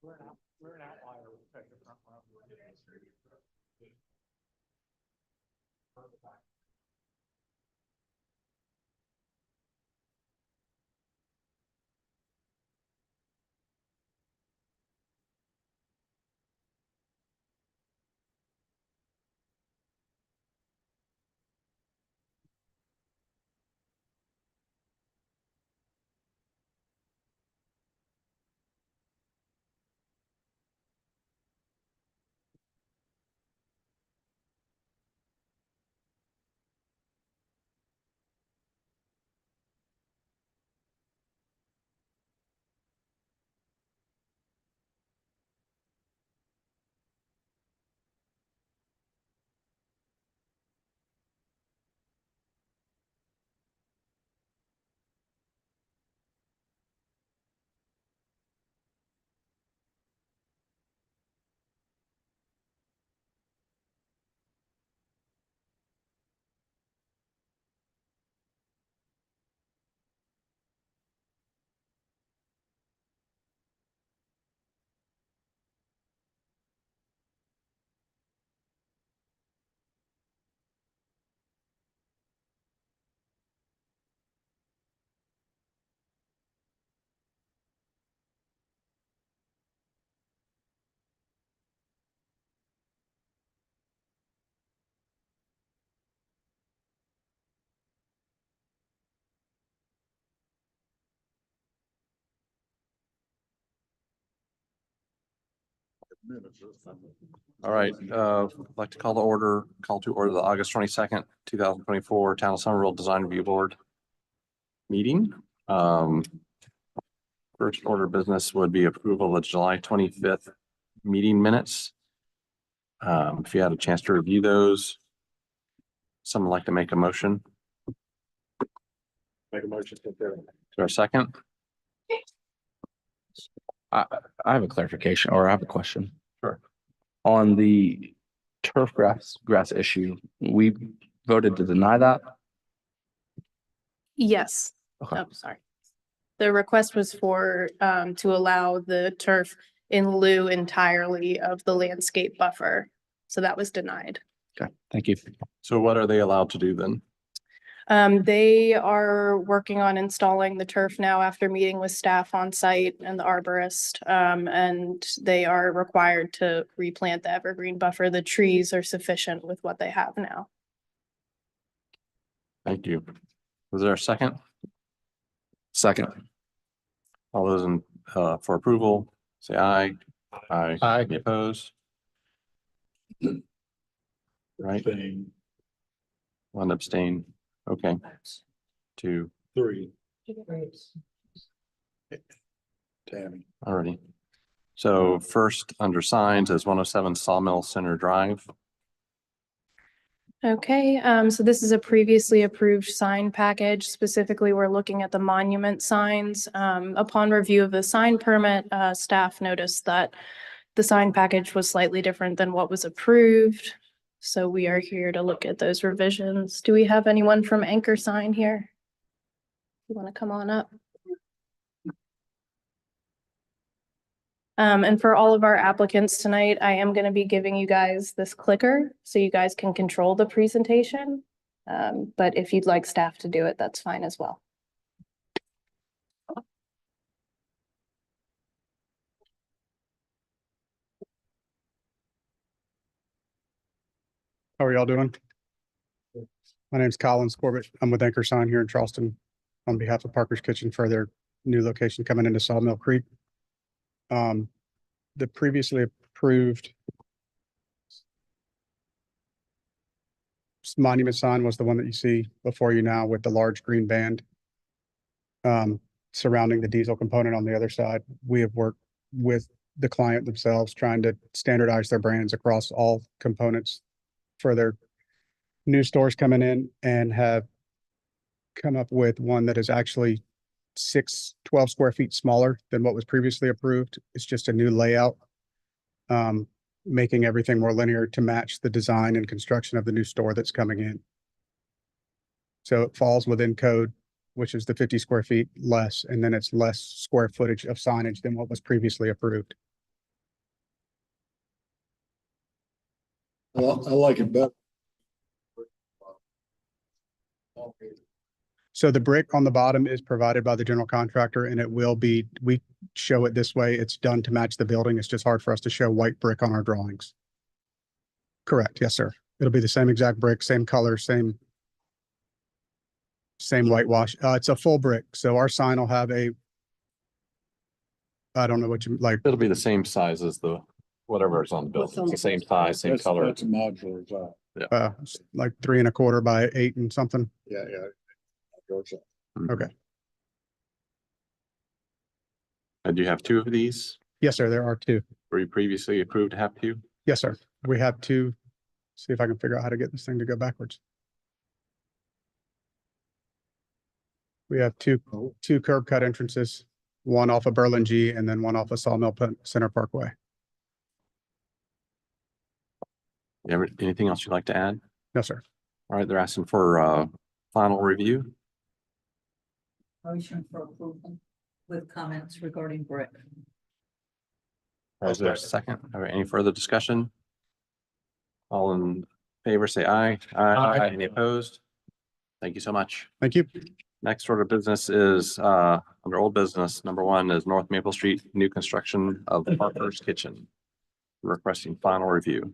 We're an outlier with the front line. All right, I'd like to call to order the August 22nd, 2024 Town of Somerville Design Review Board meeting. First order of business would be approval of July 25th meeting minutes. If you had a chance to review those, someone like to make a motion? Make a motion to approve. Is there a second? I have a clarification, or I have a question. Sure. On the turf grass issue, we voted to deny that. Yes. Okay. Oh, sorry. The request was for to allow the turf in lieu entirely of the landscape buffer. So that was denied. Okay, thank you. So what are they allowed to do then? They are working on installing the turf now after meeting with staff on site and the arborist. And they are required to replant the evergreen buffer. The trees are sufficient with what they have now. Thank you. Was there a second? Second. All those in for approval, say aye. Aye. Aye. Any opposed? Right, one abstain. Okay. 2, 3. Tammy. already. So first under signs is 107 Sawmill Center Drive. Okay, so this is a previously approved sign package. Specifically, we're looking at the monument signs. Upon review of the sign permit, staff noticed that the sign package was slightly different than what was approved. So we are here to look at those revisions. Do we have anyone from Anchor Sign here? You want to come on up? And for all of our applicants tonight, I am going to be giving you guys this clicker so you guys can control the presentation. But if you'd like staff to do it, that's fine as well. How are y'all doing? My name's Collins Corbett. I'm with Anchor Sign here in Charleston on behalf of Parker's Kitchen for their new location coming into Sawmill Creek. The previously approved monument sign was the one that you see before you now with the large green band surrounding the diesel component on the other side. We have worked with the client themselves trying to standardize their brands across all components for their new stores coming in, and have come up with one that is actually 12 square feet smaller than what was previously approved. It's just a new layout, making everything more linear to match the design and construction of the new store that's coming in. So it falls within code, which is the 50 square feet less, and then it's less square footage of signage than what was previously approved. I like it better. So the brick on the bottom is provided by the general contractor and it will be, we show it this way. It's done to match the building. It's just hard for us to show white brick on our drawings. Correct. Yes, sir. It'll be the same exact brick, same color, same whitewash. It's a full brick. So our sign will have I don't know what you like, It'll be the same size as the, whatever is on the building. It's the same size, same color. That's a modular job. like 3¼ by 8 and something. Yeah. Okay. And you have two of these? Yes, sir. There are two. Were you previously approved to have two? Yes, sir. We have two. See if I can figure out how to get this thing to go backwards. We have two curb cut entrances, one off of Berlin G and then one off of Sawmill Center Parkway. Anything else you'd like to add? No, sir. All right, they're asking for final review. Motion for approval with comments regarding brick. Is there a second? All right, any further discussion? All in favor, say aye. Aye. Any opposed? Thank you so much. Thank you. Next order of business is under old business. Number one is North Maple Street, new construction of Parker's Kitchen. Requesting final review.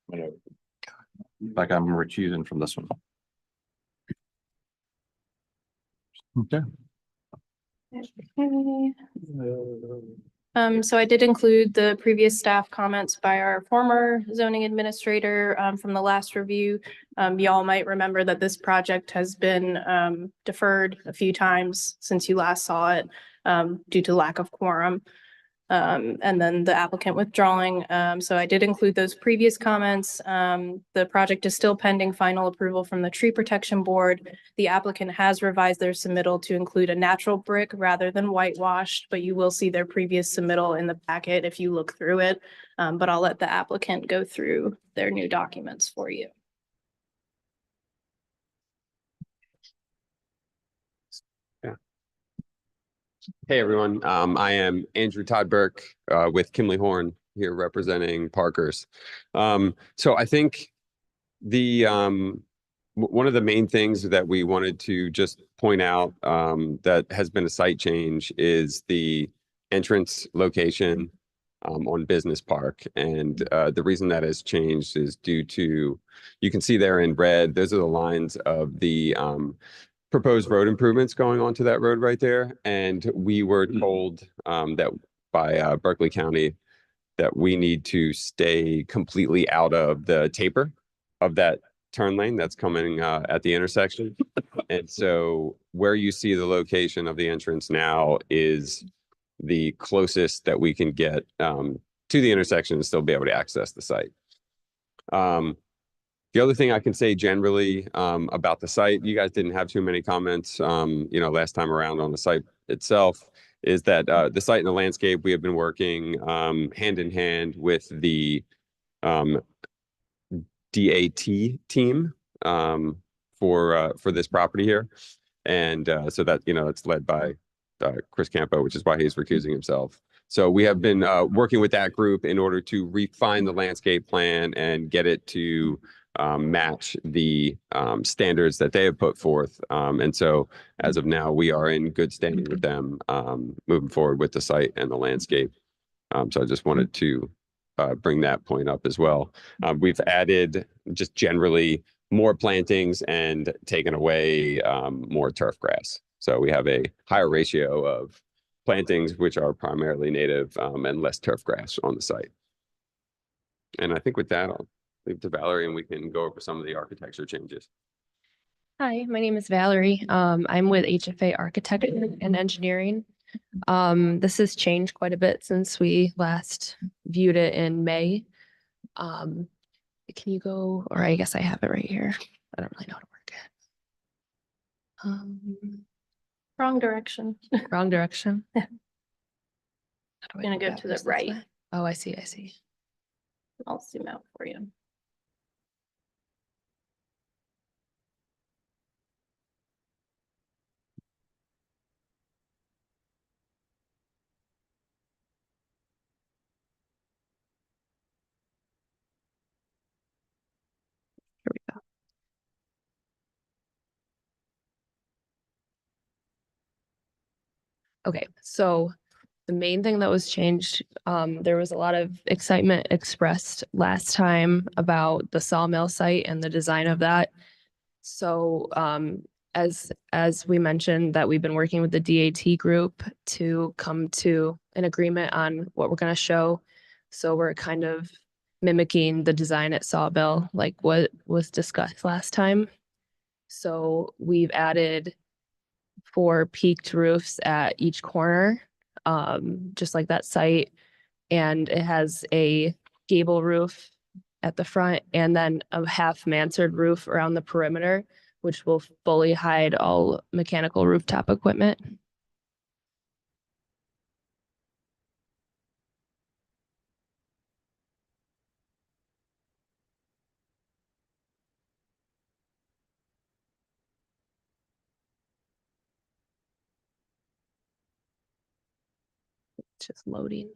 Like I'm recusing from this one. Okay. So I did include the previous staff comments by our former zoning administrator from the last review. Y'all might remember that this project has been deferred a few times since you last saw it due to lack of quorum. And then the applicant withdrawing. So I did include those previous comments. The project is still pending final approval from the Tree Protection Board. The applicant has revised their submittal to include a natural brick rather than whitewashed, but you will see their previous submittal in the packet if you look through it. But I'll let the applicant go through their new documents for you. Hey, everyone. I am Andrew Todd Burke with Kimley Horn here representing Parker's. So I think one of the main things that we wanted to just point out that has been a site change is the entrance location on Business Park. And the reason that has changed is due to, you can see there in red, those are the lines of the proposed road improvements going onto that road right there. And we were told that by Berkeley County that we need to stay completely out of the taper of that turn lane that's coming at the intersection. And so where you see the location of the entrance now is the closest that we can get to the intersection and still be able to access the site. The other thing I can say generally about the site, you guys didn't have too many comments, last time around on the site itself, is that the site and the landscape, we have been working hand in hand with the DAT team for this property here. And so that, it's led by Chris Campo, which is why he's recusing himself. So we have been working with that group in order to refine the landscape plan and get it to match the standards that they have put forth. And so as of now, we are in good standing with them moving forward with the site and the landscape. So I just wanted to bring that point up as well. We've added just generally more plantings and taken away more turf grass. So we have a higher ratio of plantings, which are primarily native and less turf grass on the site. And I think with that, I'll leave to Valerie and we can go over some of the architecture changes. Hi, my name is Valerie. I'm with HFA Architecture and Engineering. This has changed quite a bit since we last viewed it in May. Can you go, or I guess I have it right here. I don't really know how to work it. Wrong direction. Wrong direction. Yeah. How do I Gonna go go to the backwards this right. way? Oh, I see. I'll zoom out for you. Okay, so the main thing that was changed, there was a lot of excitement expressed last time about the sawmill site and the design of that. So, as we mentioned, that we've been working with the DAT group to come to an agreement on what we're gonna show. So we're kind of mimicking the design at Sawmill, like what was discussed last time. So we've added 4 peaked roofs at each corner, just like that site. And it has a gable roof at the front and then a half mansard roof around the perimeter, which will fully hide all mechanical rooftop equipment. It's just loading.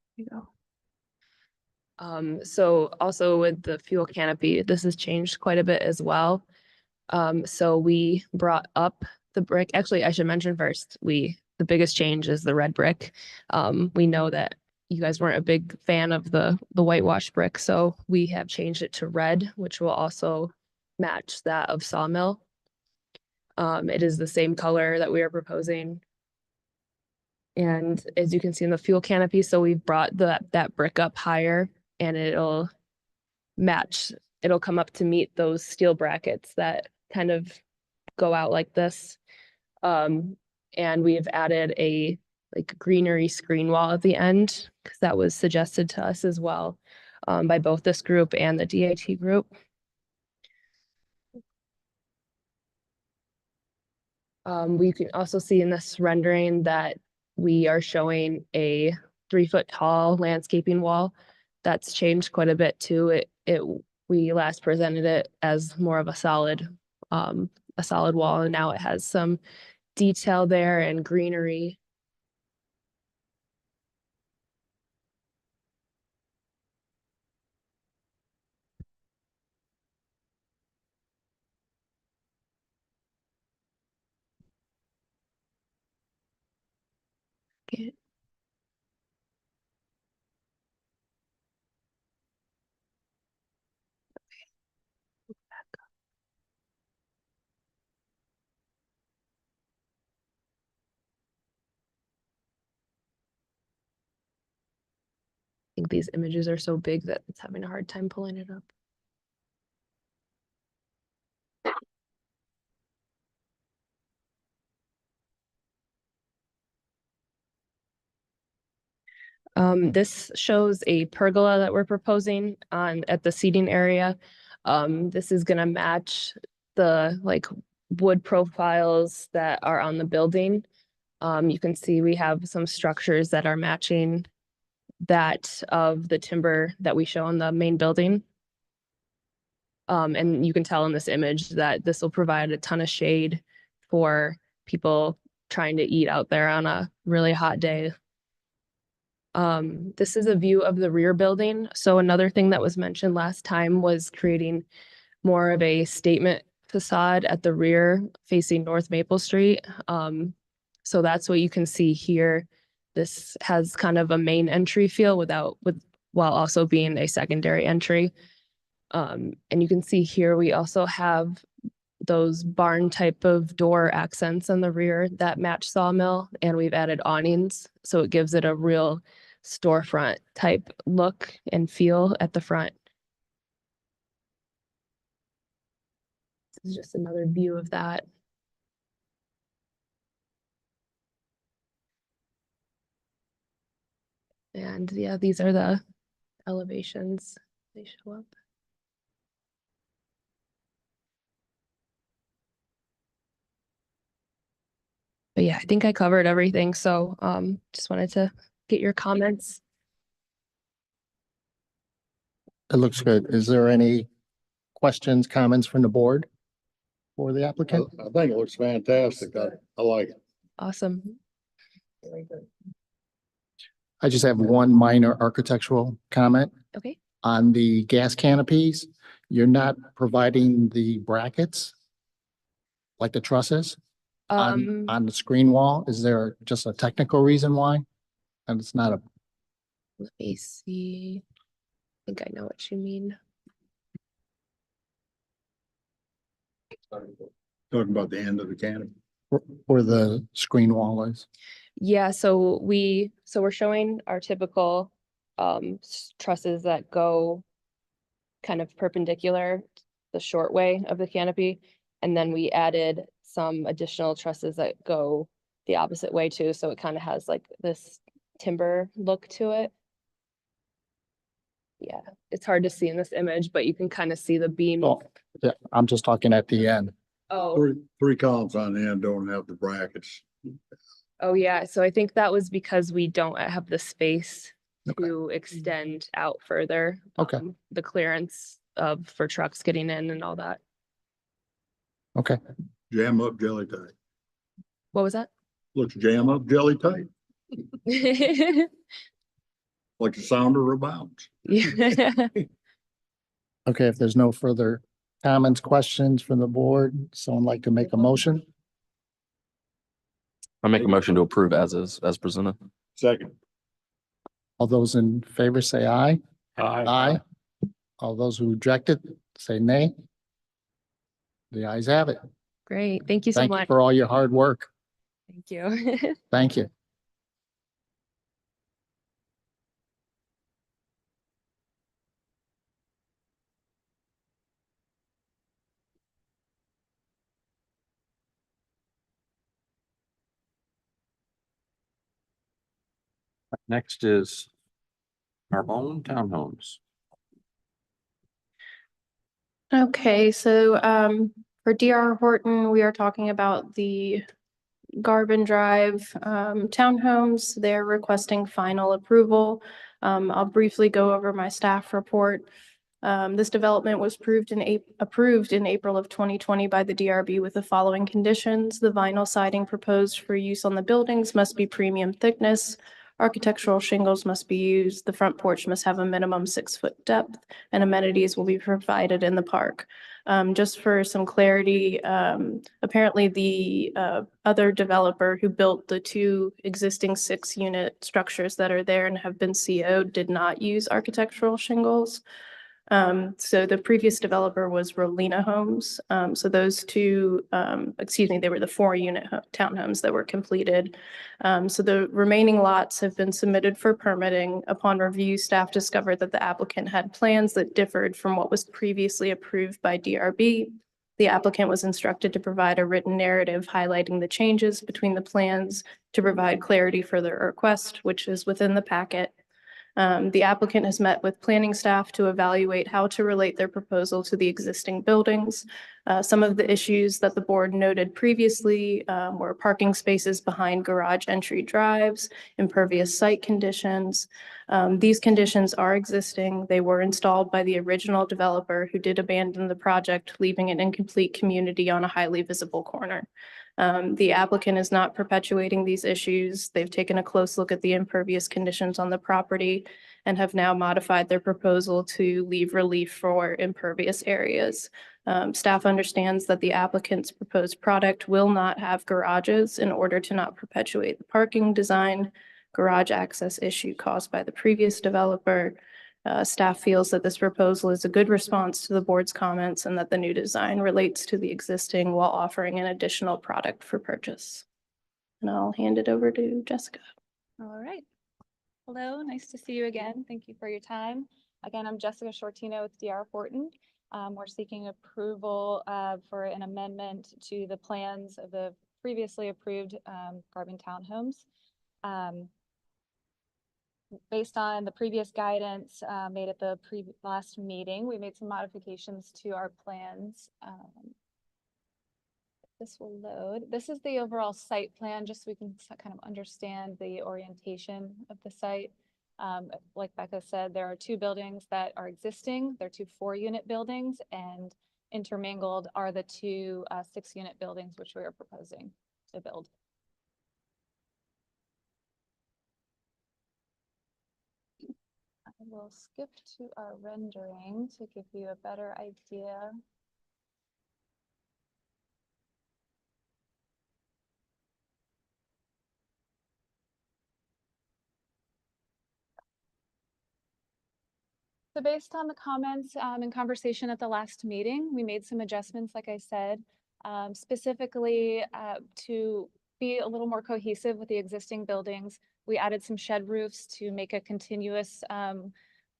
There you go. So also with the fuel canopy, this has changed quite a bit as well. So we brought up the brick. Actually, I should mention first, the biggest change is the red brick. We know that you guys weren't a big fan of the whitewash brick, so we have changed it to red, which will also match that of Sawmill. It is the same color that we are proposing. And as you can see in the fuel canopy, so we've brought that brick up higher and it'll match, it'll come up to meet those steel brackets that kind of go out like this. And we've added a like greenery screen wall at the end because that was suggested to us as well by both this group and the DAT group. We can also see in this rendering that we are showing a 3-foot tall landscaping wall. That's changed quite a bit too. We last presented it as more of a solid wall, and now it has some detail there and greenery. Okay. I think these images are so big that it's having a hard time pulling it up. This shows a pergola that we're proposing at the seating area. This is gonna match the like wood profiles that are on the building. You can see we have some structures that are matching that of the timber that we show on the main building. And you can tell in this image that this will provide a ton of shade for people trying to eat out there on a really hot day. This is a view of the rear building. So another thing that was mentioned last time was creating more of a statement facade at the rear facing North Maple Street. So that's what you can see here. This has kind of a main entry feel while also being a secondary entry. And you can see here, we also have those barn type of door accents on the rear that match Sawmill, and we've added awnings. So it gives it a real storefront type look and feel at the front. This is just another view of that. And yeah, these are the elevations. They show up. But yeah, I think I covered everything. So just wanted to get your comments. It looks good. Is there any questions, comments from the board for the applicant? I think it looks fantastic. I like it. Awesome. I just have one minor architectural comment Okay. on the gas canopies. You're not providing the brackets like the trusses on the screen wall. Is there just a technical reason why? And it's not a, Let me see. I think I know what you mean. Talking about the end of the canopy. where the screen wall is. Yeah, so we're showing our typical trusses that go kind of perpendicular the short way of the canopy. And then we added some additional trusses that go the opposite way too. So it kind of has like this timber look to it. Yeah, it's hard to see in this image, but you can kind of see the beam. Oh, yeah, I'm just talking at the end. Oh, Three columns on the end don't have the brackets. oh yeah. So I think that was because we don't have the space Okay. to extend out further. Okay. The clearance for trucks getting in and all that. Okay, Jam up jelly tight. What was that? Looks jam up jelly tight, like the sound of a bounce. Yeah. okay, if there's no further comments, questions from the board, someone like to make a motion? I make a motion to approve as is, as presented. Second. All those in favor say aye. Aye. All those who reject it, say nay. The ayes have it. Great. Thank you so Thank you much. for all your hard work. Thank you. Thank you. Next is our own townhomes. Okay, so for DR Horton, we are talking about the Garvin Drive townhomes. They're requesting final approval. I'll briefly go over my staff report. This development was approved in April of 2020 by the DRB with the following conditions. The vinyl siding proposed for use on the buildings must be premium thickness. Architectural shingles must be used. The front porch must have a minimum 6-foot depth, and amenities will be provided in the park. Just for some clarity, apparently the other developer who built the 2 existing 6-unit structures that are there and have been CO'd did not use architectural shingles. So the previous developer was Rolina Homes. So those 2, they were the 4-unit townhomes that were completed. So the remaining lots have been submitted for permitting. Upon review, staff discovered that the applicant had plans that differed from what was previously approved by DRB. The applicant was instructed to provide a written narrative highlighting the changes between the plans to provide clarity for their request, which is within the packet. The applicant has met with planning staff to evaluate how to relate their proposal to the existing buildings. Some of the issues that the board noted previously were parking spaces behind garage entry drives, impervious site conditions. These conditions are existing. They were installed by the original developer who did abandon the project, leaving an incomplete community on a highly visible corner. The applicant is not perpetuating these issues. They've taken a close look at the impervious conditions on the property and have now modified their proposal to leave relief for impervious areas. Staff understands that the applicant's proposed product will not have garages in order to not perpetuate the parking design garage access issue caused by the previous developer. Staff feels that this proposal is a good response to the board's comments and that the new design relates to the existing while offering an additional product for purchase. And I'll hand it over to Jessica. All right. Hello, nice to see you again. Thank you for your time. Again, I'm Jessica Shortino with DR Horton. We're seeking approval for an amendment to the plans of the previously approved Garvin townhomes. Based on the previous guidance made at the last meeting, we made some modifications to our plans. This will load. This is the overall site plan, just so we can kind of understand the orientation of the site. Like Becca said, there are 2 buildings that are existing. They're 2 4-unit buildings, and intermingled are the 2 6-unit buildings which we are proposing to build. we'll skip to our rendering to give you a better idea. So based on the comments and conversation at the last meeting, we made some adjustments, like I said, specifically to be a little more cohesive with the existing buildings. We added some shed roofs to make a continuous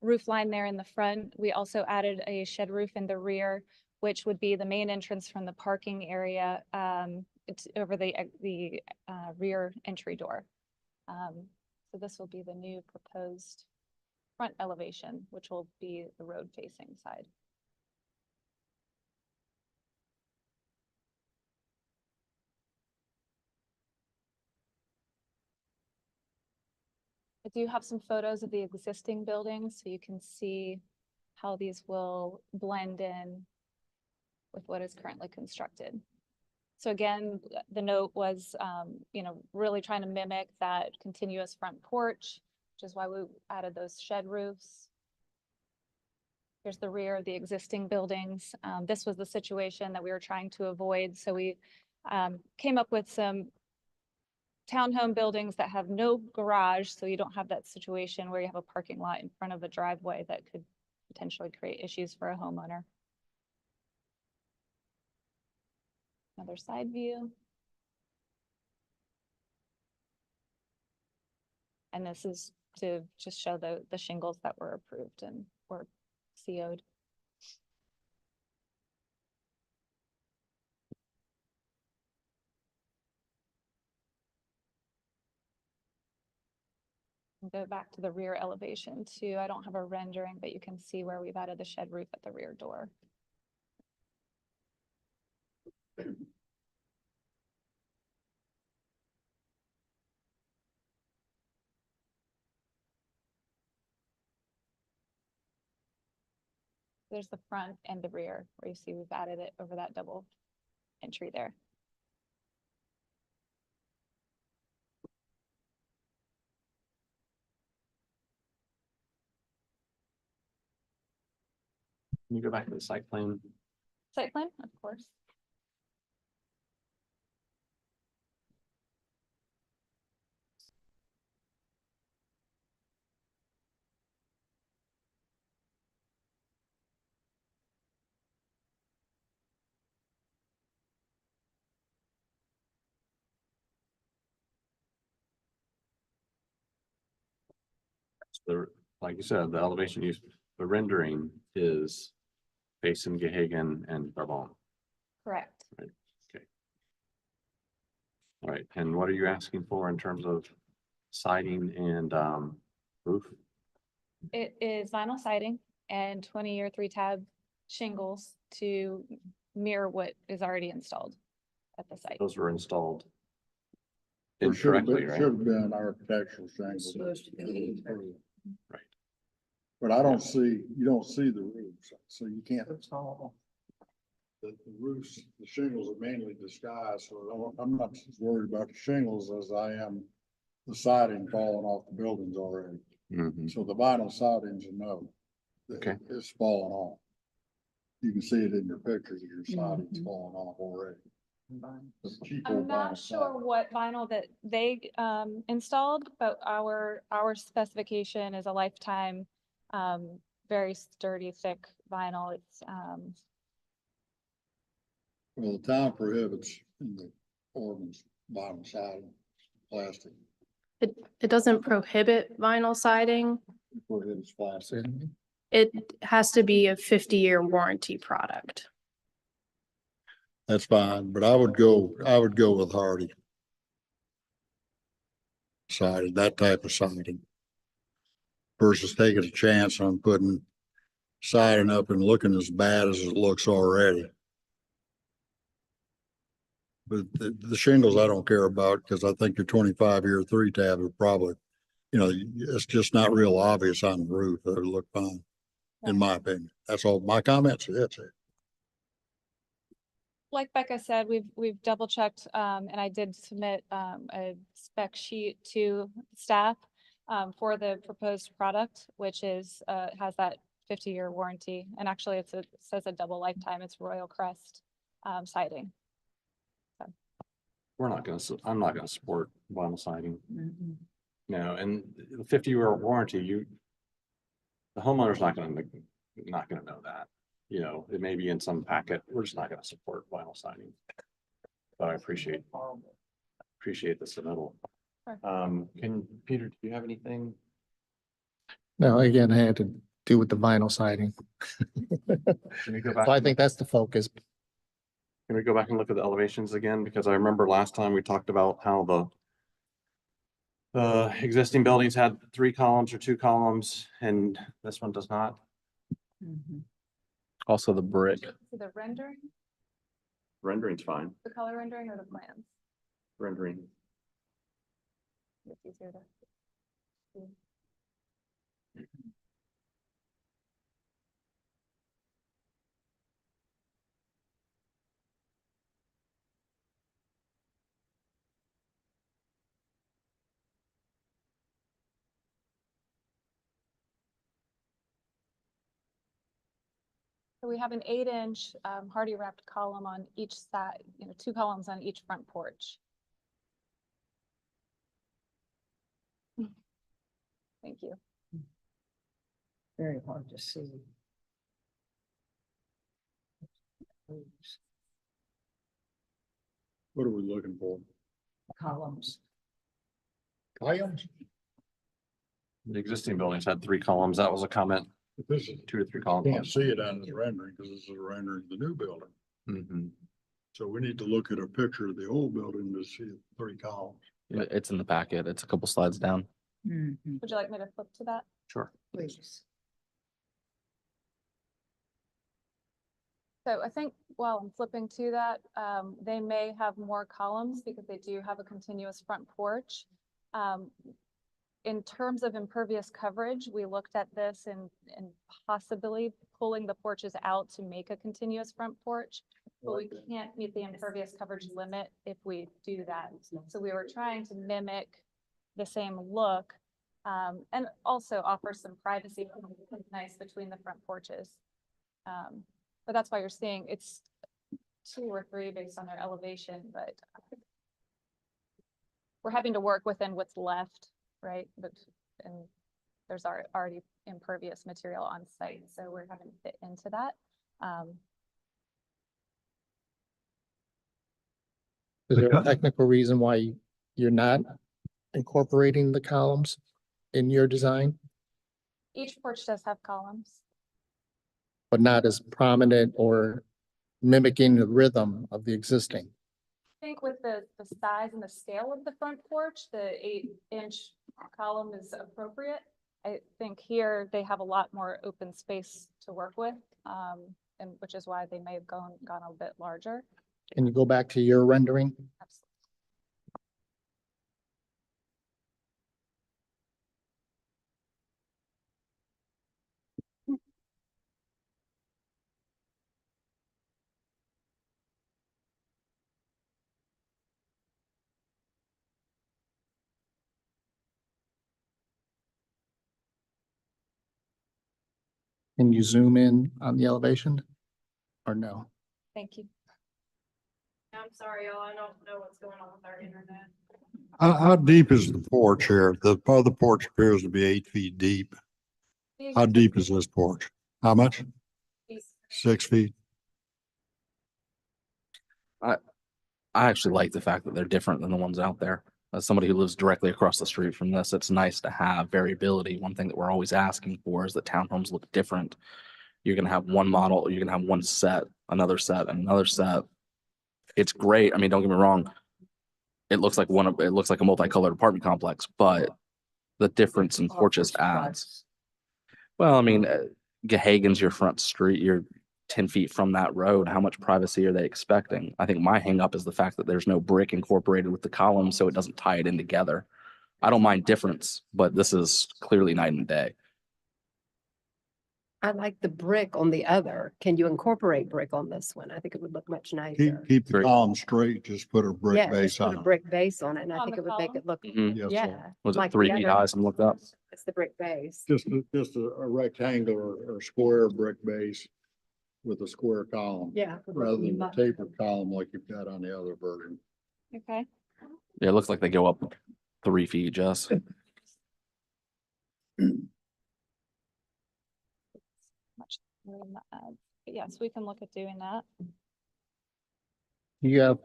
roof line there in the front. We also added a shed roof in the rear, which would be the main entrance from the parking area over the rear entry door. So this will be the new proposed front elevation, which will be the road facing side. I do have some photos of the existing buildings so you can see how these will blend in with what is currently constructed. So again, the note was, really trying to mimic that continuous front porch, which is why we added those shed roofs. Here's the rear of the existing buildings. This was the situation that we were trying to avoid. So we came up with some townhome buildings that have no garage, so you don't have that situation where you have a parking lot in front of a driveway that could potentially create issues for a homeowner. Another side view. And this is to just show the shingles that were approved and were CO'd. Go back to the rear elevation too. I don't have a rendering, but you can see where we've added the shed roof at the rear door. There's the front and the rear where you see we've added it over that double entry there. Can you go back to the site plan? Site plan, of course. Like you said, the elevation use, the rendering is facing Gehagen and Barbon. Correct. Right. Okay. All right. And what are you asking for in terms of siding and roof? It is vinyl siding and 20-year 3-tab shingles to mirror what is already installed at the site. Those were installed It should have incorrectly, been, right? should have been architectural shingles. Supposed to be. Right. But I don't see, you don't see the roofs, so you can't. The roofs, the shingles are mainly disguised, so I'm not as worried about the shingles as I am the siding falling off the buildings already. Mhm. So the vinyl siding's a no. Okay. It's falling off. You can see it in your pictures, your siding's falling off already. The cheap I'm old not vinyl sure siding. what vinyl that they installed, but our specification is a lifetime, very sturdy, thick vinyl. It's Well, the town prohibits in the ordinance vinyl siding, plastic, It doesn't prohibit vinyl siding. it prohibits plastic. It has to be a 50-year warranty product. That's fine, but I would go with hardy. Siding, that type of siding. Versus taking a chance on putting siding up and looking as bad as it looks already. But the shingles I don't care about because I think your 25-year 3-tab are probably, it's just not real obvious on the roof. It would look fine, in my opinion. That's all my comments. That's it. like Becca said, we've double checked, and I did submit a spec sheet to staff. for the proposed product, which is, has that 50-year warranty. And actually it says a double lifetime. It's Royal Crest siding. We're not gonna, I'm not gonna support vinyl siding. Mhm. No, and the 50-year warranty, the homeowner's not gonna know that. You know, it may be in some packet. We're just not gonna support vinyl siding. But I appreciate the submittal. Sure. Peter, do you have anything? No, again, I had to do with the vinyl siding. Can we go back? So I think that's the focus. Can we go back and look at the elevations again? Because I remember last time we talked about how the existing buildings had 3 columns or 2 columns, and this one does not. Mhm. Also the brick. So the rendering, Rendering's fine. the color rendering or the plans? Rendering. It's easier to see. So we have an 8-inch hardy wrapped column on each side, 2 columns on each front porch. Thank you. Very hard to see. What are we looking for? Columns. Columns? The existing buildings had 3 columns. That was a comment, This is, 2 to 3 can't columns. see it on the rendering because this is a rendering of the new building. Mhm. So we need to look at a picture of the old building to see 3 columns. It's in the packet. It's a couple slides down. Mhm. Would you like me to flip to that? Sure. Please. So I think while I'm flipping to that, they may have more columns because they do have a continuous front porch. In terms of impervious coverage, we looked at this and possibly pulling the porches out to make a continuous front porch. But we can't meet the impervious coverage limit if we do that. So we were trying to mimic the same look and also offer some privacy nice between the front porches. But that's why you're seeing it's 2 or 3 based on their elevation, but we're having to work within what's left, right? And there's already impervious material on site, so we're having to fit into that. Is there a technical reason why you're not incorporating the columns in your design, Each porch does have columns. but not as prominent or mimicking the rhythm of the existing? I think with the size and the scale of the front porch, the 8-inch column is appropriate. I think here they have a lot more open space to work with, and which is why they may have gone a bit larger. Can you go back to your rendering? Absolutely. Can you zoom in on the elevation or no? Thank you. I'm sorry, y'all. I don't know what's going on with our internet. How deep is the porch here? The other porch appears to be 8 feet deep. How deep is this porch? How much? 6 feet? I actually like the fact that they're different than the ones out there. As somebody who lives directly across the street from this, it's nice to have variability. One thing that we're always asking for is that townhomes look different. You're gonna have one model, you're gonna have one set, another set, and another set. It's great. I mean, don't get me wrong. It looks like a multicolored apartment complex, but the difference in porches adds. Well, I mean, Gehagen's your front street. You're 10 feet from that road. How much privacy are they expecting? I think my hang up is the fact that there's no brick incorporated with the column, so it doesn't tie it in together. I don't mind difference, but this is clearly night and day. I like the brick on the other. Can you incorporate brick on this one? I think it would look much nicer. Keep the Brick. column straight, just put a brick Yeah, base just put on a it. brick base on it, and I On think the it would make column? it look, Mhm. Yes, sir. yeah. Was it like the 3 feet other. high? Something looked up. It's the brick base. Just a rectangular or square brick base with a square column. Yeah. Rather than the tapered column like you've got on the other version. Okay. Yeah, it looks like they go up 3 feet, Jess. Much room to add. But yes, we can look at doing that. You have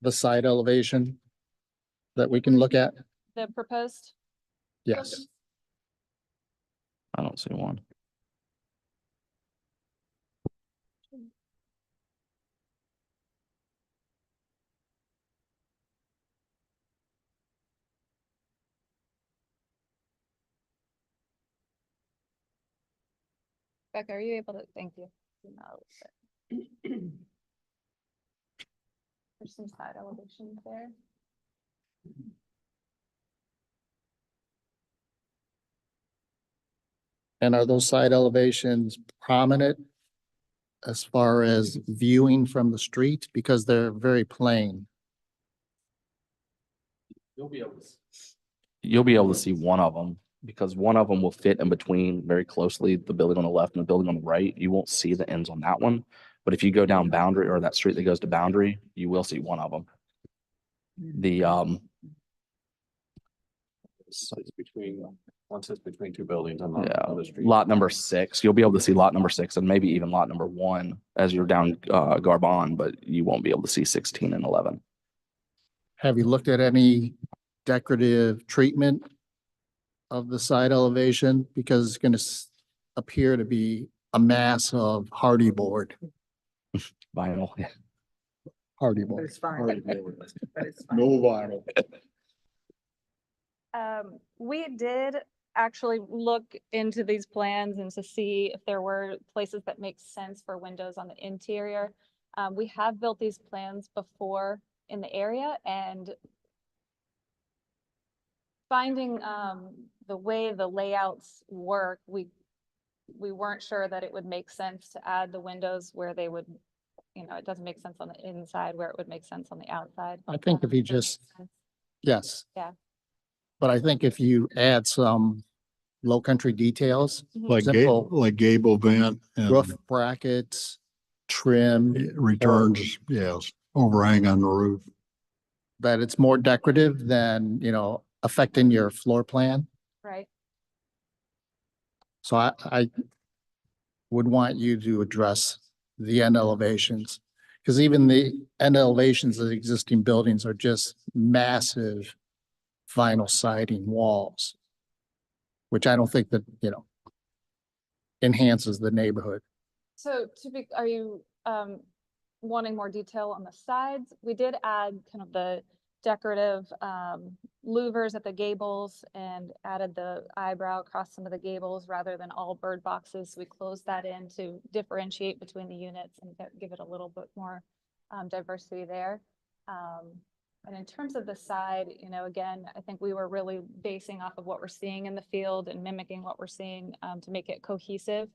the side elevation that we can look at? The proposed. Yes. I don't see one. Becca, are you able to, thank you. Zoom out a little bit. There's some side elevations there. And are those side elevations prominent as far as viewing from the street? Because they're very plain. You'll be able to see one of them because one of them will fit in between very closely the building on the left and the building on the right. You won't see the ends on that one. But if you go down Boundary or that street that goes to Boundary, you will see one of them. The So it's between, once it's between two buildings on the yeah, other street. lot number 6, you'll be able to see lot number 6 and maybe even lot number 1 as you're down Garbon, but you won't be able to see 16 and 11. Have you looked at any decorative treatment of the side elevation? Because it's going to appear to be a mass of hardy board. Vinyl. Hardy But board. it's fine. Hardy board. But it's fine. No vinyl. We did actually look into these plans and to see if there were places that make sense for windows on the interior. We have built these plans before in the area, and finding the way the layouts work, we weren't sure that it would make sense to add the windows where they would, it doesn't make sense on the inside where it would make sense on the outside. I think if you Does that make just, sense? yes. Yeah. But I think if you add some low country details, simple Like gable vent roof and brackets, trim, returns, yes, overhang on the roof. that it's more decorative than, affecting your floor plan. Right. So I would want you to address the end elevations. Because even the end elevations of the existing buildings are just massive vinyl siding walls, which I don't think that, enhances the neighborhood. So are you wanting more detail on the sides? We did add kind of the decorative louvers at the gables and added the eyebrow across some of the gables rather than all bird boxes. We closed that in to differentiate between the units and give it a little bit more diversity there. And in terms of the side, again, I think we were really basing off of what we're seeing in the field and mimicking what we're seeing to make it cohesive.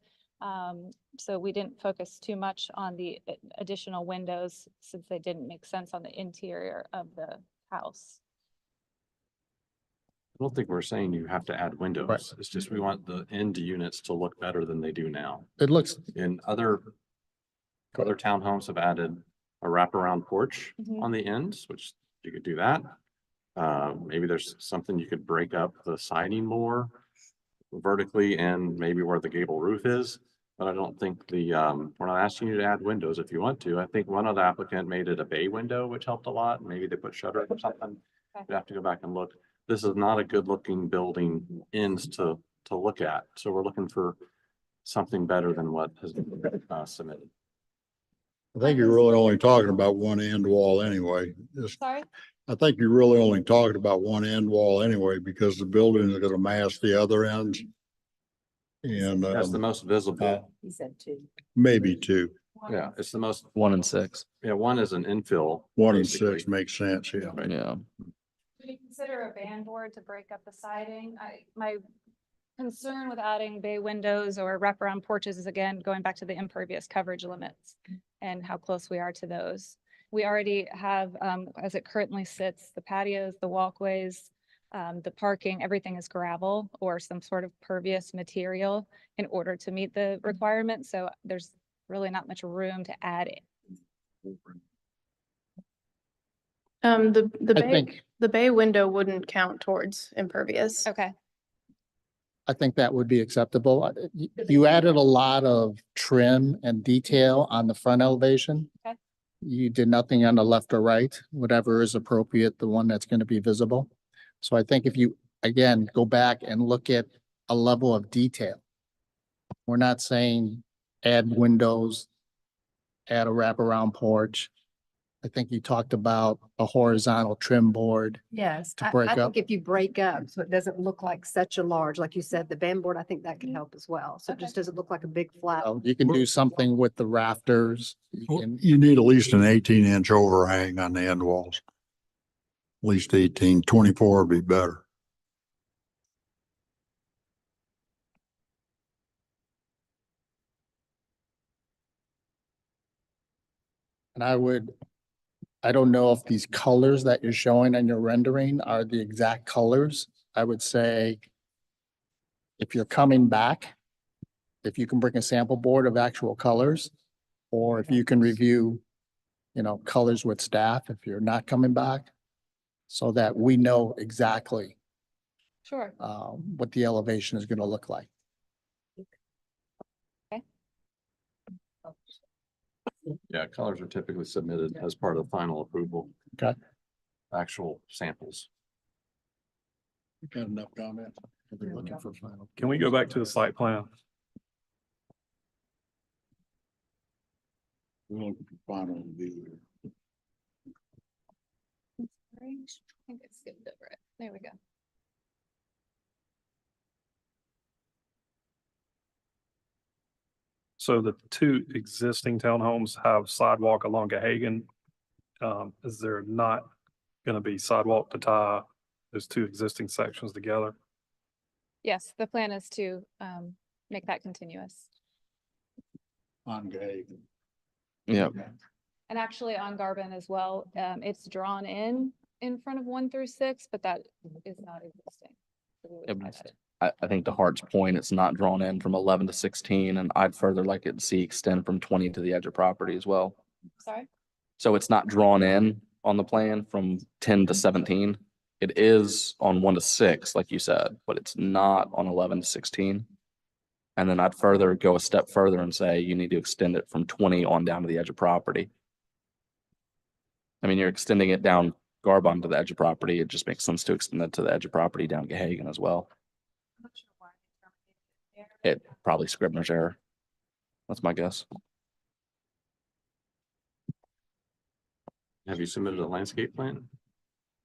So we didn't focus too much on the additional windows since they didn't make sense on the interior of the house. I don't think we're saying you have to add windows. Right. It's just we want the end units to look better than they do now. It looks, In other townhomes have added a wraparound porch Mhm. on the ends, which you could do that. Maybe there's something you could break up the siding more vertically and maybe where the gable roof is. But I don't think we're not asking you to add windows if you want to. I think one of the applicant made it a bay window, which helped a lot. Maybe they put shutters or something. Okay. You have to go back and look. This is not a good looking building ends to look at. So we're looking for something better than what has been submitted. I think you're really only talking about one end wall anyway. Sorry? I think you're really only talking about one end wall anyway, because the building is gonna mask the other ends. And That's the most visible. He said two. maybe two, Yeah, it's the most, 1 and 6. yeah, one is an infill. one and basically. 6 makes sense, yeah. Yeah. Would you consider a band board to break up the siding? My concern with adding bay windows or wraparound porches is again, going back to the impervious coverage limits and how close we are to those. We already have, as it currently sits, the patios, the walkways, the parking, everything is gravel or some sort of pervious material in order to meet the requirements. So there's really not much room to add it. The I bay, think, the bay window wouldn't count towards impervious. Okay, I think that would be acceptable. You added a lot of trim and detail on the front elevation. Okay. You did nothing on the left or right, whatever is appropriate, the one that's going to be visible. So I think if you, again, go back and look at a level of detail. We're not saying add windows, add a wraparound porch. I think you talked about a horizontal trim board. Yes, To I break think up. if you break up, so it doesn't look like such a large, like you said, the band board, I think that could help as well. So it Okay. just doesn't look like a big flat. You can do something with the rafters. You Well, can, you need at least an 18-inch overhang on the end walls. At least 18, 24 would be better. and I don't know if these colors that you're showing on your rendering are the exact colors. I would say if you're coming back, if you can bring a sample board of actual colors, or if you can review, colors with staff, if you're not coming back, so that we know exactly sure. what the elevation is going to look like. Yeah, colors are typically submitted as part of final approval. Okay. Actual samples. Got enough comments? They're looking for final. Can we go back to the site plan? We're looking for final review. I think I skipped over it. There we go. So the two existing townhomes have sidewalk along Gahagan. Is there not going to be sidewalk to tie those two existing sections together? Yes, the plan is to make that continuous. On Gahagan. Yep. And actually on Garvin as well, it's drawn in front of 1 through 6, but that is not existing. So we would Yep. tie that in. I think to Hart's point, it's not drawn in from 11 to 16, and I'd further like it to see extend from 20 to the edge of property as well. Sorry? So it's not drawn in on the plan from 10 to 17. It is on 1 to 6, like you said, but it's not on 11 to 16. And then I'd further go a step further and say you need to extend it from 20 on down to the edge of property. I mean, you're extending it down Garbon to the edge of property. It just makes sense to extend it to the edge of property down Gahagan as well. It probably Scribner's error. That's my guess. Have you submitted a landscape plan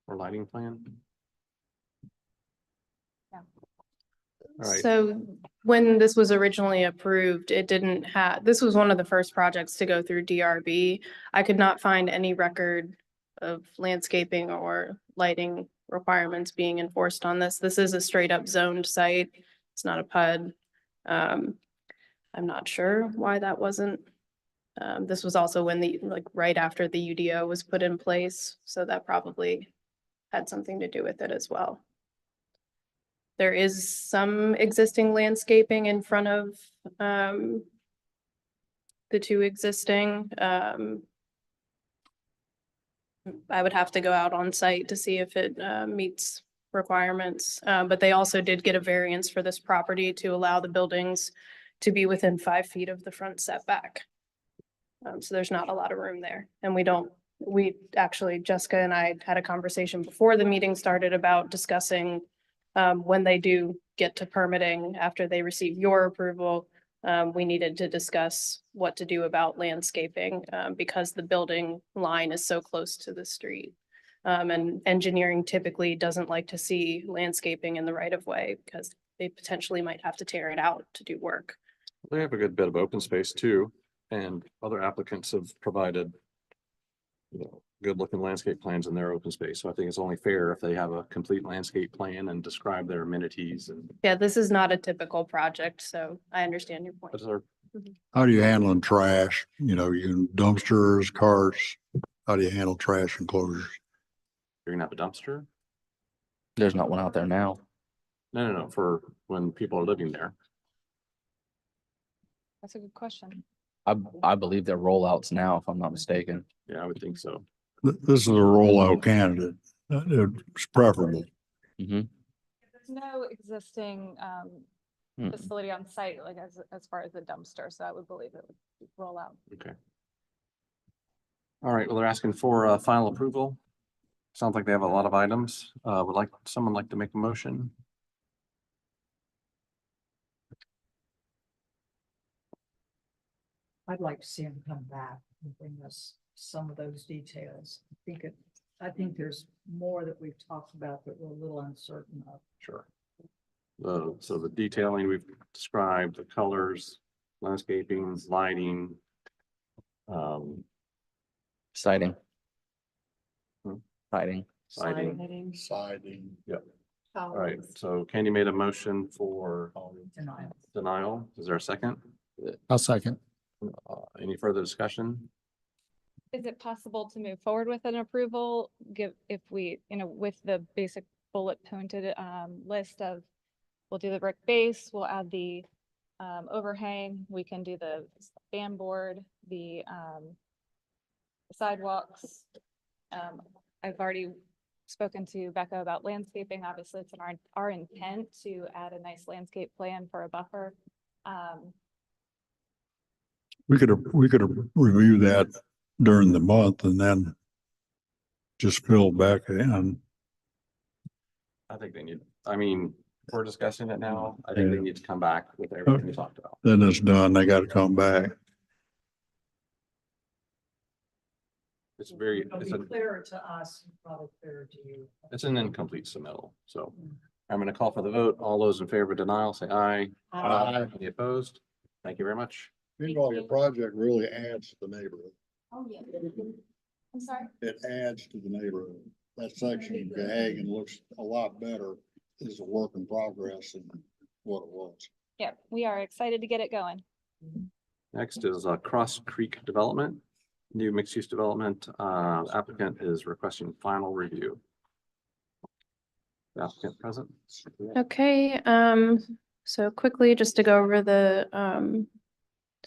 or lighting plan? No. All right. So when this was originally approved, it didn't have, this was one of the first projects to go through DRB. I could not find any record of landscaping or lighting requirements being enforced on this. This is a straight up zoned site. It's not a PUD. I'm not sure why that wasn't. This was also when right after the UDO was put in place, so that probably had something to do with it as well. There is some existing landscaping in front of the two existing. I would have to go out on site to see if it meets requirements, but they also did get a variance for this property to allow the buildings to be within 5 feet of the front setback. So there's not a lot of room there, and we actually, Jessica and I had a conversation before the meeting started about discussing when they do get to permitting after they receive your approval. We needed to discuss what to do about landscaping because the building line is so close to the street. And engineering typically doesn't like to see landscaping in the right of way because they potentially might have to tear it out to do work. They have a good bit of open space too, and other applicants have provided good looking landscape plans in their open space. So I think it's only fair if they have a complete landscape plan and describe their amenities and. Yeah, this is not a typical project, so I understand your point. What's our, How do you handle trash? You know, you dumpsters, carts, how do you handle trash enclosures? you're gonna have a dumpster? There's not one out there now. No, for when people are living there. That's a good question. I believe they're rollouts now, if I'm not mistaken. Yeah, I would think so. This is a rollout candidate. It's preferable. Mm-hmm. There's no existing facility on site, like as far as the dumpster, so I would believe it would roll out. Okay. All right, well, they're asking for final approval. Sounds like they have a lot of items. Would someone like to make a motion? I'd like to see him come back and bring us some of those details. I think there's more that we've talked about that we're a little uncertain of. Sure. So the detailing we've described, the colors, landscaping, lighting. Siding. Hmm. Siding. Siding. Siding. Yep. All right, so Candy made a motion for Denial. denial. Is there a second? I'll second. Any further discussion? Is it possible to move forward with an approval, if we, with the basic bullet pointed list of, we'll do the brick base, we'll add the overhang, we can do the band board, the sidewalks. I've already spoken to Becca about landscaping. Obviously, it's in our intent to add a nice landscape plan for a buffer. We could review that during the month and then just fill back in. I think they need, we're discussing it now. I think they need to come back with everything we talked about. Then it's done. They got to come back. It's very, It'll be clearer to us, probably clearer to you. it's an incomplete submittal. So I'm going to call for the vote. All those in favor of denial, say aye. Aye. Any opposed? Thank you very much. Meanwhile, your project really adds to the neighborhood. Oh, yeah. I'm sorry. It adds to the neighborhood. That section of Gahagan looks a lot better. It's a work in progress than what it was. Yeah, we are excited to get it going. Next is Cross Creek Development, new mixed-use development. Applicant is requesting final review. The applicant present. Okay, so quickly, just to go over the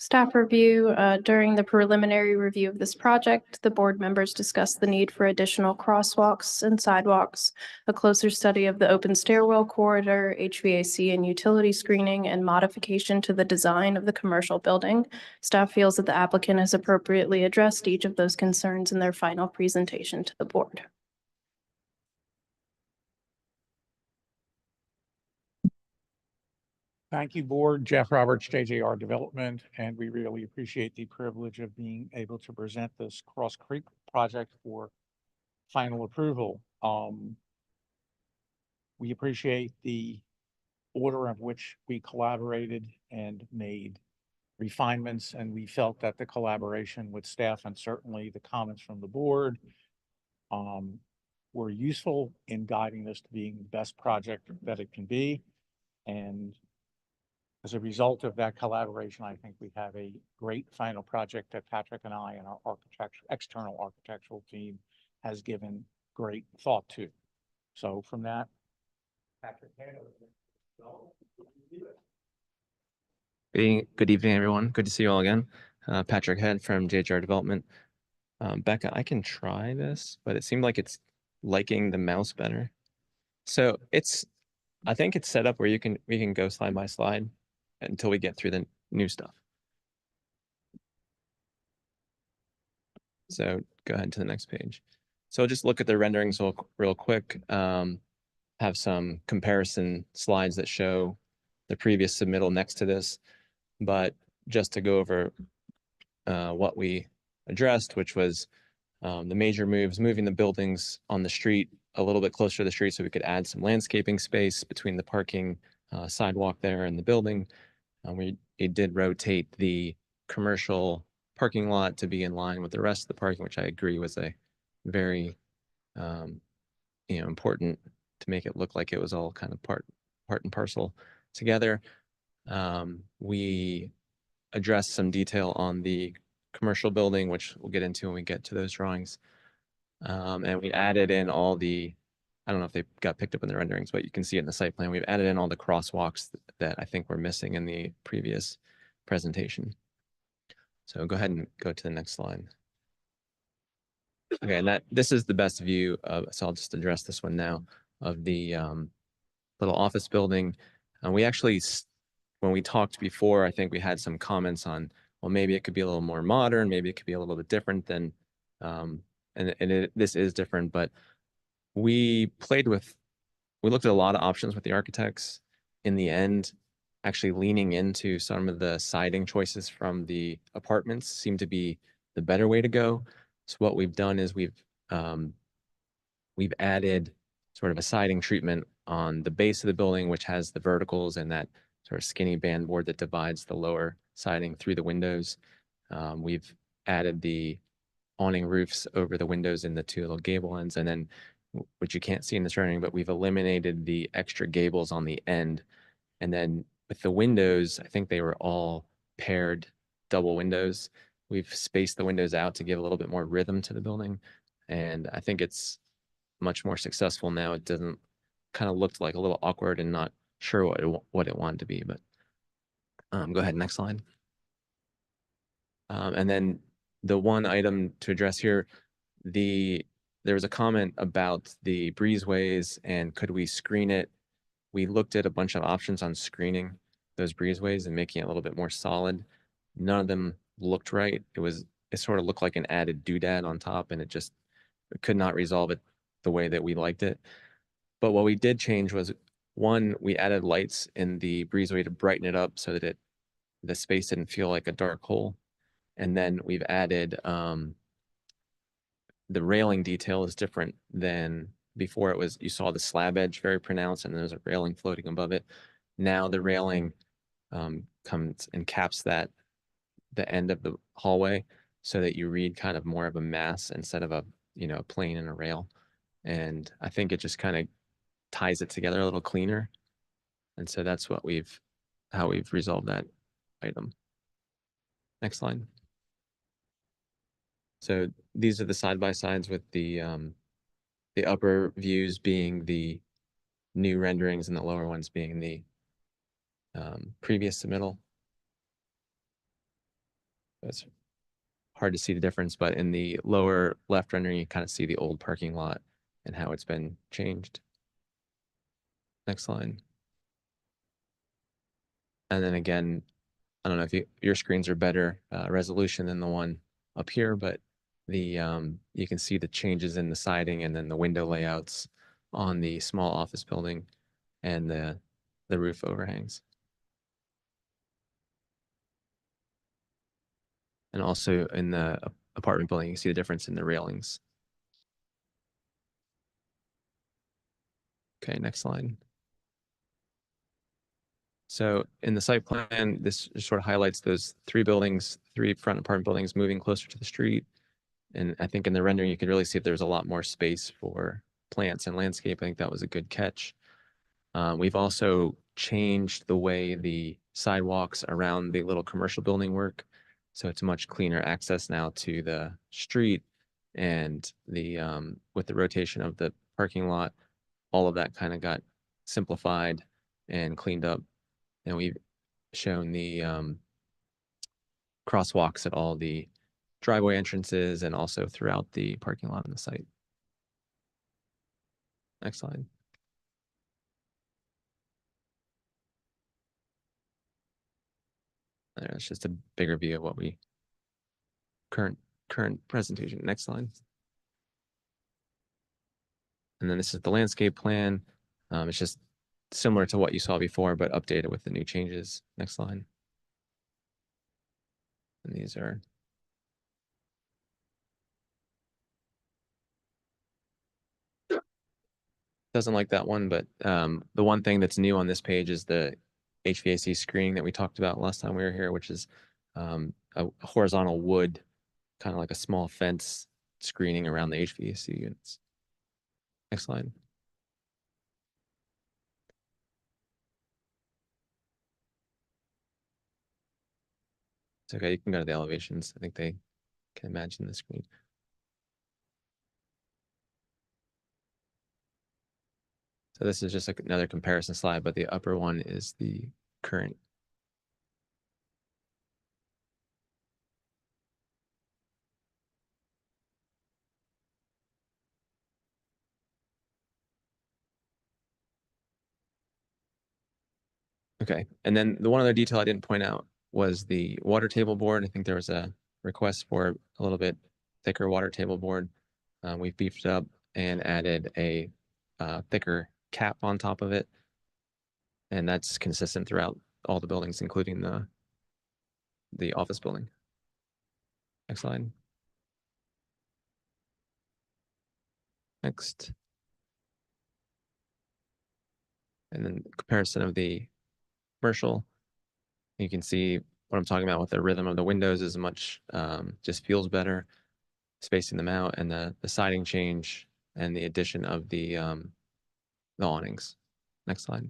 staff review, during the preliminary review of this project, the board members discussed the need for additional crosswalks and sidewalks, a closer study of the open stairwell corridor, HVAC and utility screening, and modification to the design of the commercial building. Staff feels that the applicant has appropriately addressed each of those concerns in their final presentation to the board. Thank you, Board. Jeff Roberts, JJR Development, and we really appreciate the privilege of being able to present this Cross Creek project for final approval. We appreciate the order of which we collaborated and made refinements, and we felt that the collaboration with staff and certainly the comments from the board were useful in guiding this to being the best project that it can be. And as a result of that collaboration, I think we have a great final project that Patrick and I and our external architectural team has given great thought to. So from that, Patrick. Good evening, everyone. Good to see you all again. Patrick Head from JHR Development. Becca, I can try this, but it seemed like it's liking the mouse better. So I think it's set up where we can go slide by slide until we get through the new stuff. So go ahead to the next page. So just look at the renderings real quick. Have some comparison slides that show the previous submittal next to this, but just to go over what we addressed, which was the major moves, moving the buildings on the street a little bit closer to the street so we could add some landscaping space between the parking sidewalk there and the building. We did rotate the commercial parking lot to be in line with the rest of the parking, which I agree was a very, important to make it look like it was all kind of part and parcel together. We addressed some detail on the commercial building, which we'll get into when we get to those drawings. And we added in all the, I don't know if they got picked up in the renderings, but you can see it in the site plan. We've added in all the crosswalks that I think were missing in the previous presentation. So go ahead and go to the next slide. Okay, and this is the best view of, so I'll just address this one now, of the little office building. We actually, when we talked before, I think we had some comments on, well, maybe it could be a little more modern, maybe it could be a little bit different than, this is different, but we looked at a lot of options with the architects. In the end, actually leaning into some of the siding choices from the apartments seemed to be the better way to go. So what we've done is we've added sort of a siding treatment on the base of the building, which has the verticals and that sort of skinny band board that divides the lower siding through the windows. We've added the awning roofs over the windows in the two little gable ends, and then, which you can't see in this rendering, but we've eliminated the extra gables on the end. And then with the windows, I think they were all paired double windows. We've spaced the windows out to give a little bit more rhythm to the building. And I think it's much more successful now. It doesn't kind of looked like a little awkward and not sure what it wanted to be, but go ahead, next slide. And then the one item to address here, there was a comment about the breezeways and could we screen it? We looked at a bunch of options on screening those breezeways and making it a little bit more solid. None of them looked right. It sort of looked like an added doodad on top, and it could not resolve it the way that we liked it. But what we did change was, one, we added lights in the breezeway to brighten it up so that the space didn't feel like a dark hole. And then we've added the railing detail is different than before. You saw the slab edge very pronounced and there's a railing floating above it. Now the railing comes and caps the end of the hallway so that you read kind of more of a mass instead of a plane and a rail. And I think it just kind of ties it together a little cleaner. And so that's how we've resolved that item. Next slide. So these are the side-by-sides with the upper views being the new renderings and the lower ones being the previous submittal. It's hard to see the difference, but in the lower left rendering, you kind of see the old parking lot and how it's been changed. Next slide. And then again, I don't know if your screens are better resolution than the one up here, but you can see the changes in the siding and then the window layouts on the small office building and the roof overhangs. And also in the apartment building, you see the difference in the railings. Okay, next slide. So in the site plan, this sort of highlights those three front apartment buildings moving closer to the street. And I think in the rendering, you could really see if there's a lot more space for plants and landscape. I think that was a good catch. We've also changed the way the sidewalks around the little commercial building work. So it's much cleaner access now to the street, and with the rotation of the parking lot, all of that kind of got simplified and cleaned up. And we've shown the crosswalks at all the driveway entrances and also throughout the parking lot on the site. Next slide. There's just a bigger view of what current presentation. Next slide. And then this is the landscape plan. It's just similar to what you saw before, but updated with the new changes. Next slide. And these are doesn't like that one, but the one thing that's new on this page is the HVAC screening that we talked about last time we were here, which is a horizontal wood, kind of like a small fence screening around the HVAC units. Next slide. It's okay, you can go to the elevations. I think they can imagine the screen. So this is just like another comparison slide, but the upper one is the current. Okay, and then the one other detail I didn't point out was the water table board. I think there was a request for a little bit thicker water table board. We've beefed it up and added a thicker cap on top of it. And that's consistent throughout all the buildings, including the office building. Next slide. Next. And then comparison of the commercial. You can see what I'm talking about with the rhythm of the windows is much, just feels better, spacing them out, and the siding change and the addition of the awnings. Next slide.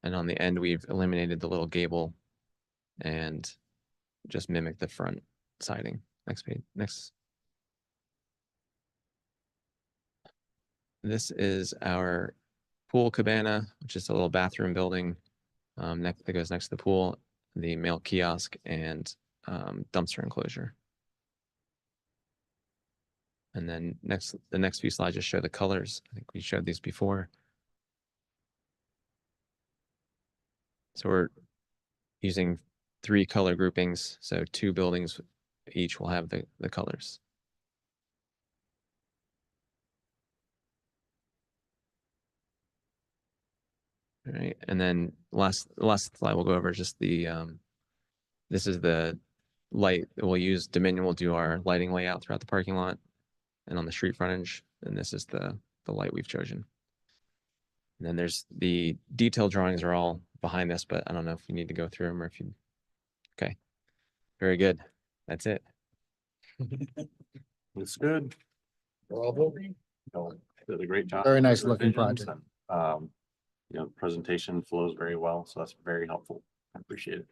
And on the end, we've eliminated the little gable and just mimic the front siding. Next page. Next. This is our pool cabana, which is a little bathroom building that goes next to the pool, the mail kiosk, and dumpster enclosure. And then the next few slides just show the colors. I think we showed these before. So we're using 3 color groupings. So 2 buildings each will have the colors. All right, and then last slide we'll go over just the this is the light that we'll use. Dominion will do our lighting layout throughout the parking lot and on the street frontage, and this is the light we've chosen. And then there's the detailed drawings are all behind this, but I don't know if you need to go through them or if you. Okay, very good. That's it. It's good. Bravo. Did a great job. Very with nice the looking revisions project. and, you know, the presentation flows very well, so that's very helpful. I appreciate it.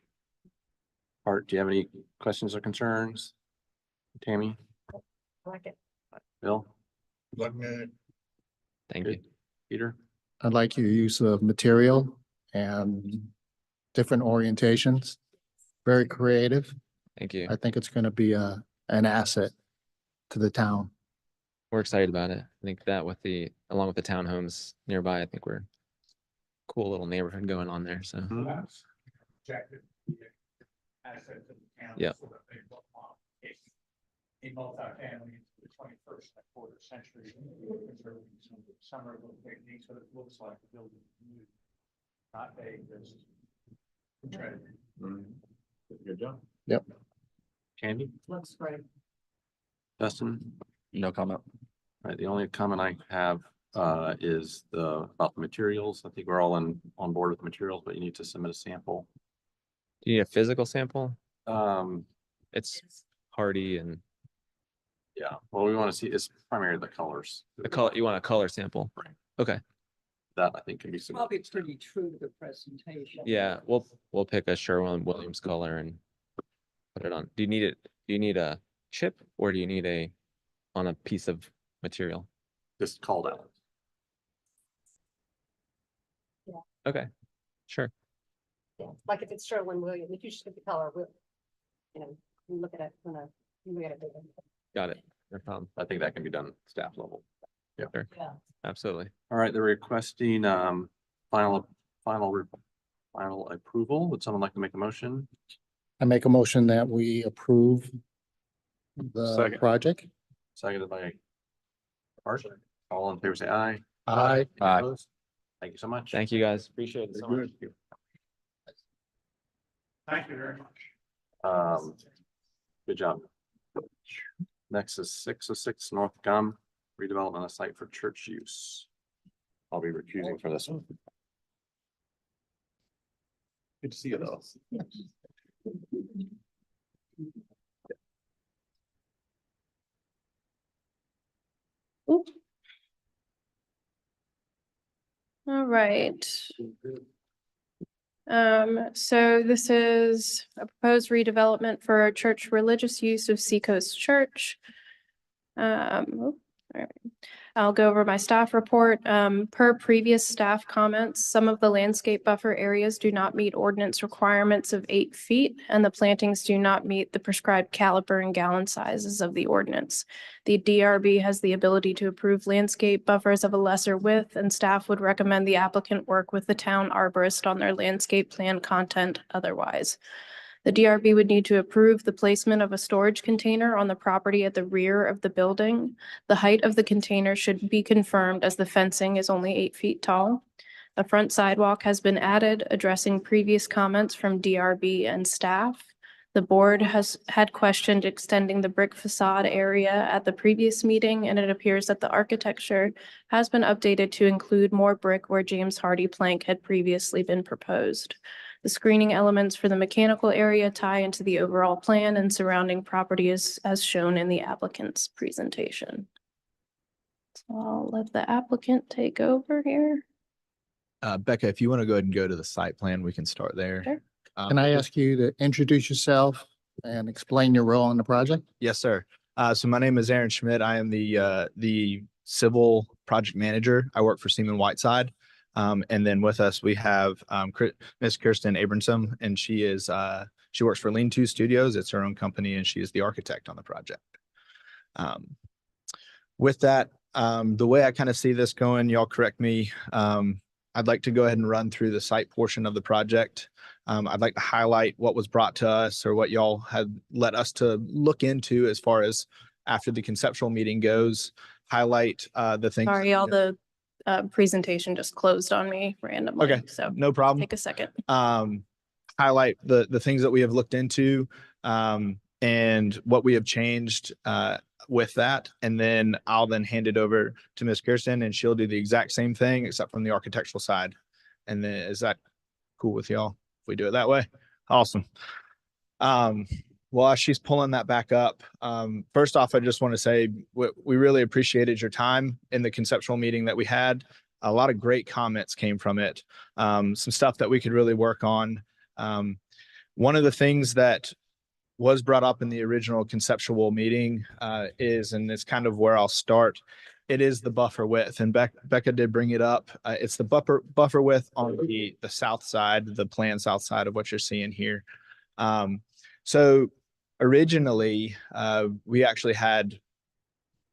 Art, do you have any questions or concerns? Tammy, Like it. Bill, Let me, Thank you. Peter? I like your use of material and different orientations. Very creative. Thank you. I think it's going to be an asset to the town. We're excited about it. I think that with along with the townhomes nearby, I think we're cool little neighborhood going on there. So yeah. A multifamily into the 21st quarter century. Summer little techniques, what it looks like the building. Not a just. Good job. Yep. Candy? Looks great. Dustin? No comment. All right, the only comment I have is about the materials. I think we're all on board with the materials, but you need to submit a sample. Do you need a physical sample? Um, It's hardy and yeah, well, we want to see, it's primarily the colors. the color. You want a color sample? Right. Okay. That I think can be submitted. Probably pretty true to the presentation. Yeah, we'll pick a Sherwin-Williams color and put it on. Do you need it? Do you need a chip or do you need on a piece of material? Just called out. Okay, sure. Yeah, like if it's Sherwin-Williams, if you just get the color, you know, you look at it you look at it. Got it. No problem. I think that can be done at staff level. Yeah. Sure. Yeah. Absolutely. All right, they're requesting final approval. Would someone like to make a motion? I make a motion that we approve the Second. project. Seconded by Art. All in favor, say aye. Aye. Any Aye. opposed? Thank you so much. Thank you, guys. Appreciate it so Very much. Thank you very much. Good job. Next is 606 North Gum, redevelopment of site for church use. I'll be recusing for this one. Good to see you though. Oop. All right. So this is a proposed redevelopment for a church religious use of Seacoast Church. All right. I'll go over my staff report. Per previous staff comments, some of the landscape buffer areas do not meet ordinance requirements of 8 feet, and the plantings do not meet the prescribed caliper and gallon sizes of the ordinance. The DRB has the ability to approve landscape buffers of a lesser width, and staff would recommend the applicant work with the town arborist on their landscape plan content otherwise. The DRB would need to approve the placement of a storage container on the property at the rear of the building. The height of the container should be confirmed as the fencing is only 8 feet tall. A front sidewalk has been added, addressing previous comments from DRB and staff. The board has had questioned extending the brick facade area at the previous meeting, and it appears that the architecture has been updated to include more brick where James Hardy plank had previously been proposed. The screening elements for the mechanical area tie into the overall plan and surrounding property as shown in the applicant's presentation. So I'll let the applicant take over here. Becca, if you want to go ahead and go to the site plan, we can start there. Sure. Can I ask you to introduce yourself and explain your role in the project? Yes, sir. So my name is Aaron Schmidt. I am the civil project manager. I work for Seaman Whiteside. And then with us, we have Miss Kirsten Abramson, and she works for Lean 2 Studios. It's her own company, and she is the architect on the project. With that, the way I kind of see this going, y'all correct me. I'd like to go ahead and run through the site portion of the project. I'd like to highlight what was brought to us or what y'all had let us to look into as far as after the conceptual meeting goes, highlight the things. Sorry, all the presentation just closed on me randomly. Okay, So no problem. take a second. Highlight the things that we have looked into and what we have changed with that. And then I'll then hand it over to Ms. Kirsten, and she'll do the exact same thing except from the architectural side. And then is that cool with y'all if we do it that way? Awesome. Well, as she's pulling that back up, first off, I just want to say we really appreciated your time in the conceptual meeting that we had. A lot of great comments came from it. Some stuff that we could really work on. One of the things that was brought up in the original conceptual meeting is, and it's kind of where I'll start, it is the buffer width. And Becca did bring it up. It's the buffer width on the south side, the planned south side of what you're seeing here. So originally, we actually had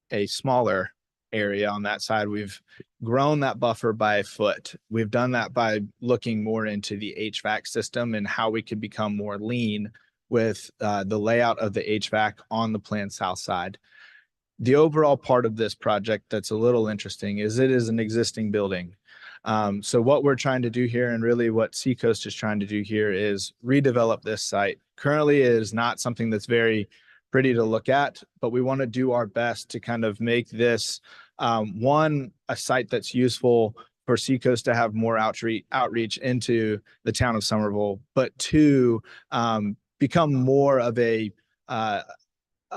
a smaller area on that side. We've grown that buffer by a foot. We've done that by looking more into the HVAC system and how we could become more lean with the layout of the HVAC on the planned south side. The overall part of this project that's a little interesting is it is an existing building. So what we're trying to do here, and really what Seacoast is trying to do here, is redevelop this site. Currently, it is not something that's very pretty to look at, but we want to do our best to kind of make this one, a site that's useful for Seacoast to have more outreach into the town of Somerville, but two, become more of a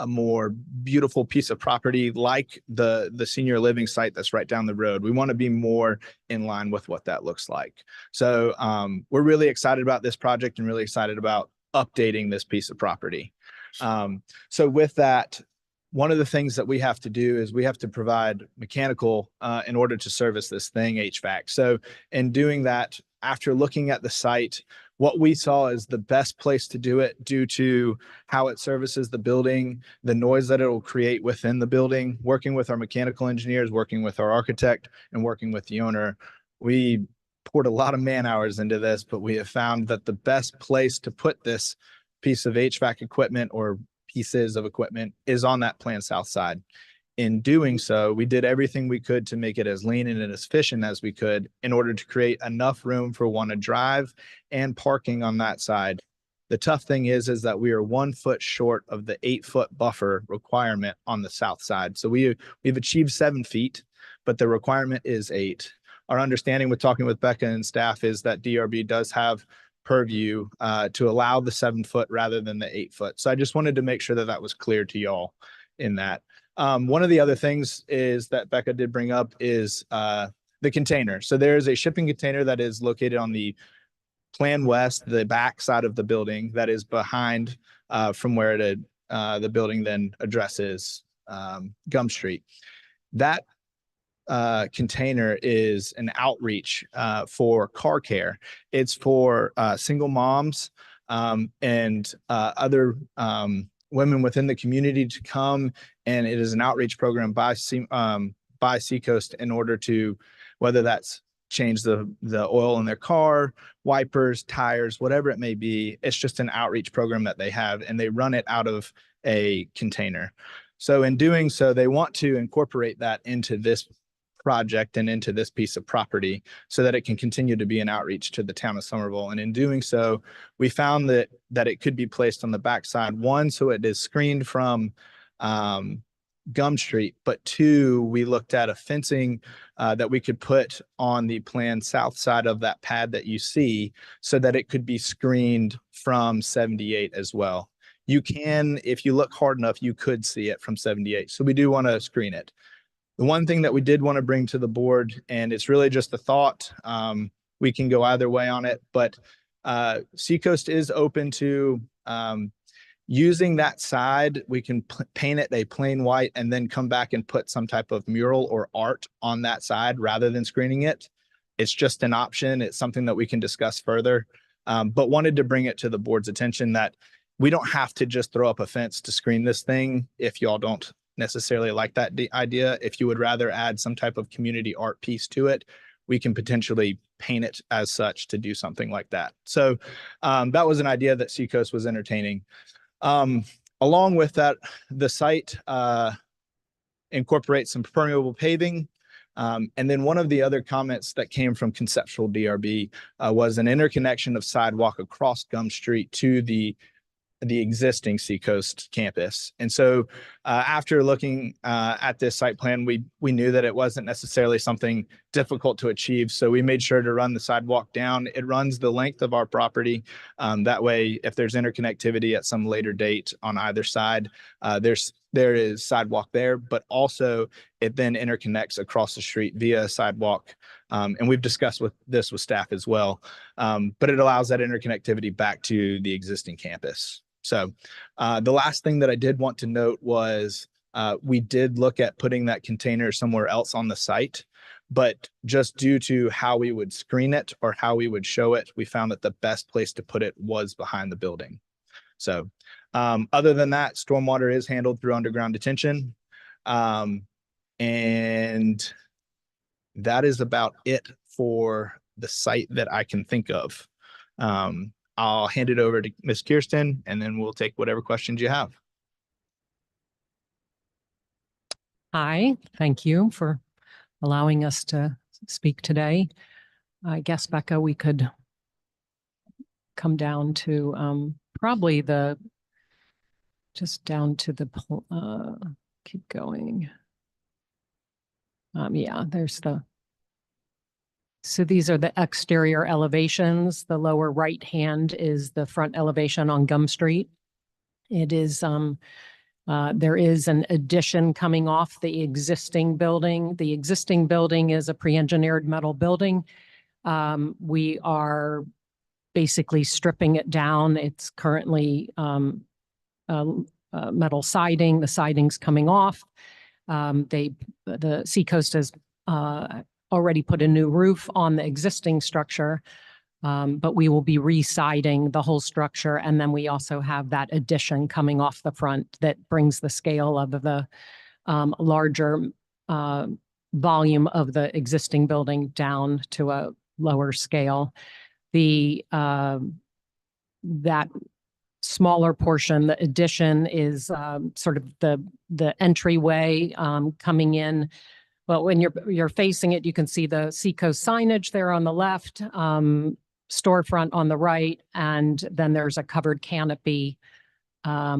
more beautiful piece of property like the senior living site that's right down the road. We want to be more in line with what that looks like. So we're really excited about this project and really excited about updating this piece of property. So with that, one of the things that we have to do is we have to provide mechanical in order to service this thing, HVAC. So in doing that, after looking at the site, what we saw is the best place to do it due to how it services the building, the noise that it will create within the building, working with our mechanical engineers, working with our architect, and working with the owner. We poured a lot of man hours into this, but we have found that the best place to put this piece of HVAC equipment or pieces of equipment is on that planned south side. In doing so, we did everything we could to make it as lean and as efficient as we could in order to create enough room for one to drive and parking on that side. The tough thing is that we are 1 foot short of the 8-foot buffer requirement on the south side. So we've achieved 7 feet, but the requirement is 8. Our understanding with talking with Becca and staff is that DRB does have purview to allow the 7 foot rather than the 8 foot. So I just wanted to make sure that that was clear to y'all in that. One of the other things is that Becca did bring up is the container. So there is a shipping container that is located on the Plan West, the back side of the building that is behind from where the building then addresses Gum Street. That container is an outreach for car care. It's for single moms and other women within the community to come, and it is an outreach program by Seacoast in order to, whether that's change the oil in their car, wipers, tires, whatever it may be. It's just an outreach program that they have, and they run it out of a container. So in doing so, they want to incorporate that into this project and into this piece of property so that it can continue to be an outreach to the town of Somerville. And in doing so, we found that it could be placed on the backside, one, so it is screened from Gum Street, but two, we looked at a fencing that we could put on the planned south side of that pad that you see so that it could be screened from 78 as well. You can, if you look hard enough, you could see it from 78. So we do want to screen it. The one thing that we did want to bring to the board, and it's really just a thought, we can go either way on it, but Seacoast is open to using that side. We can paint it a plain white and then come back and put some type of mural or art on that side rather than screening it. It's just an option. It's something that we can discuss further, but wanted to bring it to the board's attention that we don't have to just throw up a fence to screen this thing if y'all don't necessarily like that idea. If you would rather add some type of community art piece to it, we can potentially paint it as such to do something like that. So that was an idea that Seacoast was entertaining. Along with that, the site incorporates some permeable paving. And then one of the other comments that came from conceptual DRB was an interconnection of sidewalk across Gum Street to the existing Seacoast campus. And so after looking at this site plan, we knew that it wasn't necessarily something difficult to achieve. So we made sure to run the sidewalk down. It runs the length of our property. That way, if there's interconnectivity at some later date on either side, there is sidewalk there, but also it then interconnects across the street via sidewalk. And we've discussed this with staff as well. But it allows that interconnectivity back to the existing campus. So the last thing that I did want to note was we did look at putting that container somewhere else on the site, but just due to how we would screen it or how we would show it, we found that the best place to put it was behind the building. So other than that, stormwater is handled through underground detention. And that is about it for the site that I can think of. I'll hand it over to Ms. Kirsten, and then we'll take whatever questions you have. Hi, thank you for allowing us to speak today. I guess, Becca, we could come down to probably just down to the, keep going. Yeah, so these are the exterior elevations. The lower right hand is the front elevation on Gum Street. It is, there is an addition coming off the existing building. The existing building is a pre-engineered metal building. We are basically stripping it down. It's currently metal siding. The siding's coming off. The Seacoast has already put a new roof on the existing structure, but we will be re-siding the whole structure. And then we also have that addition coming off the front that brings the scale of the larger volume of the existing building down to a lower scale. That smaller portion, the addition, is sort of the entryway coming in. Well, when you're facing it, you can see the Seacoast signage there on the left, storefront on the right, and then there's a covered canopy off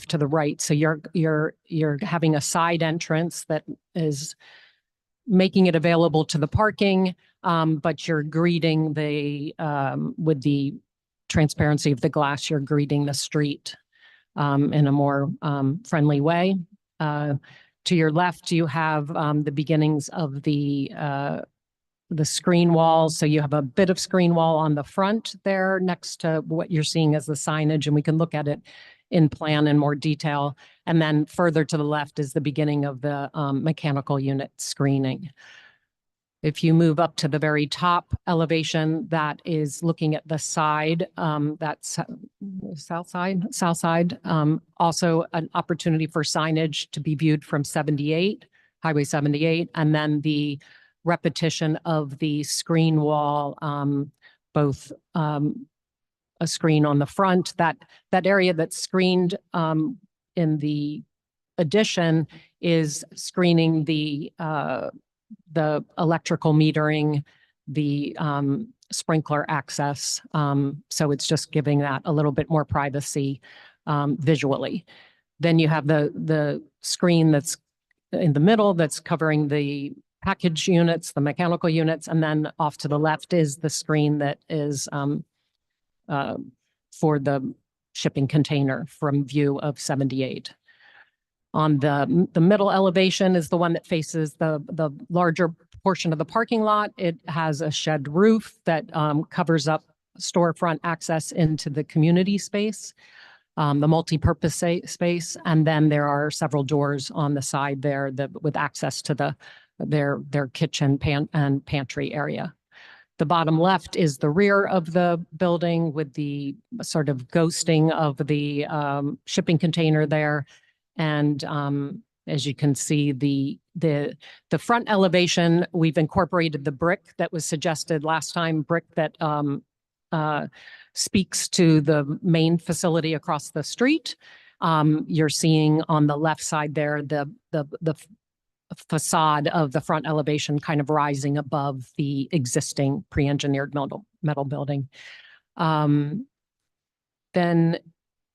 to the right. So you're having a side entrance that is making it available to the parking, but you're greeting with the transparency of the glass, you're greeting the street in a more friendly way. To your left, you have the beginnings of the screen wall. So you have a bit of screen wall on the front there next to what you're seeing as the signage, and we can look at it in plan in more detail. And then further to the left is the beginning of the mechanical unit screening. If you move up to the very top elevation, that is looking at the side, that's south side. Also an opportunity for signage to be viewed from 78, Highway 78, and then the repetition of the screen wall, both a screen on the front, that area that's screened in the addition is screening the electrical metering, the sprinkler access. So it's just giving that a little bit more privacy visually. Then you have the screen that's in the middle that's covering the package units, the mechanical units, and then off to the left is the screen that is for the shipping container from view of 78. On the middle elevation is the one that faces the larger portion of the parking lot. It has a shed roof that covers up storefront access into the community space, the multi-purpose space, and then there are several doors on the side there with access to their kitchen and pantry area. The bottom left is the rear of the building with the sort of ghosting of the shipping container there. And as you can see, the front elevation, we've incorporated the brick that was suggested last time, brick that speaks to the main facility across the street. You're seeing on the left side there, the facade of the front elevation kind of rising above the existing pre-engineered metal building. Then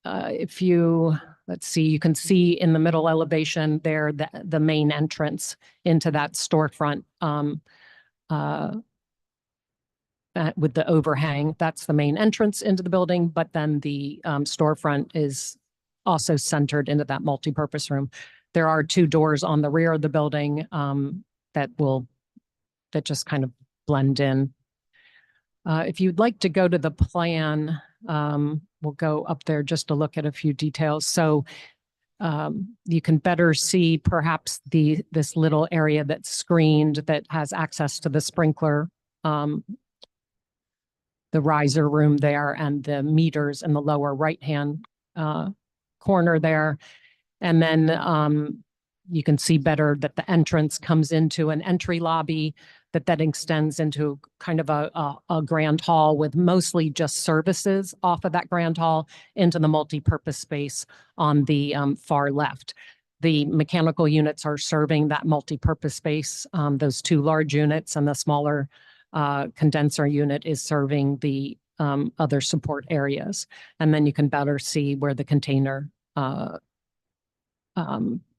if you, let's see, you can see in the middle elevation there, the main entrance into that storefront with the overhang. That's the main entrance into the building, but then the storefront is also centered into that multi-purpose room. There are two doors on the rear of the building that just kind of blend in. If you'd like to go to the plan, we'll go up there just to look at a few details. So you can better see perhaps this little area that's screened that has access to the sprinkler, the riser room there, and the meters in the lower right-hand corner there. And then you can see better that the entrance comes into an entry lobby that extends into kind of a grand hall with mostly just services off of that grand hall into the multi-purpose space on the far left. The mechanical units are serving that multi-purpose space, those two large units, and the smaller condenser unit is serving the other support areas. And then you can better see where the container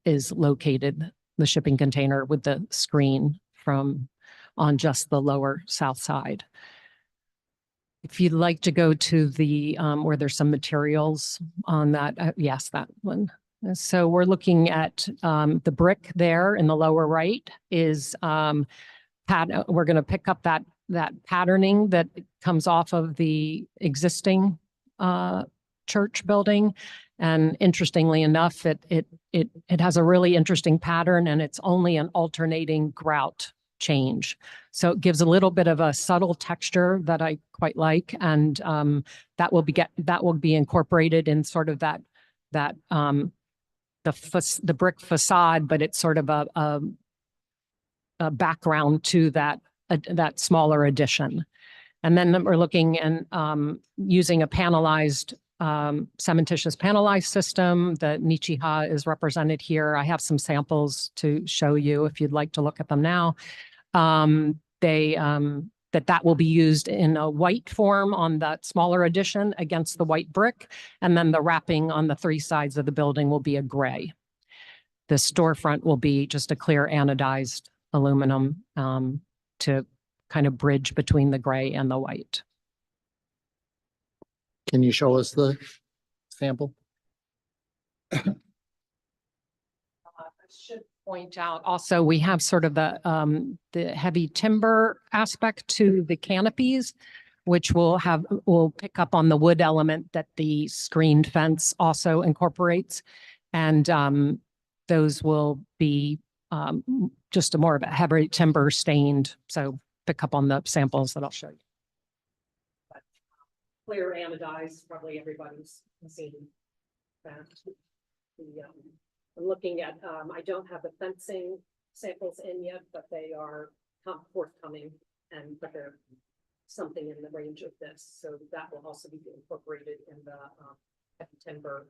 is located, the shipping container with the screen on just the lower south side. If you'd like to go to the where there's some materials on that, yes, that one. So we're looking at the brick there in the lower right is we're going to pick up that patterning that comes off of the existing church building. And interestingly enough, it has a really interesting pattern, and it's only an alternating grout change. So it gives a little bit of a subtle texture that I quite like, and that will be incorporated in sort of the brick facade, but it's sort of a background to that smaller addition. And then we're looking and using a panelized cementitious panelized system. The Nichiha is represented here. I have some samples to show you if you'd like to look at them now. That will be used in a white form on that smaller addition against the white brick, and then the wrapping on the three sides of the building will be a gray. The storefront will be just a clear anodized aluminum to kind of bridge between the gray and the white. Can you show us the sample? point out also, we have sort of the heavy timber aspect to the canopies, which will pick up on the wood element that the screened fence also incorporates. And those will be just a more of a heavy timber stained. So pick up on the samples that I'll show you. Clear anodized, probably everybody's seen that. I'm looking at, I don't have the fencing samples in yet, but they are forthcoming, but they're something in the range of this. So that will also be incorporated in the heavy timber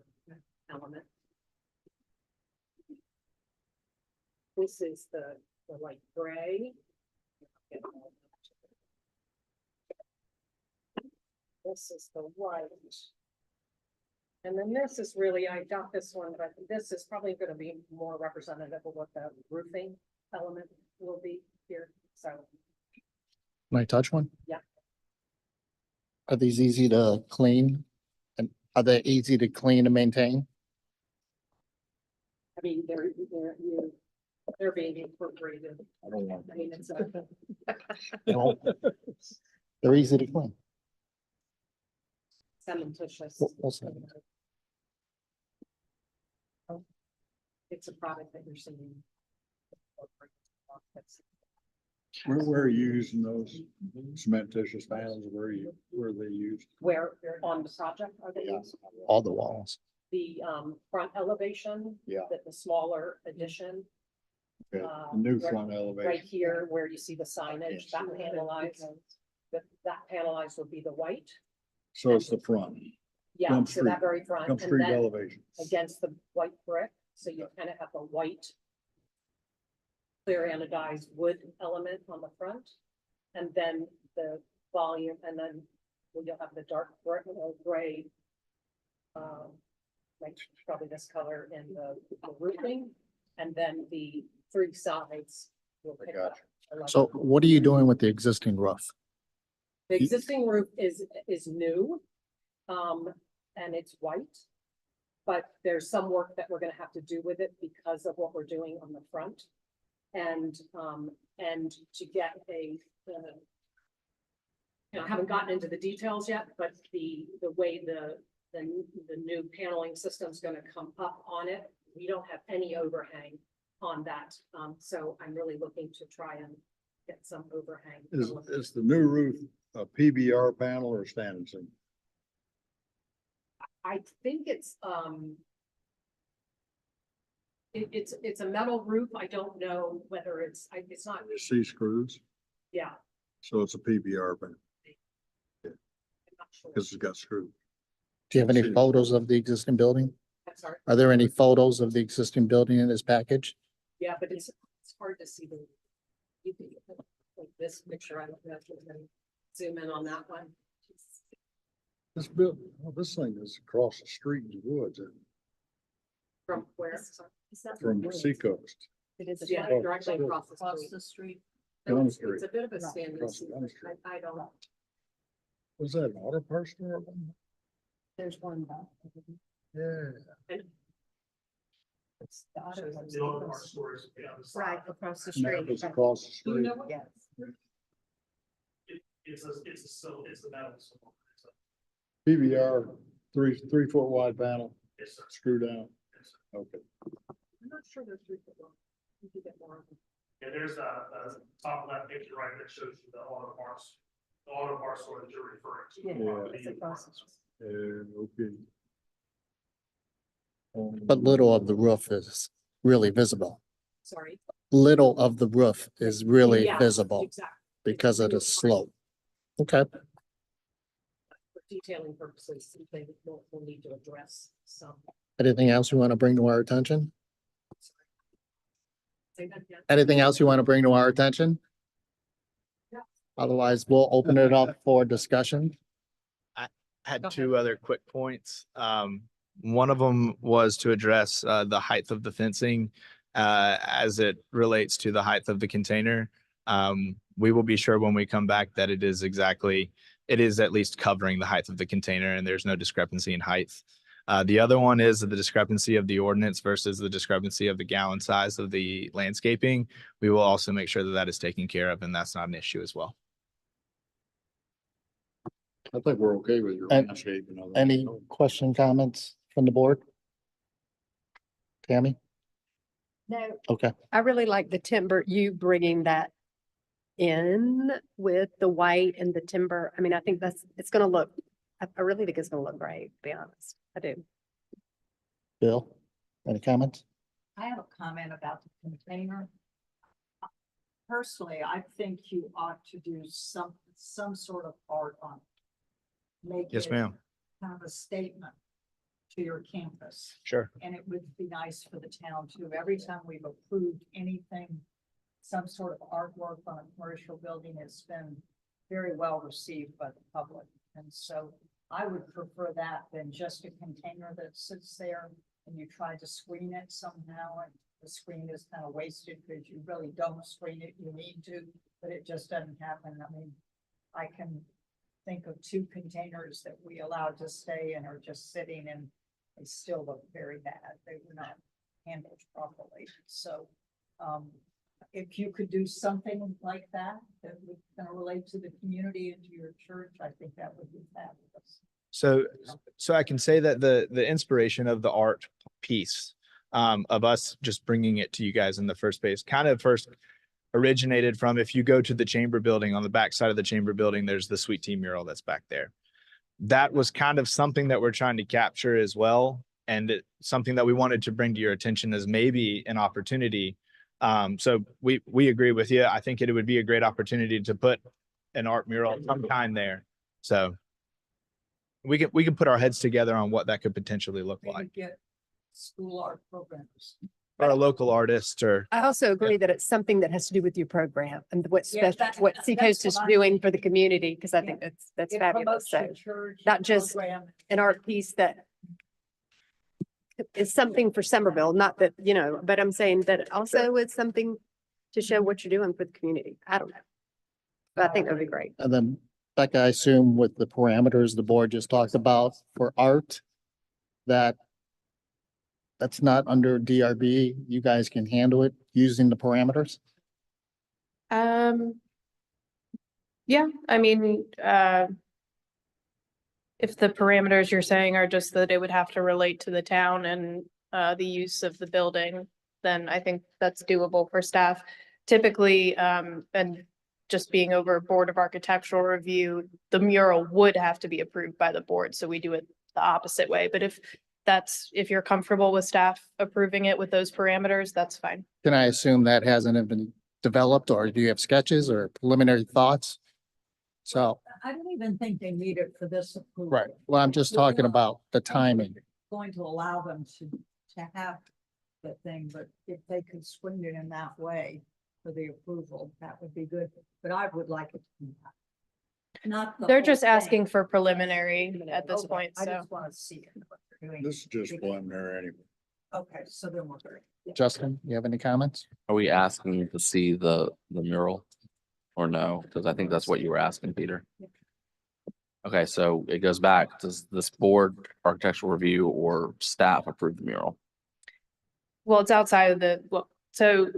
element. This is the light gray. This is the white. And then this is really, I got this one, but this is probably going to be more representative of what the roofing element will be here. So, Can I touch one? yeah. Are these easy to clean? And are they easy to clean and maintain? I mean, they're being incorporated. I don't want. I mean, it's They're easy to clean. cementitious. We'll see. It's a product that you're seeing. Where are you using those cementitious panels? Where are they used? Where on the project are they Yeah. used? All the walls. The front elevation. Yeah. That the smaller addition. Okay, the new Right- front elevation. Right here where you see the signage, that panelized. That panelized would be the white. So it's the front. Yeah, Dump so that street- very front. Dump and street then elevation. against the white brick, so you kind of have the white clear anodized wood element on the front, and then the volume, and then you'll have the dark gray, like probably this color in the roofing, and then the three sides will pick up. So what are you doing with the existing roof? The existing roof is new, and it's white. But there's some work that we're gonna have to do with it because of what we're doing on the front. And to get I haven't gotten into the details yet, but the way the new paneling system's gonna come up on it, we don't have any overhang on that. So I'm really looking to try and get some overhang. Is the new roof a PBR panel or standing seam? I think it's it's a metal roof. I don't know whether it's not, You see screws? yeah, So it's a PBR panel. I'm not sure. Because it's got screws. Do you have any photos of the existing building? I'm sorry. Are there any photos of the existing building in this package? Yeah, but it's hard to see you can like this picture. I don't know if you can zoom in on that one. This thing is across the street in the woods From where? from Seacoast. It is, yeah, directly across the street. Down the It's street. a bit of a standing. Across the down street. I don't know. Was that an auto parts store? There's one. Yeah. It's the auto. The auto parts stores, yeah. Right, across the And that street. was across the You street. know what? Yes. It's a metal. PBR, 3 foot wide panel, Yes, sir. screw down. Okay. I'm not sure they're 3 foot long. You can get more. Yeah, there's a top of that picture right that shows you the auto parts store that you're referring to. Yeah. It's across the street. Okay. But little of the roof is really visible. Sorry. Little of the roof is really Yeah, visible Exactly. because of the slope. Okay. For detailing purposes, something we'll need to address some. Anything else you want to bring to our attention? Say that again. Anything else you want to bring to our attention? Yeah. Otherwise, we'll open it up for discussion. Had Go two other quick points. One of them was to address the height of the fencing as it relates to the height of the container. We will be sure when we come back that it is at least covering the height of the container and there's no discrepancy in height. The other one is the discrepancy of the ordinance versus the discrepancy of the gallon size of the landscaping. We will also make sure that that is taken care of, and that's not an issue as well. I think we're okay with your And landscape and all that. Any question, comments from the board? Tammy? No, Okay. I really like the timber, you bringing that in with the white and the timber. I mean, I think it's gonna look, I really think it's gonna look great, to be honest. I do. Bill, any comments? I have a comment about the container. Personally, I think you ought to do some sort of art on it. Make Yes, it ma'am. kind of a statement to your campus. Sure. And it would be nice for the town too. Every time we've approved anything, some sort of artwork on a commercial building, it's been very well received by the public. And so I would prefer that than just a container that sits there and you try to screen it somehow and the screen is kind of wasted because you really don't screen it. You need to, but it just doesn't happen. I mean, I can think of 2 containers that we allowed to stay and are just sitting and they still look very bad. They were not handled properly. So if you could do something like that, that would kind of relate to the community and to your church, I think that would be fabulous. So I can say that the inspiration of the art piece of us just bringing it to you guys in the first place kind of first originated from, if you go to the chamber building, on the back side of the chamber building, there's the Sweet Tea mural that's back there. That was kind of something that we're trying to capture as well. And something that we wanted to bring to your attention as maybe an opportunity. So we agree with you. I think it would be a great opportunity to put an art mural of some kind there. So we can put our heads together on what that could potentially look Maybe like. get school art programs. Or a local artist or. I also agree that it's something that has to do with your program and what Yeah, what that's Seacoast is what I'm doing thinking. for the community, because I think that's It fabulous. promotes So your church, not your just program. an art piece that is something for Somerville, not that, but I'm saying that also it's something to show what you're doing for the community. I don't know. But I think that'd be great. And then Becca, I assume with the parameters the board just talked about for art, that's not under DRB. You guys can handle it using the parameters? Yeah, I mean, if the parameters you're saying are just that it would have to relate to the town and the use of the building, then I think that's doable for staff. Typically, and just being over Board of Architectural Review, the mural would have to be approved by the board, so we do it the opposite way. But if you're comfortable with staff approving it with those parameters, that's fine. Can I assume that hasn't been developed, or do you have sketches or preliminary thoughts? So, I don't even think they need it for this approval. right, well, I'm just talking about the timing. Going to allow them to have the thing, but if they could swing it in that way for the approval, that would be good. But I would like it to be that. Not the They're whole just thing. asking for preliminary at this Okay, point, I so. just want to see it, what they're doing. This is just preliminary anyway. Okay, so then we're good. Yeah. Justin, you have any comments? Are we asking to see the mural? Or no? Because I think that's what you were asking, Peter. Okay, so it goes back, does this board, architectural review, or staff approve the mural? Well, it's outside of so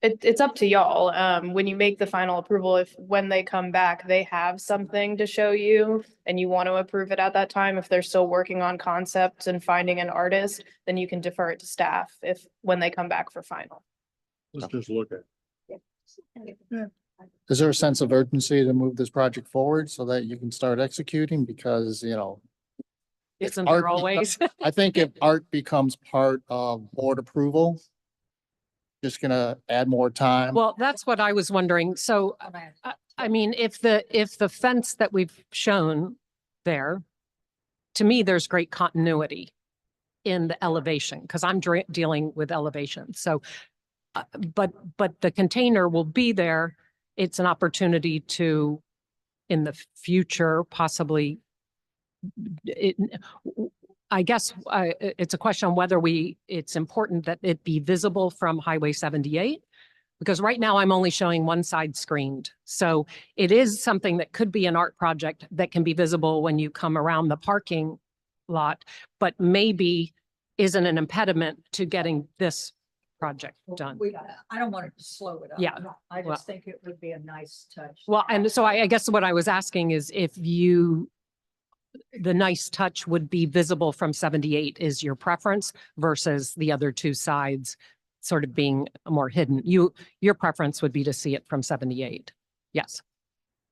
it's up to y'all. When you make the final approval, when they come back, they have something to show you and you want to approve it at that time, if they're still working on concepts and finding an artist, then you can defer it to staff when they come back for final. Let's just look at it. Is there a sense of urgency to move this project forward so that you can start executing? Because, Isn't art there always? I think if art becomes part of board approval, just gonna add more time. Well, that's what I was wondering. So, I mean, if the fence that we've shown there, to me, there's great continuity in the elevation, because I'm dealing with elevation. So, but the container will be there. It's an opportunity to, in the future, possibly, I guess it's a question on whether it's important that it be visible from Highway 78, because right now I'm only showing one side screened. So it is something that could be an art project that can be visible when you come around the parking lot, but maybe isn't an impediment to getting this project done. I don't want it to slow it up. Yeah, I well- just think it would be a nice touch. Well, and so I guess what I was asking is if the nice touch would be visible from 78 is your preference versus the other two sides sort of being more hidden. Your preference would be to see it from 78. Yes.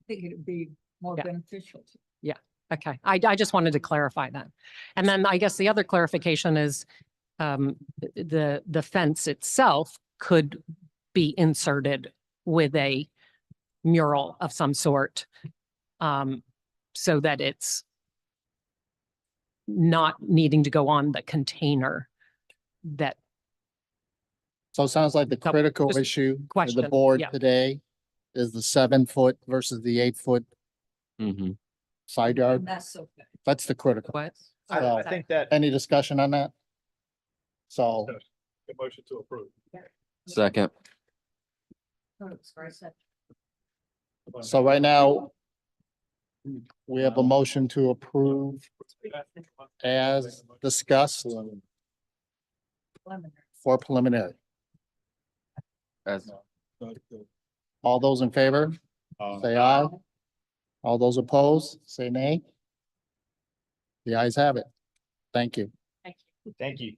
I think it'd be more Yeah. beneficial. Yeah. Okay. I just wanted to clarify that. And then I guess the other clarification is the fence itself could be inserted with a mural of some sort so that it's not needing to go on the container that. So it sounds like the So, critical just issue for the question, board yeah. today is the 7 foot versus the 8 foot Mm-hmm. side yard. That's okay. That's the critical. What? So, I think that any discussion on that? So, The motion to approve. Second. so right now, we have a motion to approve as discussed for preliminary. As All those in favor, say aye. All those opposed, say nay. The ayes have it. Thank you. Thank you.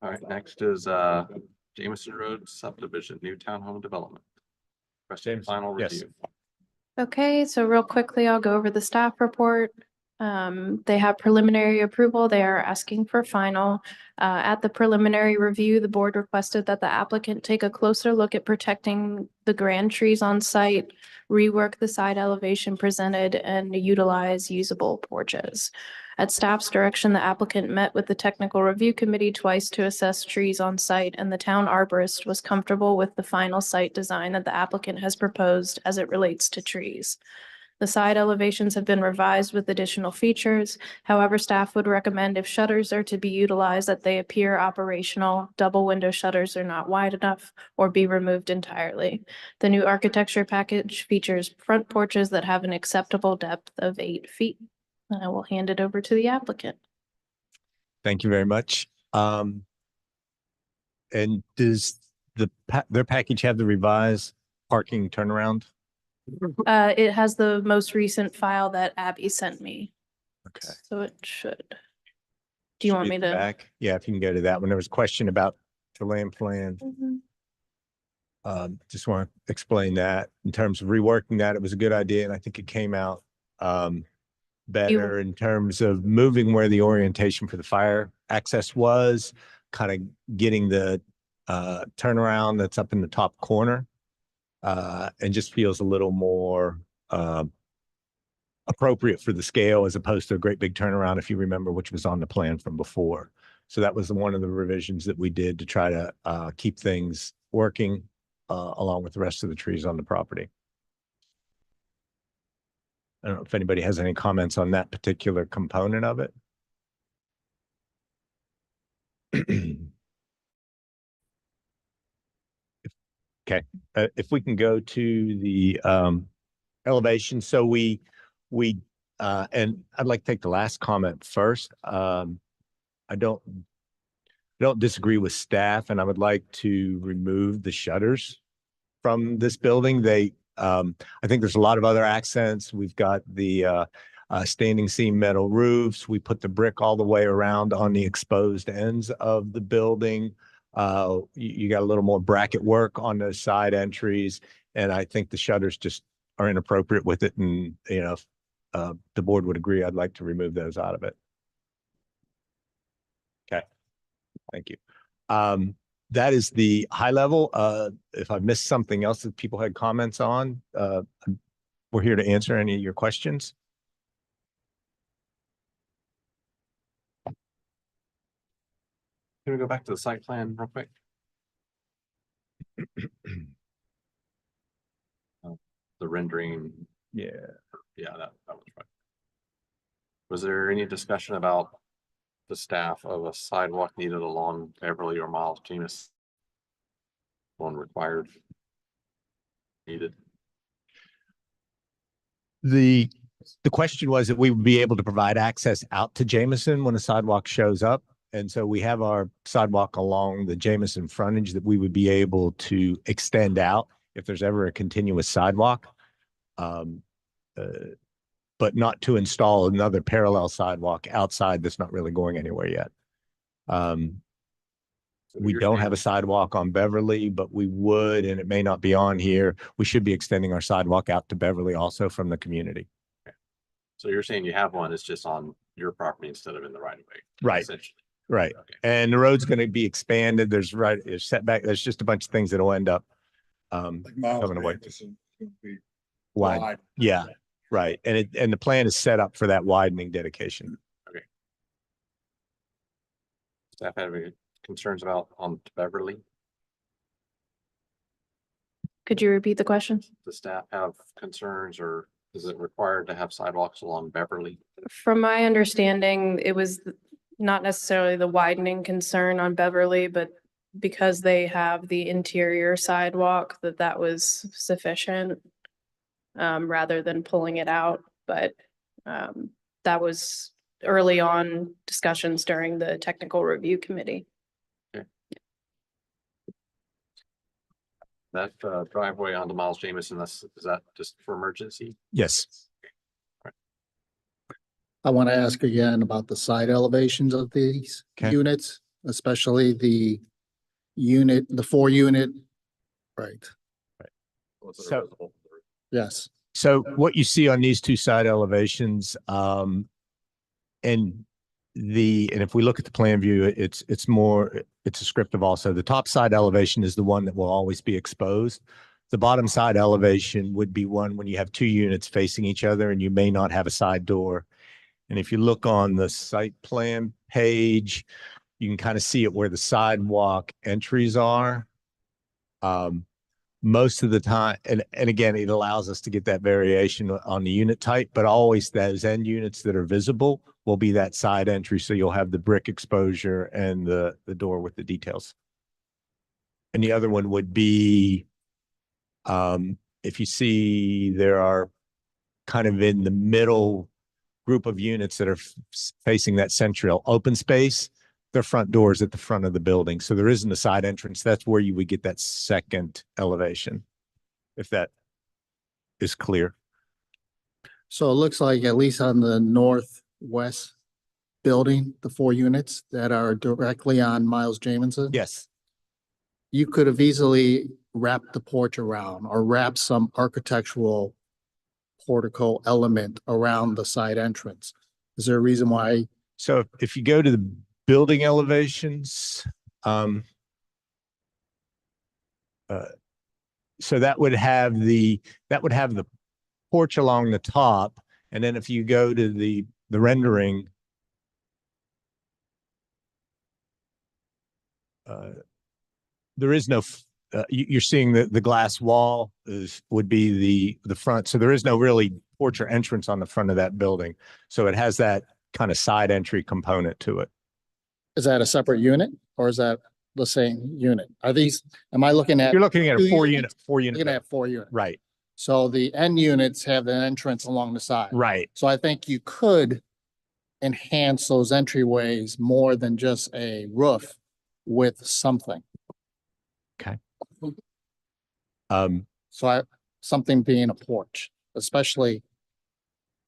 All right, next is Jameson Road subdivision, new townhome development. Question final Yes. review. Okay, so real quickly, I'll go over the staff report. They have preliminary approval. They are asking for final. At the preliminary review, the board requested that the applicant take a closer look at protecting the grand trees on site, rework the side elevation presented, and utilize usable porches. At staff's direction, the applicant met with the technical review committee twice to assess trees on site, and the town arborist was comfortable with the final site design that the applicant has proposed as it relates to trees. The side elevations have been revised with additional features. However, staff would recommend if shutters are to be utilized that they appear operational, double window shutters are not wide enough, or be removed entirely. The new architecture package features front porches that have an acceptable depth of 8 feet. And I will hand it over to the applicant. Thank you very much. And does their package have the revised parking turnaround? It has the most recent file that Abby sent me, Okay. so it should. Do you want me to? Back? Yeah, if you can go to that one. There was a question about the land plan. Mhm. Just want to explain that in terms of reworking that. It was a good idea and I think it came out better in terms of moving where the orientation for the fire access was, kind of getting the turnaround that's up in the top corner. And just feels a little more appropriate for the scale as opposed to a great big turnaround, if you remember, which was on the plan from before. So that was one of the revisions that we did to try to keep things working along with the rest of the trees on the property. I don't know if anybody has any comments on that particular component of it. Okay, if we can go to the elevation. So we and I'd like to take the last comment first. I don't disagree with staff, and I would like to remove the shutters from this building. I think there's a lot of other accents. We've got the standing seam metal roofs. We put the brick all the way around on the exposed ends of the building. You got a little more bracket work on the side entries, and I think the shutters just are inappropriate with it. And if the board would agree, I'd like to remove those out of it. Okay, thank you. That is the high level. If I missed something else that people had comments on, we're here to answer any of your questions. Can we go back to the site plan real quick? The rendering, Yeah. yeah, that was right. Was there any discussion about the staff of a sidewalk needed along Beverly or Miles James? One required, needed. The question was that we would be able to provide access out to Jameson when a sidewalk shows up. And so we have our sidewalk along the Jameson frontage that we would be able to extend out if there's ever a continuous sidewalk. But not to install another parallel sidewalk outside that's not really going anywhere yet. We don't have a sidewalk on Beverly, but we would, and it may not be on here. We should be extending our sidewalk out to Beverly also from the community. So you're saying you have one, it's just on your property instead of in the right of way. Right. Essentially. Right. Okay. And the road's going to be expanded. There's setback. There's just a bunch of things that'll end up Like Miles coming away. Anderson would be Wide. wide. Yeah. Right. And the plan is set up for that widening dedication. Okay. Staff have any concerns about on Beverly? Could you repeat the question? Does staff have concerns, or is it required to have sidewalks along Beverly? From my understanding, it was not necessarily the widening concern on Beverly, but because they have the interior sidewalk, that was sufficient, rather than pulling it out. But that was early on discussions during the technical review committee. That driveway onto Miles Jameson, is that just for emergency? Yes. I want to ask again about the side elevations of these Okay. units, especially the 4-unit. Right. So, Yes. so what you see on these two side elevations, and if we look at the plan view, it's descriptive also. The top side elevation is the one that will always be exposed. The bottom side elevation would be one when you have two units facing each other and you may not have a side door. And if you look on the site plan page, you can kind of see it where the sidewalk entries are. Most of the time, and again, it allows us to get that variation on the unit type, but always those end units that are visible will be that side entry. So you'll have the brick exposure and the door with the details. And the other one would be, if you see, there are kind of in the middle group of units that are facing that central open space, their front doors at the front of the building. So there isn't a side entrance. That's where you would get that second elevation, if that is clear. So it looks like at least on the northwest building, the 4 units that are directly on Miles Jamison. Yes. You could have easily wrapped the porch around or wrapped some architectural portico element around the side entrance. Is there a reason why? So if you go to the building elevations, so that would have the porch along the top, and then if you go to the rendering, there is no. You're seeing the glass wall would be the front, so there is no really porch or entrance on the front of that building. So it has that kind of side entry component to it. Is that a separate unit or is that the same unit? Am I looking at? You're looking at a 4 unit. Looking at 4 units. Right. So the end units have an entrance along the side. Right. So I think you could enhance those entryways more than just a roof with something. Okay. Something being a porch, especially.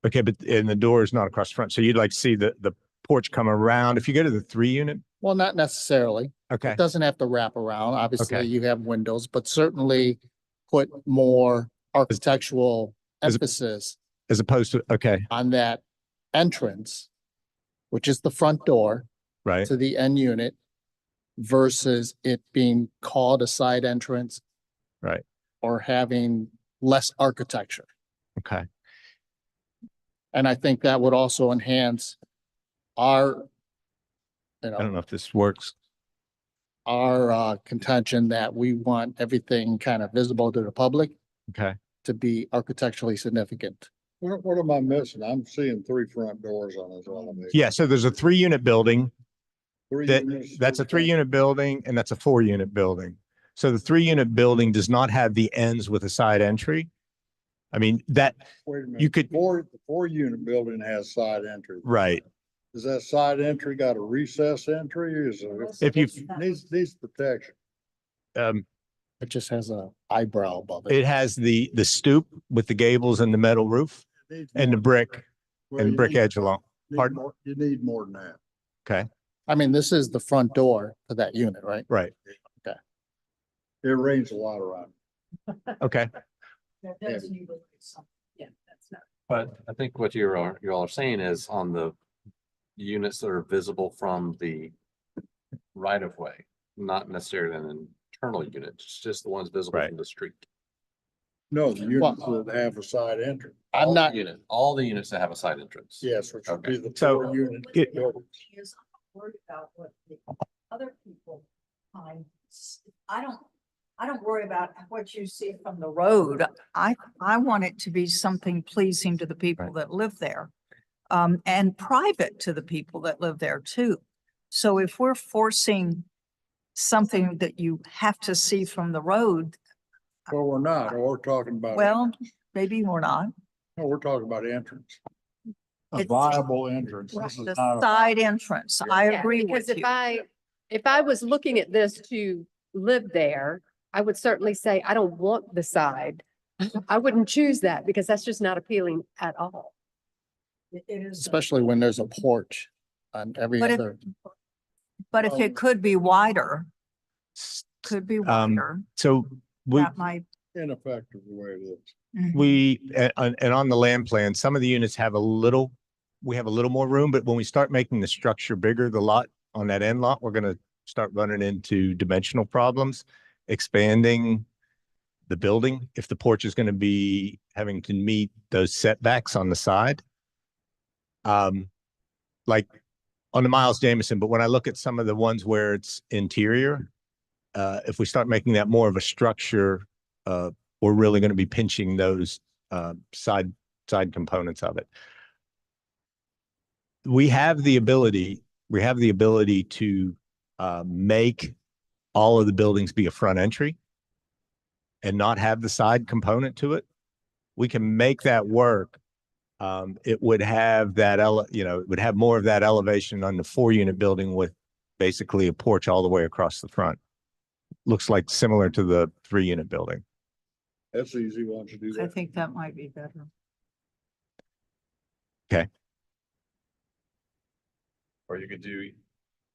Okay, but and the door is not across the front, so you'd like to see the porch come around. If you go to the 3 unit. Well, not necessarily. Okay. It doesn't have to wrap around. Obviously, Okay. you have windows, but certainly put more architectural emphasis as opposed to, okay, on that entrance, which is the front door right, to the end unit versus it being called a side entrance right, or having less architecture. okay. And I think that would also enhance our, I don't know if this works. our contention that we want everything kind of visible to the public Okay. to be architecturally significant. What am I missing? I'm seeing 3 front doors on this elevation. Yeah, so there's a 3-unit building. 3 That, units, that's a 3 3-unit building and that's a 4-unit building. So the 3-unit building does not have the ends with a side entry. I mean, that, Wait a minute. you could- The 4-unit building has side entry. right. Does that side entry got a recess entry or is it? If you- Needs protection. It just has a eyebrow above it. It has the stoop with the gables and the metal roof Needs and the more- brick well, and you brick need- edge along. need Pardon? more- You need more than that. Okay, I mean, this is the front door to that unit, right? right. It rains a lot around. Okay. That does need to be something. Yeah, that's not. But I think what you all are saying is on the units that are visible from the right of way, not necessarily an internal unit, it's just the ones visible Right. from the street. No, the units that have a side entry. I'm not, All the units that have a side entrance. Yes, which would be Okay. the So 4-unit it- buildings. Is I'm worried about what the other people find. I don't worry about what you see from the road. I want it to be something pleasing to the people Right. that live there. And private to the people that live there too. So if we're forcing something that you have to see from the road, Well, we're not, we're talking about. well, maybe we're not. No, we're talking about entrance. A It's- viable entrance. This is The not a- side entrance, I Yeah, agree because with if you. if I was looking at this to live there, I would certainly say, I don't want the side. I wouldn't choose that because that's just not appealing at all. It is. especially when there's a porch on every But if- other. But if it could be wider, could be wider, So we, that might. Ineffective the way it is. and on the land plan, some of the units have we have a little more room, but when we start making the structure bigger, the lot on that end lot, we're gonna start running into dimensional problems, expanding the building, if the porch is gonna be having to meet those setbacks on the side. Like on the Miles Jamison, but when I look at some of the ones where it's interior, if we start making that more of a structure, we're really gonna be pinching those side components of it. We have the ability to make all of the buildings be a front entry and not have the side component to it. We can make that work. It would have that, it would have more of that elevation on the 4-unit building with basically a porch all the way across the front. Looks like similar to the 3-unit building. That's easy once you do I that. think that might be better. Or you could do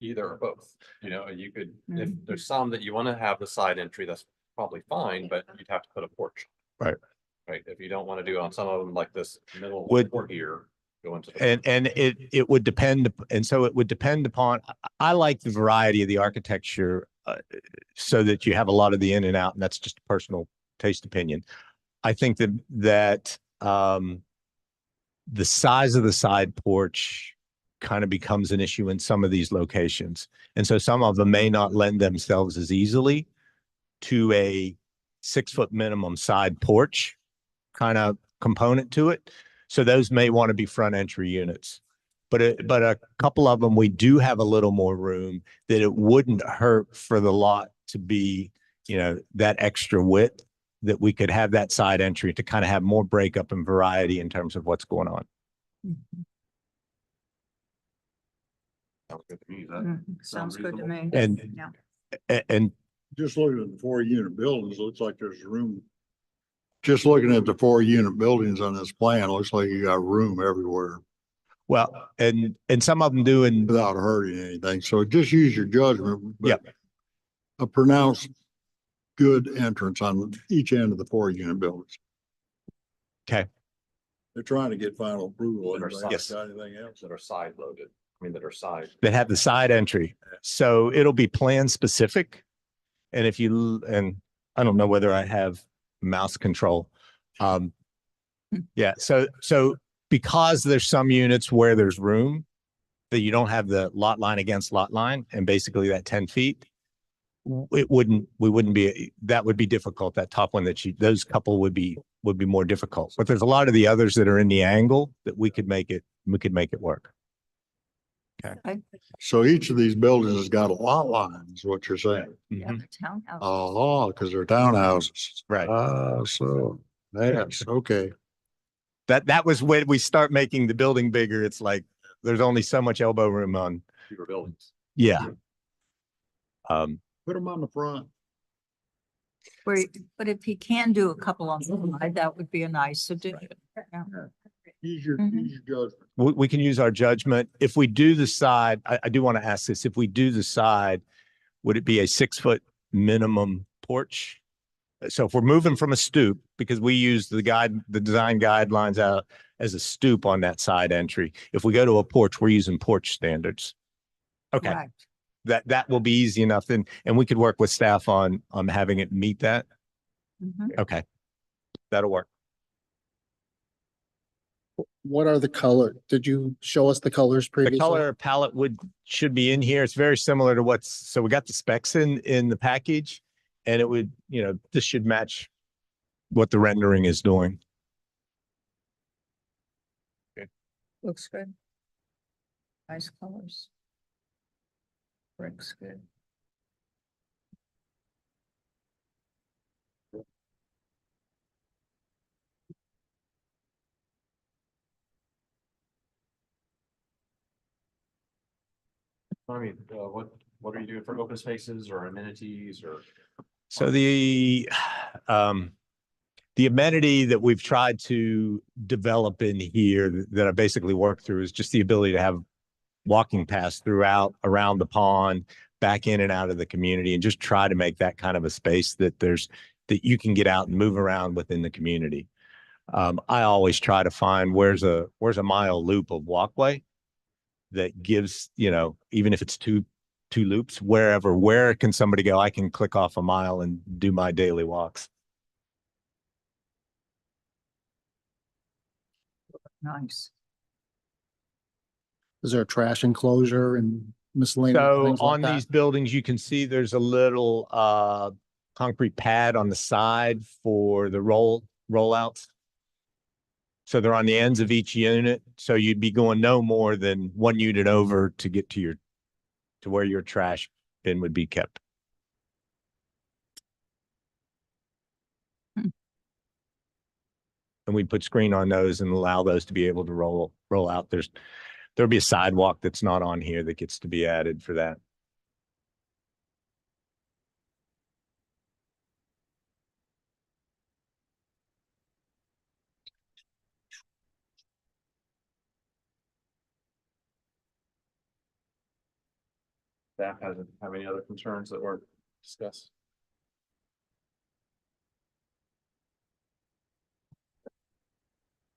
either or both, you could, if Mhm. there's some that you want to have the side entry, that's probably fine, but you'd have to put a porch. Right. Right, if you don't want to do it on some of them like this middle Would- or here, go into. the And it would depend, and so it would depend upon, I like the variety of the architecture so that you have a lot of the in and out, and that's just a personal taste opinion. I think that the size of the side porch kind of becomes an issue in some of these locations. And so some of them may not lend themselves as easily to a 6-foot minimum side porch kind of component to it. So those may want to be front entry units. But a couple of them, we do have a little more room that it wouldn't hurt for the lot to be, that extra width, that we could have that side entry to kind of have more breakup and variety in terms of what's going on. Sounds good to me. Sounds good to me. And, Yeah. and Just looking at the 4-unit buildings, looks like there's room. Just looking at the 4-unit buildings on this plan, looks like you got room everywhere well, and some of them do, and without hurting anything. So just use your judgment. but Yep. A pronounced good entrance on each end of the 4-unit buildings. okay, They're trying to get final approval. That are Anybody Yes. got anything else? that are side loaded, that are side. that have the side entry. So it'll be plan specific. And and I don't know whether I have mouse control. Yeah, so because there's some units where there's room that you don't have the lot line against lot line and basically that 10 feet, we wouldn't be, that would be difficult. That top one those couple would be more difficult. But there's a lot of the others that are in the angle that we could make it work. Okay. So each of these buildings has got a lot line, is what you're saying. Yeah, the townhouse. Oh, because they're townhouses. Right. So that's okay. That was when we start making the building bigger. It's like, there's only so much elbow room on. Fewer buildings. Yeah. Put them on the front. But if he can do a couple on the side, that would be a nice addition. Yeah. Use your judgment. We can use our judgment. If we do the side, I do want to ask this, if we do the side, would it be a 6-foot minimum porch? So if we're moving from a stoop, because we use the design guidelines out as a stoop on that side entry. If we go to a porch, we're using porch standards. Okay. Correct. That will be easy enough, and we could work with staff on having it meet that. Mhm. Okay. That'll work. What are the color? Did you show us the colors The previously? color palette should be in here. It's very similar to so we got the specs in the package, and it would, this should match what the rendering is doing. Looks good. Nice colors. Brick's good. I mean, what are you doing for open spaces or amenities or? So the amenity that we've tried to develop in here that I basically worked through is just the ability to have walking paths throughout, around the pond, back in and out of the community, and just try to make that kind of a space that you can get out and move around within the community. I always try to find where's a mile loop of walkway that gives, even if it's two loops, where can somebody go? I can click off a mile and do my daily walks. Nice. Is there a trash enclosure and miscellaneous So things like on that? these buildings, you can see there's a little concrete pad on the side for the rollouts. So they're on the ends of each unit. So you'd be going no more than one unit over to get to where your trash bin would be kept. And we put screen on those and allow those to be able to roll out. There'll be a sidewalk that's not on here that gets to be added for that. Staff hasn't have any other concerns that weren't discussed?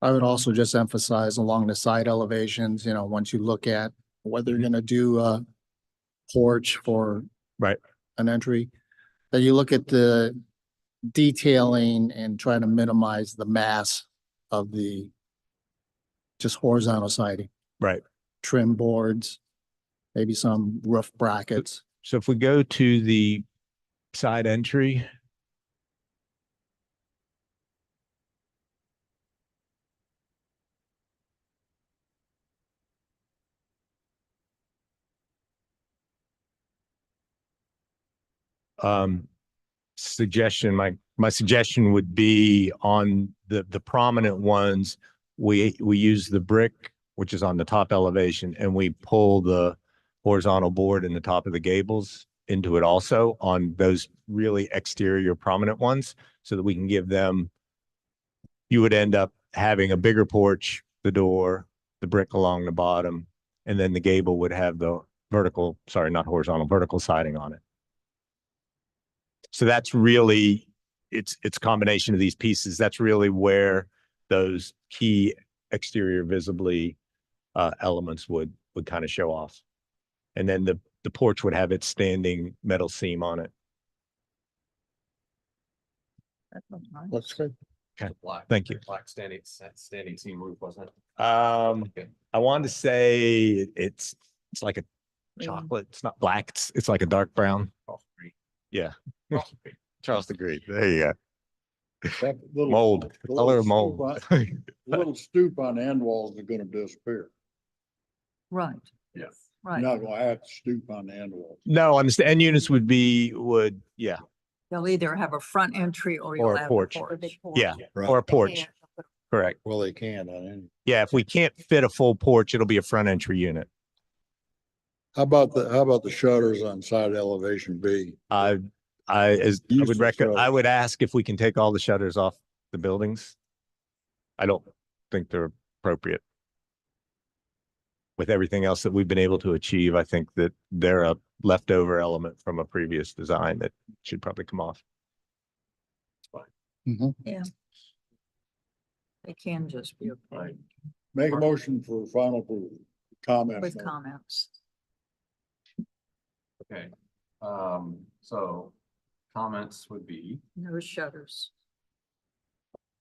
I would also just emphasize along the side elevations, once you look at whether you're gonna do a porch for an entry, that you look at the detailing and try to minimize the mass of the just horizontal siding. Right. Trim boards, maybe some roof brackets. So if we go to the side entry. Suggestion, my suggestion would be on the prominent ones, we use the brick, which is on the top elevation, and we pull the horizontal board in the top of the gables into it also on those really exterior prominent ones, so that we can give them, you would end up having a bigger porch, the door, the brick along the bottom, and then the gable would have the vertical siding on it. So that's really, it's a combination of these pieces. That's really where those key exterior visibly elements would kind of show off. And then the porch would have its standing metal seam on it. That looks nice. Looks good. Okay, Black, thank you. Black standing seam roof, wasn't it? I wanted to say it's like a chocolate. It's not black. It's like a dark brown. Oh, great. Yeah. Charleston Green. There you go. That little- Mold, the color little mold. stoop on- Little stoop on the end walls are gonna disappear. Right. Yes. You're Right. not gonna have to stoop on the end walls. No, and the end units would, yeah, They'll either have a front entry or you'll or a have a porch. porch. Yeah, Right. or a porch. Correct. Well, they can on any. Yeah, if we can't fit a full porch, it'll be a front entry unit. How about the shutters on side elevation B? I Use the shutters. would ask if we can take all the shutters off the buildings. I don't think they're appropriate. With everything else that we've been able to achieve, I think that they're a leftover element from a previous design that should probably come off. Yeah. They can just be applied Make a motion for final approval. Comments. with no. comments. Okay, so comments would be No shutters.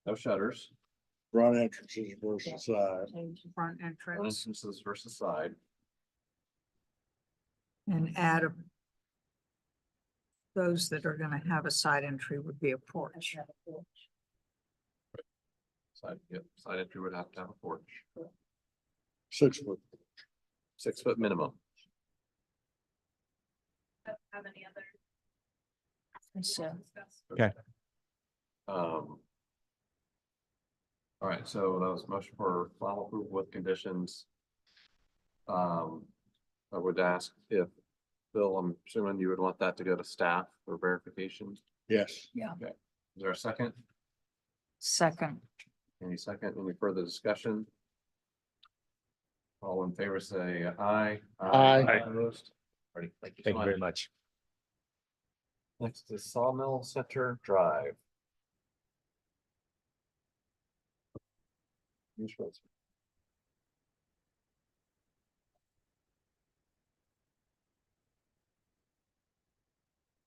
no shutters, Front entrances versus side. Change the front front entrance entrances versus side. and add those that are gonna have a side entry would be a porch. Side, yep, side entry would have to have a porch, 6 foot. 6 foot minimum. Have any other? So, Okay. All right, so that was motion for final approval with conditions. I would ask if, Bill, I'm assuming you would want that to go to staff for verification. Yes. yeah. Okay, is there a second? Second. Any second, any further discussion? All in favor, say aye. Aye. Opposed? Ready, thank you so Thank you very much. much. Next is Sawmill Center Drive.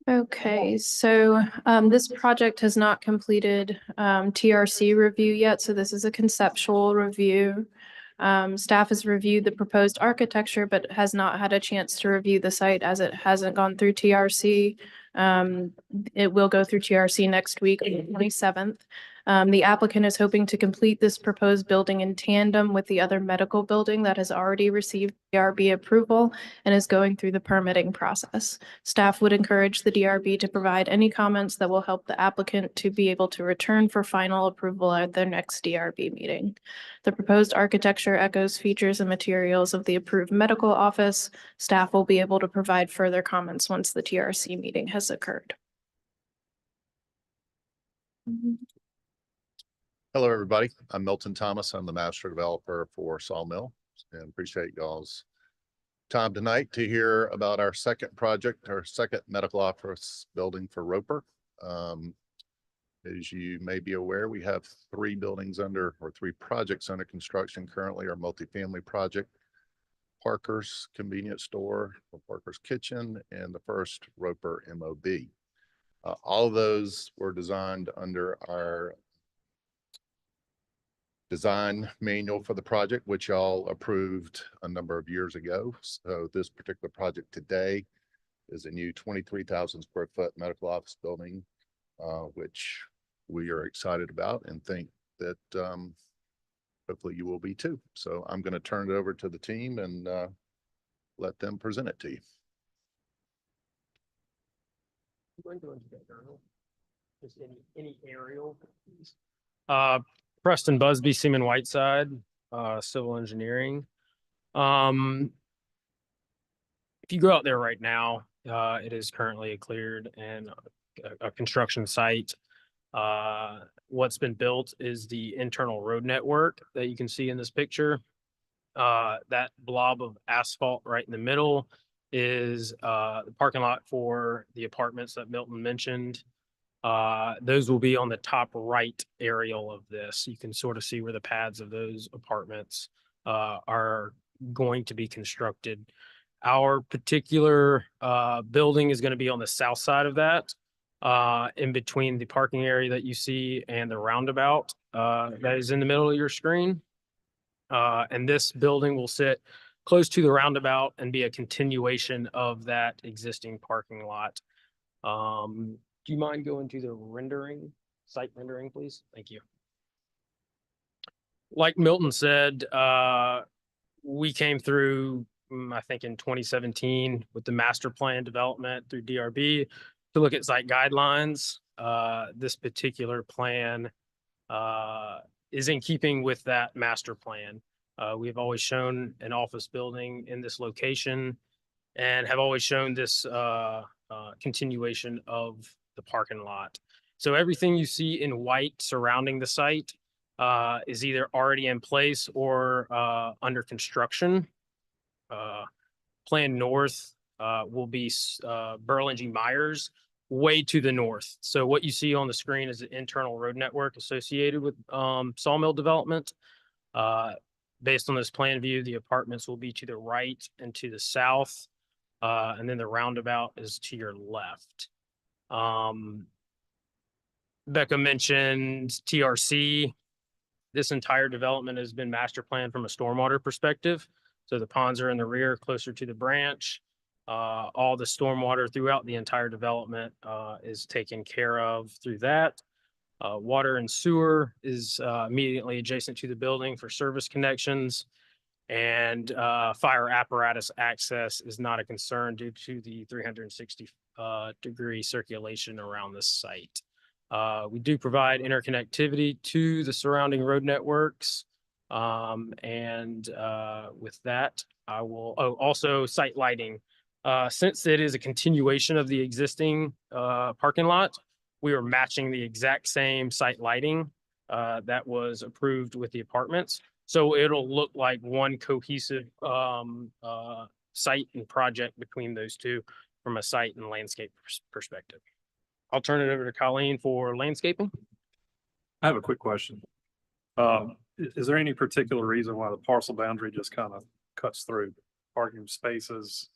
Okay, so this project has not completed TRC review yet, so this is a conceptual review. Staff has reviewed the proposed architecture, but has not had a chance to review the site as it hasn't gone through TRC. It will go through TRC next week, on the 27th. The applicant is hoping to complete this proposed building in tandem with the other medical building that has already received DRB approval and is going through the permitting process. Staff would encourage the DRB to provide any comments that will help the applicant to be able to return for final approval at their next DRB meeting. The proposed architecture echoes features and materials of the approved medical office. Staff will be able to provide further comments once the TRC meeting has occurred. Hello, everybody. I'm Milton Thomas. I'm the master developer for Sawmill and appreciate y'all's time tonight to hear about our second project, our second medical office building for Roper. As you may be aware, we have three projects under construction currently. Our multifamily project, Parker's Convenience Store, Parker's Kitchen, and the first Roper MOB. All of those were designed under our design manual for the project, which y'all approved a number of years ago. So this particular project today is a new 23,000 square foot medical office building, which we are excited about and think that hopefully you will be too. So I'm going to turn it over to the team and let them present it to you. Any aerial? Preston Busby, Seaman Whiteside, civil engineering. If you go out there right now, it is currently a cleared and a construction site. What's been built is the internal road network that you can see in this picture. That blob of asphalt right in the middle is the parking lot for the apartments that Milton mentioned. Those will be on the top right aerial of this. You can sort of see where the pads of those apartments are going to be constructed. Our particular building is going to be on the south side of that, in between the parking area that you see and the roundabout that is in the middle of your screen. And this building will sit close to the roundabout and be a continuation of that existing parking lot. Do you mind going to the rendering, site rendering, please? Thank you. Like Milton said, we came through, I think in 2017 with the master plan development through DRB to look at site guidelines. This particular plan is in keeping with that master plan. We've always shown an office building in this location and have always shown this continuation of the parking lot. So everything you see in white surrounding the site is either already in place or under construction. Plan north will be Burlingame Myers, way to the north. So what you see on the screen is the internal road network associated with sawmill development. Based on this plan view, the apartments will be to the right and to the south, and then the roundabout is to your left. Becca mentioned TRC. This entire development has been master planned from a stormwater perspective. So the ponds are in the rear, closer to the branch. All the stormwater throughout the entire development is taken care of through that. Water and sewer is immediately adjacent to the building for service connections. And fire apparatus access is not a concern due to the 360 degree circulation around this site. We do provide interconnectivity to the surrounding road networks. And with that, I will, also site lighting. Since it is a continuation of the existing parking lot, we are matching the exact same site lighting that was approved with the apartments. So it'll look like one cohesive site and project between those two from a site and landscape perspective. I'll turn it over to Colleen for landscaping. I have a quick question. Is there any particular reason why the parcel boundary just kind of cuts through parking spaces?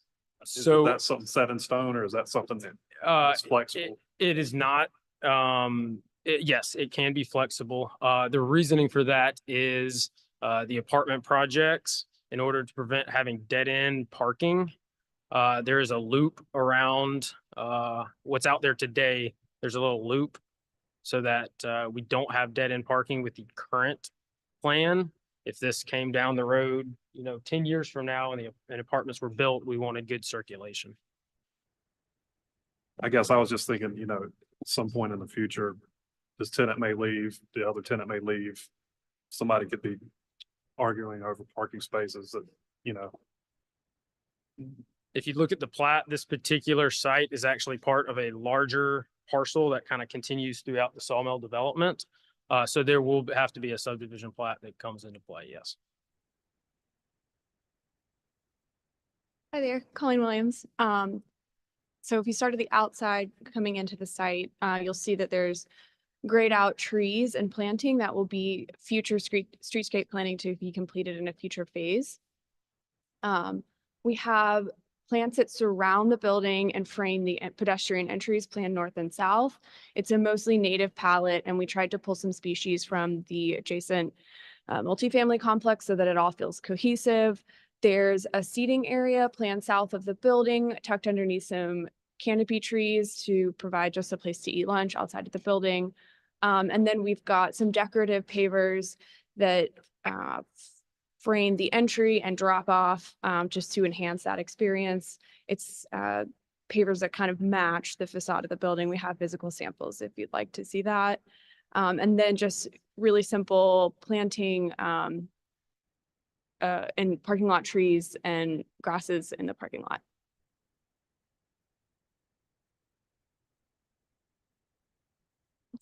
Is that something set in stone, or is that something that is flexible? It is not. Yes, it can be flexible. The reasoning for that is the apartment projects, in order to prevent having dead end parking, there is a loop around what's out there today. There's a little loop so that we don't have dead end parking with the current plan. If this came down the road, 10 years from now and apartments were built, we wanted good circulation. I guess I was just thinking, at some point in the future, this tenant may leave, the other tenant may leave. Somebody could be arguing over parking spaces that, If you look at the plat, this particular site is actually part of a larger parcel that kind of continues throughout the sawmill development. So there will have to be a subdivision plat that comes into play, yes. Hi there, Colleen Williams. So if you start at the outside coming into the site, you'll see that there's grayed out trees and planting that will be future streetscape planning to be completed in a future phase. We have plants that surround the building and frame the pedestrian entries planned north and south. It's a mostly native palette, and we tried to pull some species from the adjacent multifamily complex so that it all feels cohesive. There's a seating area planned south of the building, tucked underneath some canopy trees to provide just a place to eat lunch outside of the building. And then we've got some decorative pavers that frame the entry and drop off just to enhance that experience. It's pavers that kind of match the facade of the building. We have physical samples if you'd like to see that. And then just really simple planting and parking lot trees and grasses in the parking lot.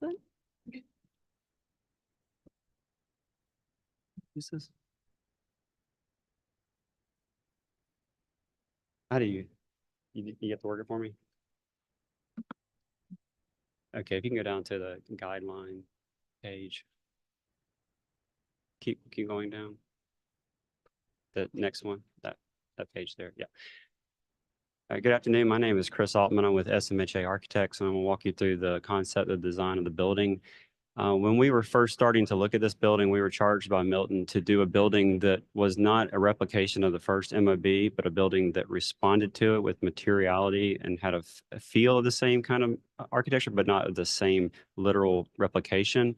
Okay. Uses. How do you get to work it for me? Okay, if you can go down to the guideline page. Keep going down. The next one, that page there, yeah. Good afternoon, my name is Chris Altman. I'm with SMHA Architects, and I'm gonna walk you through the concept of design of the building. When we were first starting to look at this building, we were charged by Milton to do a building that was not a replication of the first MOB, but a building that responded to it with materiality and had a feel of the same kind of architecture, but not the same literal replication.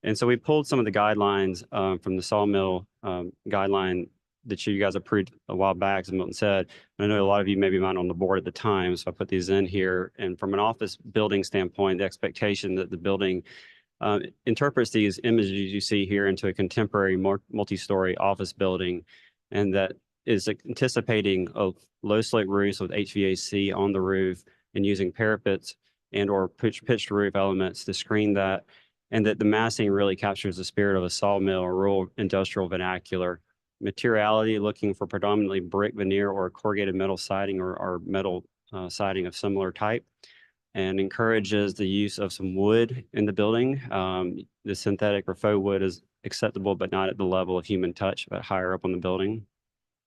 And so we pulled some of the guidelines from the sawmill guideline that you guys approved a while back, as Milton said. And I know a lot of you maybe weren't on the board at the time, so I put these in here. And from an office building standpoint, the expectation that the building interprets these images you see here into a contemporary multi-story office building, and that is anticipating a low slate roofs with HVAC on the roof and using parapets and or pitched roof elements to screen that, and that the massing really captures the spirit of a sawmill or rural industrial vernacular. Materiality, looking for predominantly brick veneer or corrugated metal siding or metal siding of similar type, and encourages the use of some wood in the building. The synthetic or faux wood is acceptable, but not at the level of human touch, but higher up on the building.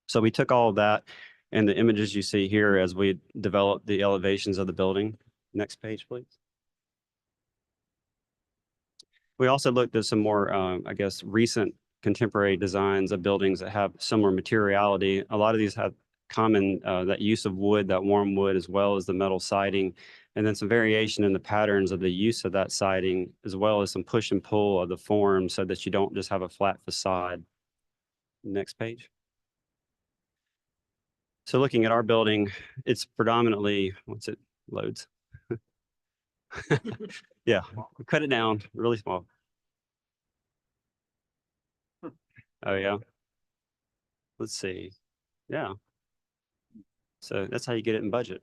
So we took all of that and the images you see here as we developed the elevations of the building. Next page, please. We also looked at some more, I guess, recent contemporary designs of buildings that have similar materiality. A lot of these have common, that use of wood, that warm wood, as well as the metal siding, and then some variation in the patterns of the use of that siding, as well as some push and pull of the form so that you don't just have a flat facade. Next page. So looking at our building, it's predominantly, once it loads. Yeah, we cut it down really small. Oh yeah. Let's see. Yeah. So that's how you get it in budget.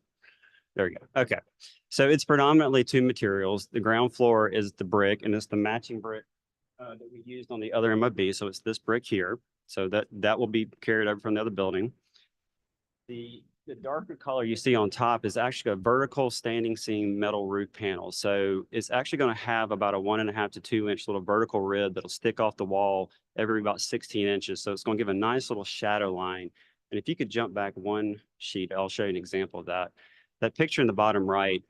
There we go. Okay. So it's predominantly two materials. The ground floor is the brick, and it's the matching brick that we used on the other MOB. So it's this brick here. So that will be carried over from the other building. The darker color you see on top is actually a vertical standing seam metal roof panel. So it's actually going to have about a 1.5 to 2 inch little vertical rib that'll stick off the wall every about 16 inches. So it's going to give a nice little shadow line. And if you could jump back one sheet, I'll show you an example of that. That picture in the bottom right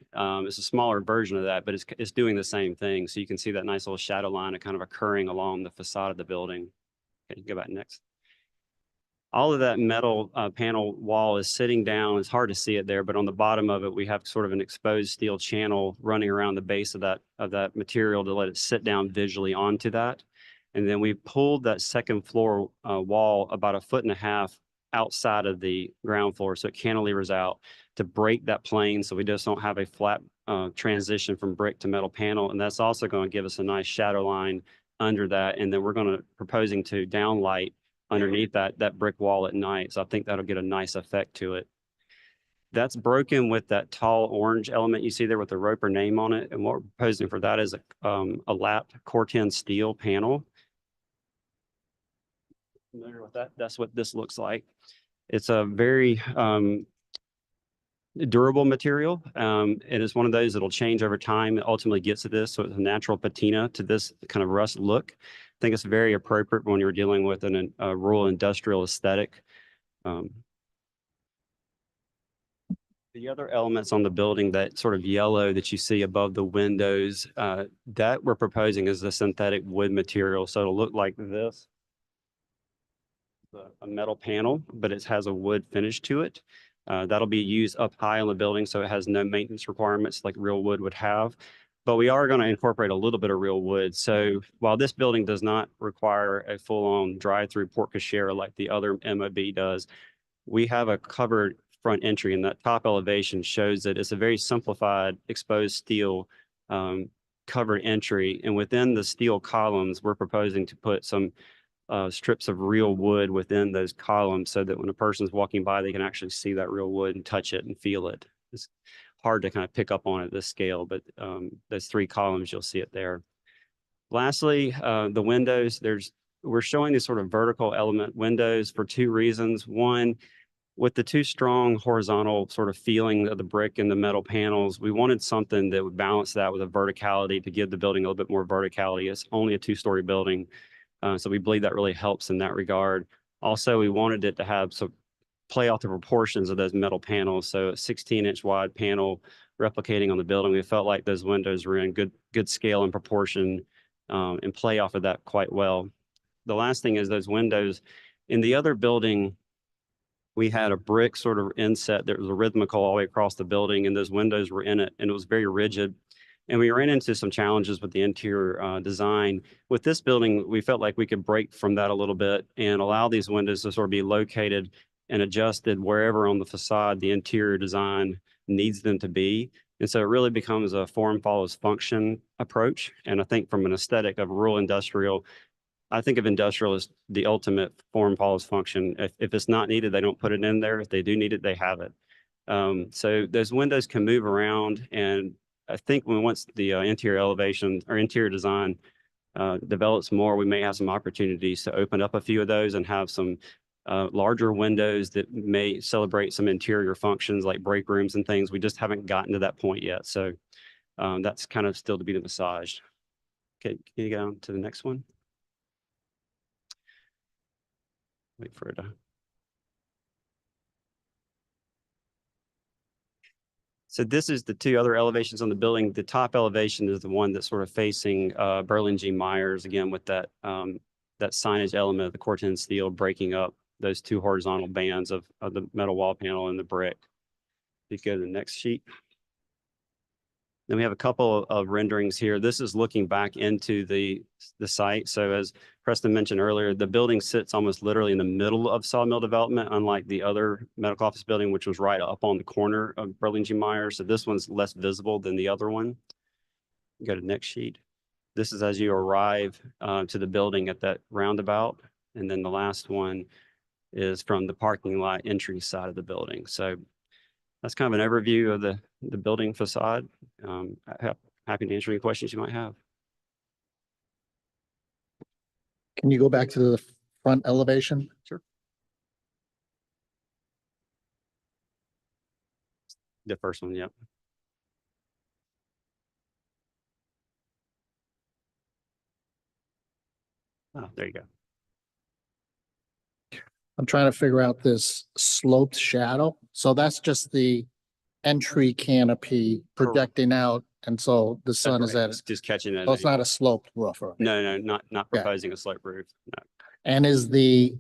is a smaller version of that, but it's doing the same thing. So you can see that nice little shadow line kind of occurring along the facade of the building. Okay, go back next. All of that metal panel wall is sitting down. It's hard to see it there, but on the bottom of it, we have sort of an exposed steel channel running around the base of that material to let it sit down visually onto that. And then we pulled that second floor wall about 1.5 feet outside of the ground floor, so it cantilevers out to break that plane, so we just don't have a flat transition from brick to metal panel. And that's also going to give us a nice shadow line under that. And then we're proposing to downlight underneath that brick wall at night. So I think that'll get a nice effect to it. That's broken with that tall orange element you see there with the Roper name on it. And what we're proposing for that is a lapped Corten steel panel. Familiar with that? That's what this looks like. It's a very durable material. It is one of those that'll change over time. It ultimately gets to this. So it's a natural patina to this kind of rust look. I think it's very appropriate when you're dealing with a rural industrial aesthetic. The other elements on the building, that sort of yellow that you see above the windows, that we're proposing is the synthetic wood material. So it'll look like this. A metal panel, but it has a wood finish to it. That'll be used up high on the building, so it has no maintenance requirements like real wood would have. But we are going to incorporate a little bit of real wood. So while this building does not require a full-on drive-through porte cochere like the other MOB does, we have a covered front entry, and that top elevation shows that it's a very simplified exposed steel covered entry. And within the steel columns, we're proposing to put some strips of real wood within those columns so that when a person's walking by, they can actually see that real wood and touch it and feel it. It's hard to kind of pick up on at this scale, but those 3 columns, you'll see it there. Lastly, the windows, we're showing these sort of vertical element windows for 2 reasons. One, with the 2 strong horizontal sort of feeling of the brick and the metal panels, we wanted something that would balance that with a verticality to give the building a little bit more verticality. It's only a 2-story building. So we believe that really helps in that regard. Also, we wanted it to have some play off the proportions of those metal panels. So a 16-inch wide panel replicating on the building. We felt like those windows were in good scale and proportion and play off of that quite well. The last thing is those windows. In the other building, we had a brick sort of inset that was rhythmical all the way across the building, and those windows were in it, and it was very rigid. And we ran into some challenges with the interior design. With this building, we felt like we could break from that a little bit and allow these windows to sort of be located and adjusted wherever on the facade the interior design needs them to be. And so it really becomes a form follows function approach. And I think from an aesthetic of rural industrial, I think of industrial as the ultimate form follows function. If it's not needed, they don't put it in there. If they do need it, they have it. So those windows can move around, and I think once the interior elevation or interior design develops more, we may have some opportunities to open up a few of those and have some larger windows that may celebrate some interior functions like break rooms and things. We just haven't gotten to that point yet. So that's kind of still to be massaged. Okay, can you go on to the next one? Wait for it to. So this is the two other elevations on the building. The top elevation is the one that's sort of facing Berlin G. Myers, again, with that that signage element of the Corten steel breaking up those two horizontal bands of the metal wall panel and the brick. You go to the next sheet. Then we have a couple of renderings here. This is looking back into the site. So as Preston mentioned earlier, the building sits almost literally in the middle of sawmill development, unlike the other medical office building, which was right up on the corner of Berlin G. Myers. So this one's less visible than the other one. Go to the next sheet. This is as you arrive to the building at that roundabout. And then the last one is from the parking lot entry side of the building. So that's kind of an overview of the building facade. Happy to answer any questions you might have. Can you go back to the front elevation? Sure. The first one, yep. Oh, there you go. I'm trying to figure out this sloped shadow. So that's just the entry canopy projecting out. And so the sun is at It's it. just catching it. So it's not a sloped roof. No, not Yeah. proposing a slope roof. No. And is the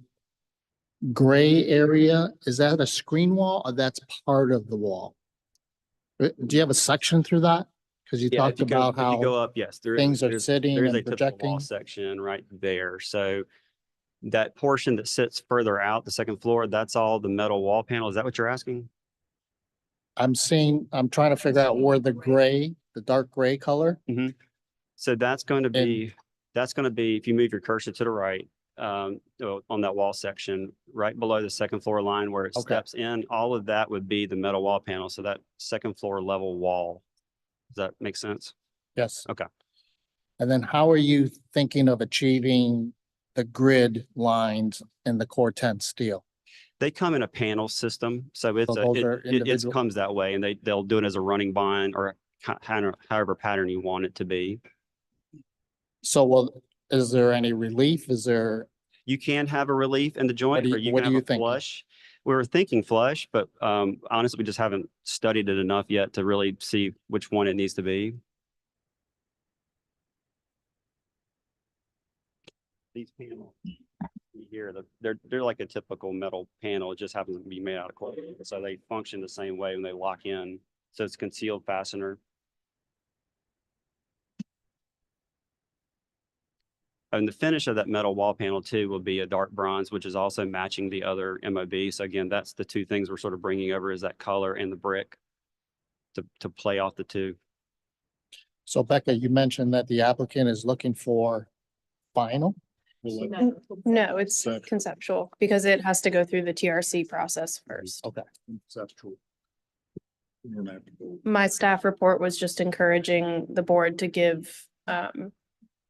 gray area, is that a screen wall or that's part of the wall? Do you have a section through that? Because you Yeah, talked about if you go how up, yes, things are there's sitting a and typical projecting. wall section right there. So that portion that sits further out, the second floor, that's all the metal wall panel. Is that what you're asking? I'm trying to figure out where the gray, the dark gray color. So that's going to be, if you move your cursor to the right, on that wall section, right below the second floor line where it steps in, all of that would be the metal wall panel. So that second floor level wall. Does that make sense? Yes. Okay. And then how are you thinking of achieving the grid lines in the core tent steel? They come in a panel system, so it's those are it individual? comes that way, and they'll do it as a running bond or however pattern you want it to be. So, well, is there any relief? Is there? You can have a relief in the joint, or you what can do have you a think? flush. We were thinking flush, but honestly, we just haven't studied it enough yet to really see which one it needs to be. These panels here, they're like a typical metal panel. It just happens to be made out of coil, so they function the same way when they lock in. So it's concealed fastener. And the finish of that metal wall panel too will be a dark bronze, which is also matching the other MOB. So again, that's the two things we're sort of bringing over, is that color and the brick to play off the two. So Becca, you mentioned that the applicant is looking for final? No, it's conceptual because it has to go through the TRC process first. Okay. That's true. You don't have to go. My staff report was just encouraging the board to give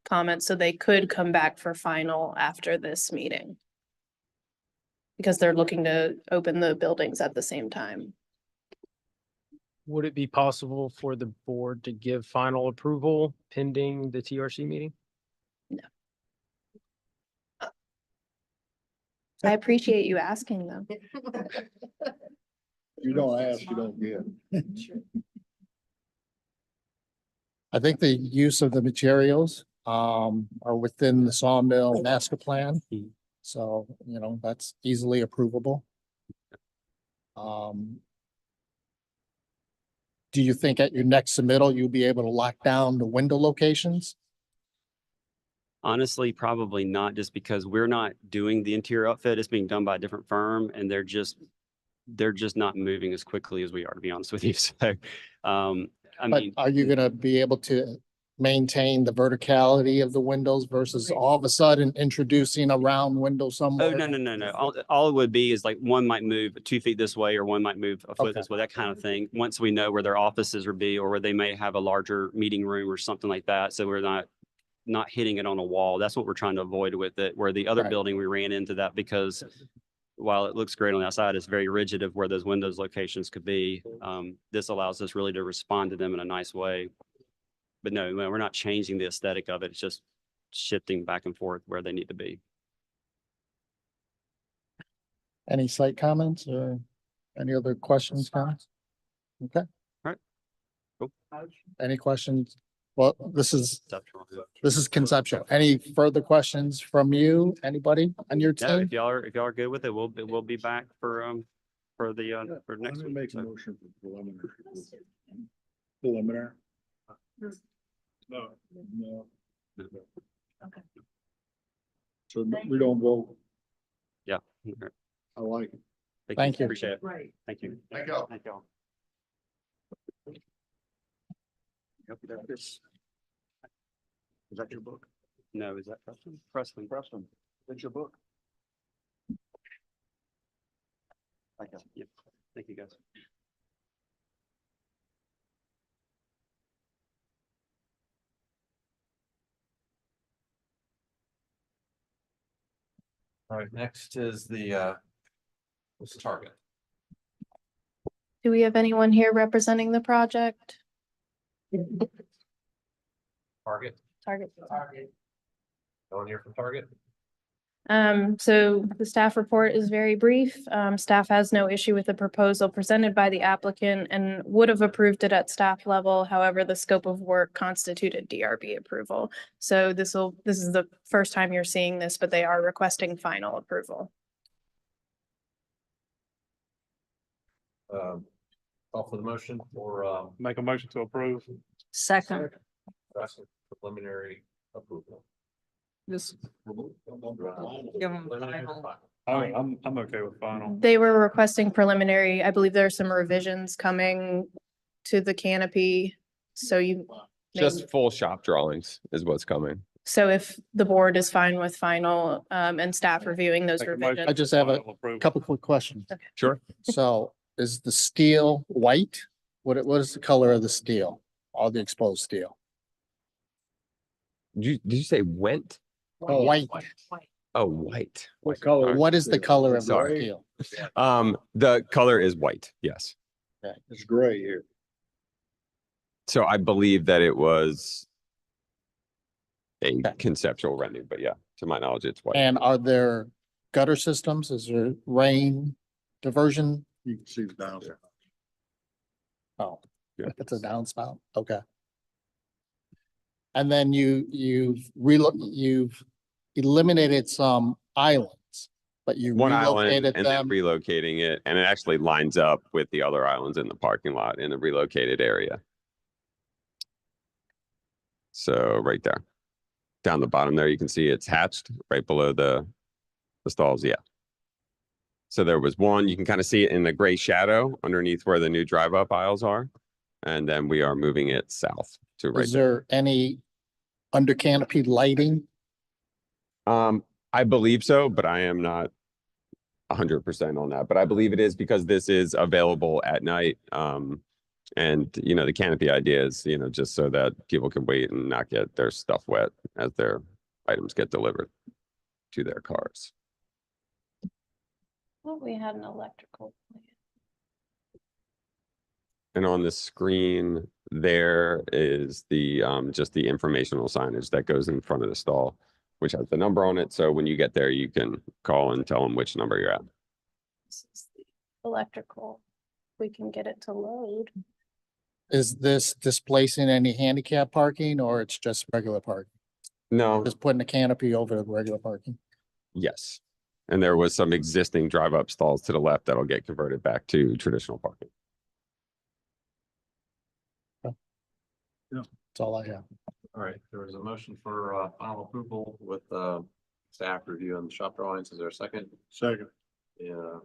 comments so they could come back for final after this meeting. Because they're looking to open the buildings at the same time. Would it be possible for the board to give final approval pending the TRC meeting? No. I appreciate you asking them. You don't ask, you don't get. I think the use of the materials are within the sawmill master plan. So, that's easily approvable. Do you think at your next submittal, you'll be able to lock down the window locations? Honestly, probably not, just because we're not doing the interior outfit. It's being done by a different firm, and they're just not moving as quickly as we are, to be honest with you. So, I But mean, are you gonna be able to maintain the verticality of the windows versus all of a sudden introducing a round window somewhere? oh, no. All it would be is like one might move 2 feet this way, or one might move a foot Okay. this way, that kind of thing. Once we know where their offices would be, or where they may have a larger meeting room or something like that. So we're not hitting it on a wall. That's what we're trying to avoid with it. Where the other Right. building, we ran into that because while it looks great on the outside, it's very rigid of where those windows locations could be. This allows us really to respond to them in a nice way. But no, we're not changing the aesthetic of it. It's just shifting back and forth where they need to be. Any site comments or any other questions, comments? Okay. All right. Cool. Any questions? Well, this is conceptual. Any further questions from you? Anybody on your No, team? if y'all are good with it, we'll be back for next week. Make a So, motion for preliminary. Preliminary? No. Okay. So we don't vote. yeah. All right. I like it. Thank you. Appreciate it. Right. Thank you. Thank y'all. Thank y'all. Is that your book? No, is that Preston? Preston. That's your book? Thank you. Yep. Thank you, guys. All right, next is the what's the target? Do we have anyone here representing the project? Target, Target. no one here from Target? So the staff report is very brief. Staff has no issue with the proposal presented by the applicant and would have approved it at staff level. However, the scope of work constituted DRB approval. So this is the first time you're seeing this, but they are requesting final approval. Call for the motion for Make a motion to approve. Second. preliminary approval. This. I'm okay with final. They were requesting preliminary. I believe there are some revisions coming to the canopy. So Just full shop drawings is what's coming. so if the board is fine with final, and staff reviewing those Make a motion revisions. I just have a Final approval. couple quick questions. Sure. So is the steel white? What is the color of the steel? All the exposed steel? Did you say went? White. Oh, white. What color? What is the color of the Sorry. steel? The color is white. Yes. It's gray here. So I believe that it was a conceptual rendering, but yeah, to my knowledge, it's white. And are there gutter systems? Is there rain diversion? You can see the downside. Oh, Yeah. it's a downspout. Okay. And then you've eliminated some islands, but you One island relocated and then them. relocating it, and it actually lines up with the other islands in the parking lot in the relocated area. So right there, down the bottom there, you can see it's hatched right below the stalls. Yeah. So there was one, you can kind of see it in the gray shadow underneath where the new drive up aisles are. And then we are moving it south to right Is there. there any under canopy lighting? I believe so, but I am not 100% on that, but I believe it is because this is available at night. And the canopy idea is, just so that people can wait and not get their stuff wet as their items get delivered to their cars. Well, we had an electrical plan. And on the screen there is the just the informational signage that goes in front of the stall, which has the number on it. So when you get there, you can call and tell them which number you're at. This is the electrical. We can get it to load. Is this displacing any handicap parking or it's just regular parking? No, Just putting a canopy over the regular parking? yes. And there was some existing drive-up stalls to the left that'll get converted back to traditional parking. That's all I have. All right, there was a motion for final approval with staff review and shop drawings. Is there a second? Second. Yeah.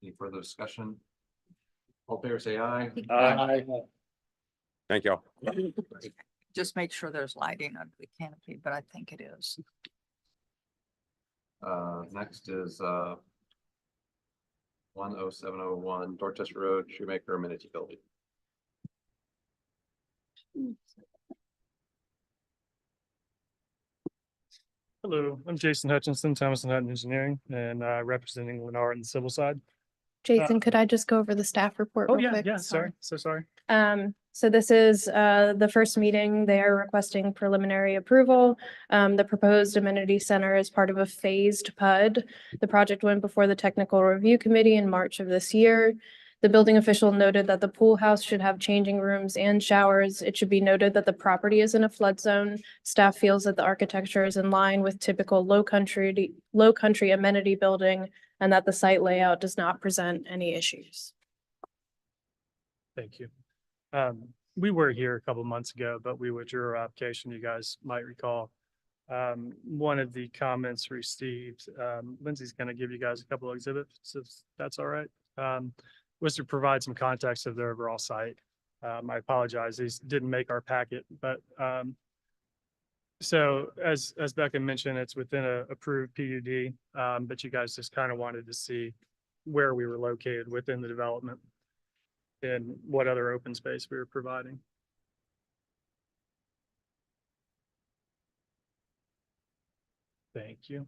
Any further discussion? All in favor, say aye. Thank y'all. Just make sure there's lighting under the canopy, but I think it is. Next is 10701 Dorchester Road, Shoemaker Amenity Building. Hello, I'm Jason Hutchinson, Thomas and Hutton Engineering, and representing Lennar on the civil side. Jason, could I just go over the staff report Oh, real yeah, quick? yeah, sorry, so sorry. So this is the first meeting. They are requesting preliminary approval. The proposed amenity center is part of a phased PUD. The project went before the technical review committee in March of this year. The building official noted that the pool house should have changing rooms and showers. It should be noted that the property is in a flood zone. Staff feels that the architecture is in line with typical low country amenity building, and that the site layout does not present any issues. Thank you. We were here a couple months ago, but we withdrew our application, you guys might recall. One of the comments received, Lindsay's gonna give you guys a couple of exhibits, if that's all right. Was to provide some context of their overall site. I apologize, these didn't make our packet, but so as Becca mentioned, it's within a approved PUD, but you guys just kind of wanted to see where we were located within the development and what other open space we were providing. Thank you.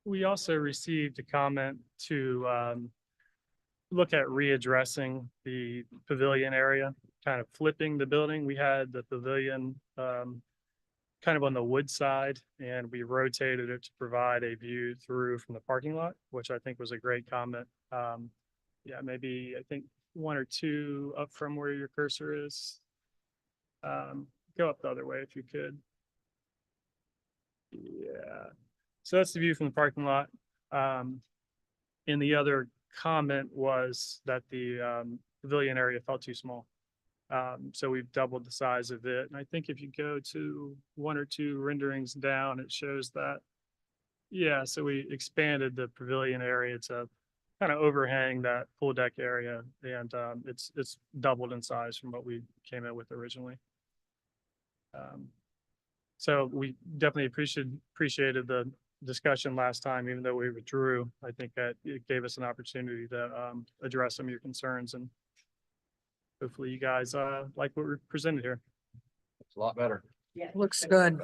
We also received a comment to look at readdressing the pavilion area, kind of flipping the building. We had the pavilion kind of on the wood side, and we rotated it to provide a view through from the parking lot, which I think was a great comment. Yeah, maybe I think one or two up from where your cursor is. Go up the other way if you could. Yeah. So that's the view from the parking lot. And the other comment was that the pavilion area felt too small. So we've doubled the size of it. And I think if you go to one or two renderings down, it shows that. Yeah, so we expanded the pavilion area to kind of overhang that pool deck area. And it's doubled in size from what we came in with originally. So we definitely appreciated the discussion last time, even though we withdrew. I think that it gave us an opportunity to address some of your concerns, and hopefully you guys like what we presented here. It's a lot better. Yeah, looks good.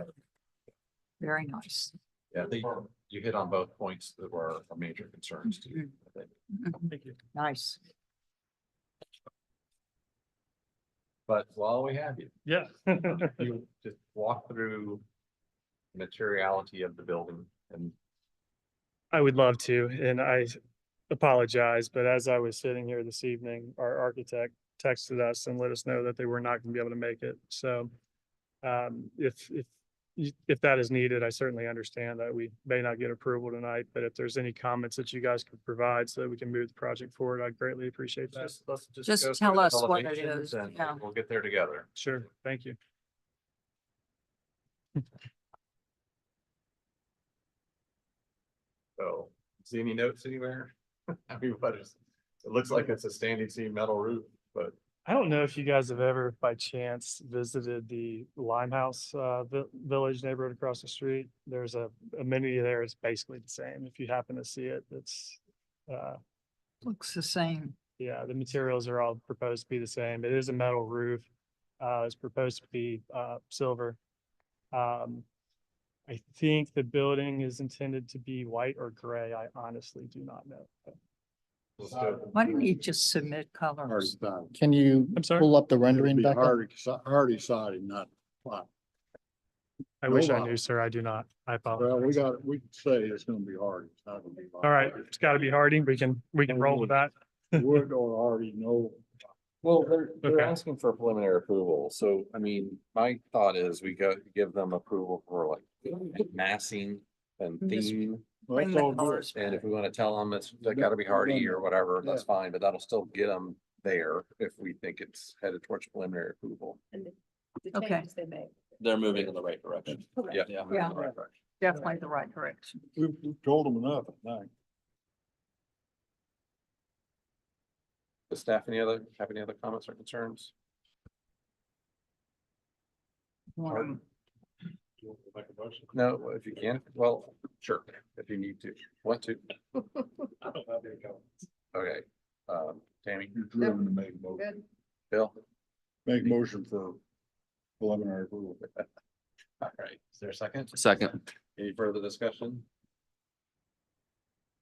Very nice. Yeah, I think you hit on both points that were major concerns to you, I think. Thank you. Nice. But while we have you, Yeah. you just walk through the materiality of the building and I would love to, and I apologize, but as I was sitting here this evening, our architect texted us and let us know that they were not going to be able to make it. So if that is needed, I certainly understand that we may not get approval tonight, but if there's any comments that you guys could provide so that we can move the project forward, I'd greatly appreciate that. let's Just go tell through the us what it elevations is, and yeah. we'll get there together. Sure, thank you. So, see any notes anywhere? I mean, what is, it looks like it's a standing seam metal roof, but I don't know if you guys have ever by chance visited the Limehouse Village neighborhood across the street. There's a amenity there. It's basically the same. If you happen to see it, it's Looks the same. yeah, the materials are all proposed to be the same. It is a metal roof. It's proposed to be silver. I think the building is intended to be white or gray. I honestly do not know. Why didn't you just submit colors? Can you I'm sorry? pull up the rendering, Becca? Hardy siding, not ply. I wish I Nobody. knew, sir. I do not. I Well, apologize. we can say it's gonna be hardy. It's not gonna be. All right, it's got to be hardy. We can roll with that. Wood or hardy, no. Well, they're Okay. asking for preliminary approval, so I mean, my thought is we go give them approval for like massing and Just theme. Well, that's all good. And if we want to tell them it's, they gotta be hardy or whatever, that's fine, but that'll still get them there if we think it's headed towards preliminary approval. And the Okay. changes they make. They're moving in the right direction. Yeah. Yeah. moving in the right direction. Definitely the right direction. We've told them enough at night. Does staff have any other comments or concerns? Um, No, if you can, well, sure, if you need to, want to. Okay, Tammy, You're driven to make a motion. Bill, Make motion for preliminary approval. all right, is there a second? Second. Any further discussion?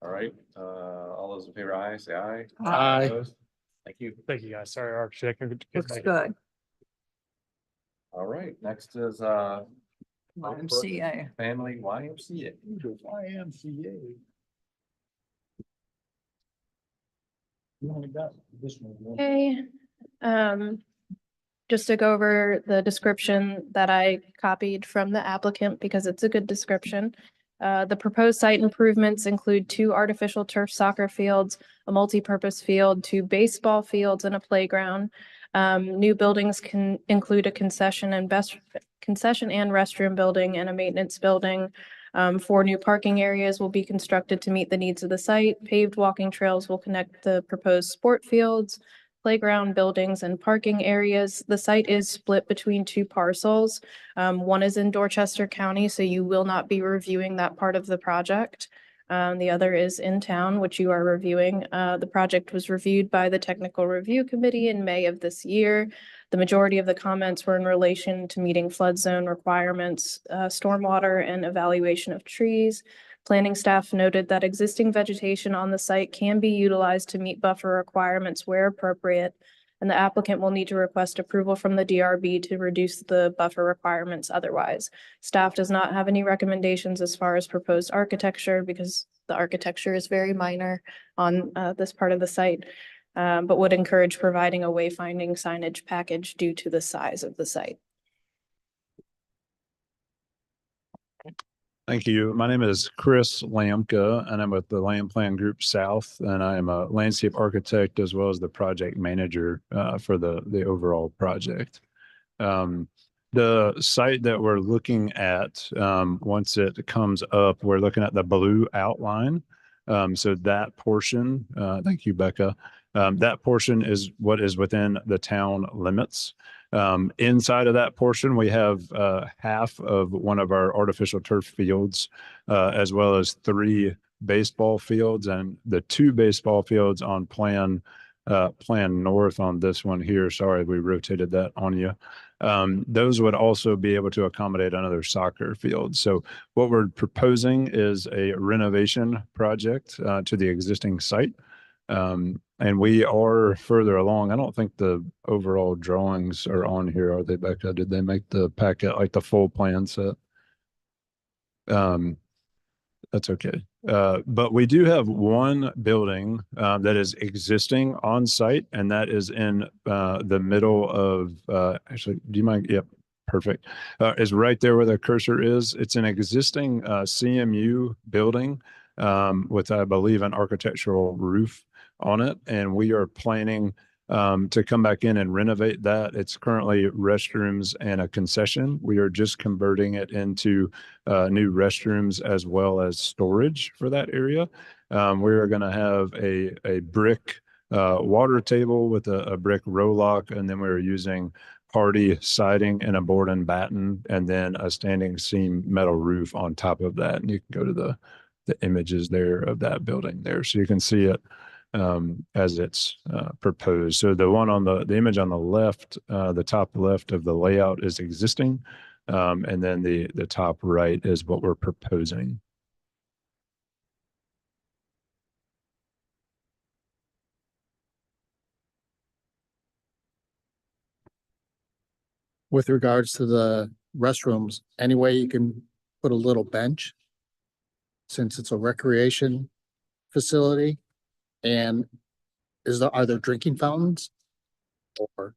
All right, all those in favor, aye, say aye. Aye. Opposed? Thank you. Thank you, guys. Sorry, architect. Looks good. All right, next is, YMCA. Family YMCA. YMCA. You only got this one. Okay, just to go over the description that I copied from the applicant because it's a good description. The proposed site improvements include 2 artificial turf soccer fields, a multi-purpose field, 2 baseball fields, and a playground. New buildings can include a concession and restroom building and a maintenance building. 4 new parking areas will be constructed to meet the needs of the site. Paved walking trails will connect the proposed sport fields, playground buildings, and parking areas. The site is split between 2 parcels. One is in Dorchester County, so you will not be reviewing that part of the project. The other is in town, which you are reviewing. The project was reviewed by the Technical Review Committee in May of this year. The majority of the comments were in relation to meeting flood zone requirements, stormwater, and evaluation of trees. Planning staff noted that existing vegetation on the site can be utilized to meet buffer requirements where appropriate, and the applicant will need to request approval from the DRB to reduce the buffer requirements otherwise. Staff does not have any recommendations as far as proposed architecture because the architecture is very minor on this part of the site, but would encourage providing a wayfinding signage package due to the size of the site. Thank you. My name is Chris Lamka, and I'm with the Land Plan Group South, and I am a landscape architect as well as the project manager for the overall project. The site that we're looking at, once it comes up, we're looking at the blue outline. So that portion, thank you, Becca. That portion is what is within the town limits. Inside of that portion, we have half of one of our artificial turf fields, as well as 3 baseball fields, and the 2 baseball fields on plan north on this one here. Sorry, we rotated that on you. Those would also be able to accommodate another soccer field. So what we're proposing is a renovation project to the existing site. And we are further along. I don't think the overall drawings are on here, are they, Becca? Did they make the packet, like the full plan set? That's okay. But we do have one building that is existing on site, and that is in the middle of, actually, do you mind? Yep, perfect. Is right there where the cursor is. It's an existing CMU building with, I believe, an architectural roof on it, and we are planning to come back in and renovate that. It's currently restrooms and a concession. We are just converting it into new restrooms as well as storage for that area. We're going to have a brick water table with a brick row lock, and then we're using hardy siding and a board and batten, and then a standing seam metal roof on top of that. And you can go to the images there of that building there, so you can see it as it's proposed. So the one on the image on the left, the top left of the layout is existing, and then the top right is what we're proposing. With regards to the restrooms, any way you can put a little bench? Since it's a recreation facility, and are there drinking fountains? Or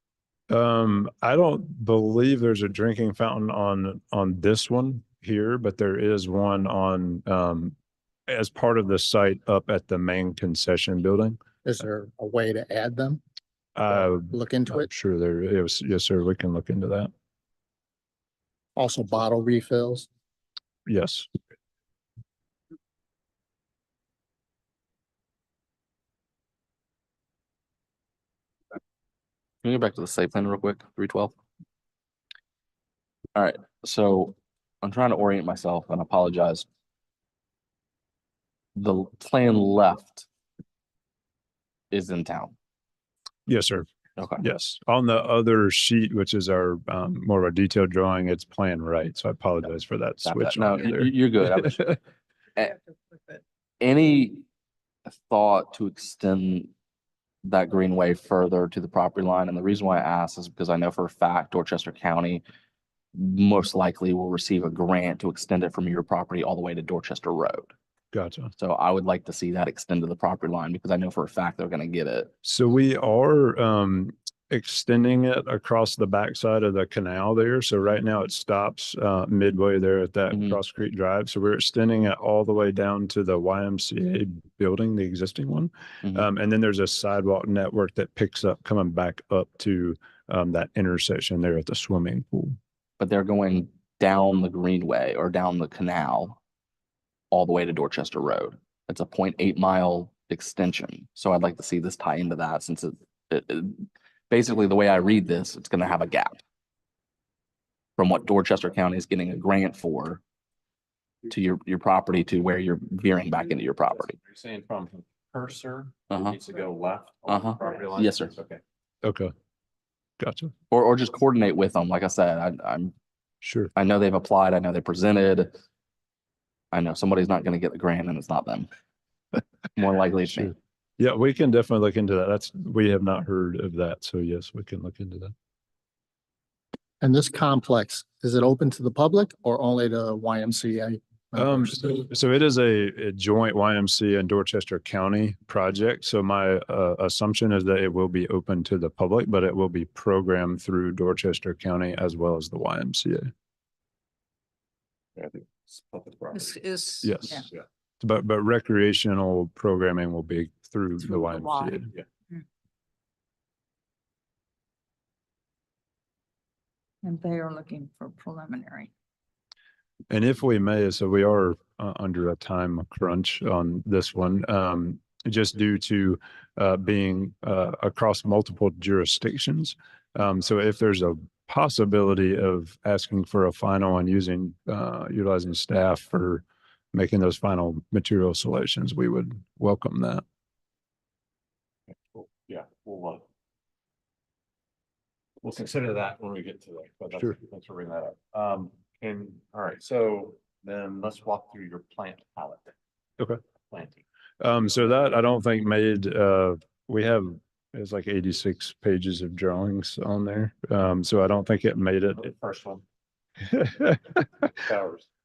I don't believe there's a drinking fountain on this one here, but there is one on as part of the site up at the main concession building. is there a way to add them? Look into I'm it. sure there is. Yes, sir. We can look into that. Also bottle refills. Yes. Can we go back to the site plan real quick? 312. All right, so I'm trying to orient myself and apologize. The plan left is in town. Yes, sir. Okay. Yes. On the other sheet, which is our more of a detailed drawing, it's plan right. So I apologize for that Got switch. that. No, on you there. you're good. I was- Any thought to extend that greenway further to the property line? And the reason why I ask is because I know for a fact Dorchester County most likely will receive a grant to extend it from your property all the way to Dorchester Road. Gotcha. So I would like to see that extend to the property line because I know for a fact they're going to get it. So we are extending it across the backside of the canal there. So right now it stops midway there at that Cross Creek Drive. So we're extending it all the way down to the YMCA building, the existing one. And then there's a sidewalk network that picks up coming back up to that intersection there at the swimming pool. But they're going down the greenway or down the canal all the way to Dorchester Road. It's a 0.8 mile extension. So I'd like to see this tie into that since it basically the way I read this, it's going to have a gap from what Dorchester County is getting a grant for to your property to where you're veering back into your property. You're saying from cursor, Uh-huh. it needs to go left on the property line? Yes, sir. Okay. Okay. Gotcha. Or just coordinate with them. Like I said, I'm sure. I know they've applied. I know they presented. I know somebody's not going to get the grant and it's not them. More likely it's me. Yeah, we can definitely look into that. We have not heard of that. So yes, we can look into that. And this complex, is it open to the public or only to YMCA? So it is a joint YMCA and Dorchester County project. So my assumption is that it will be open to the public, but it will be programmed through Dorchester County as well as the YMCA. I think it's public property. Is. Yes. Yeah. But recreational programming will be through the YMCA. Yeah. And they are looking for preliminary. And if we may, so we are under a time crunch on this one, just due to being across multiple jurisdictions. So if there's a possibility of asking for a final and utilizing staff for making those final material selections, we would welcome that. Cool. Yeah, we'll consider that when we get to that. But Sure. Thanks for bringing that up. All right, so then let's walk through your plant palette. Okay. Planting. So that I don't think made, we have, it's like 86 pages of drawings on there. So I don't think it made it. The first one.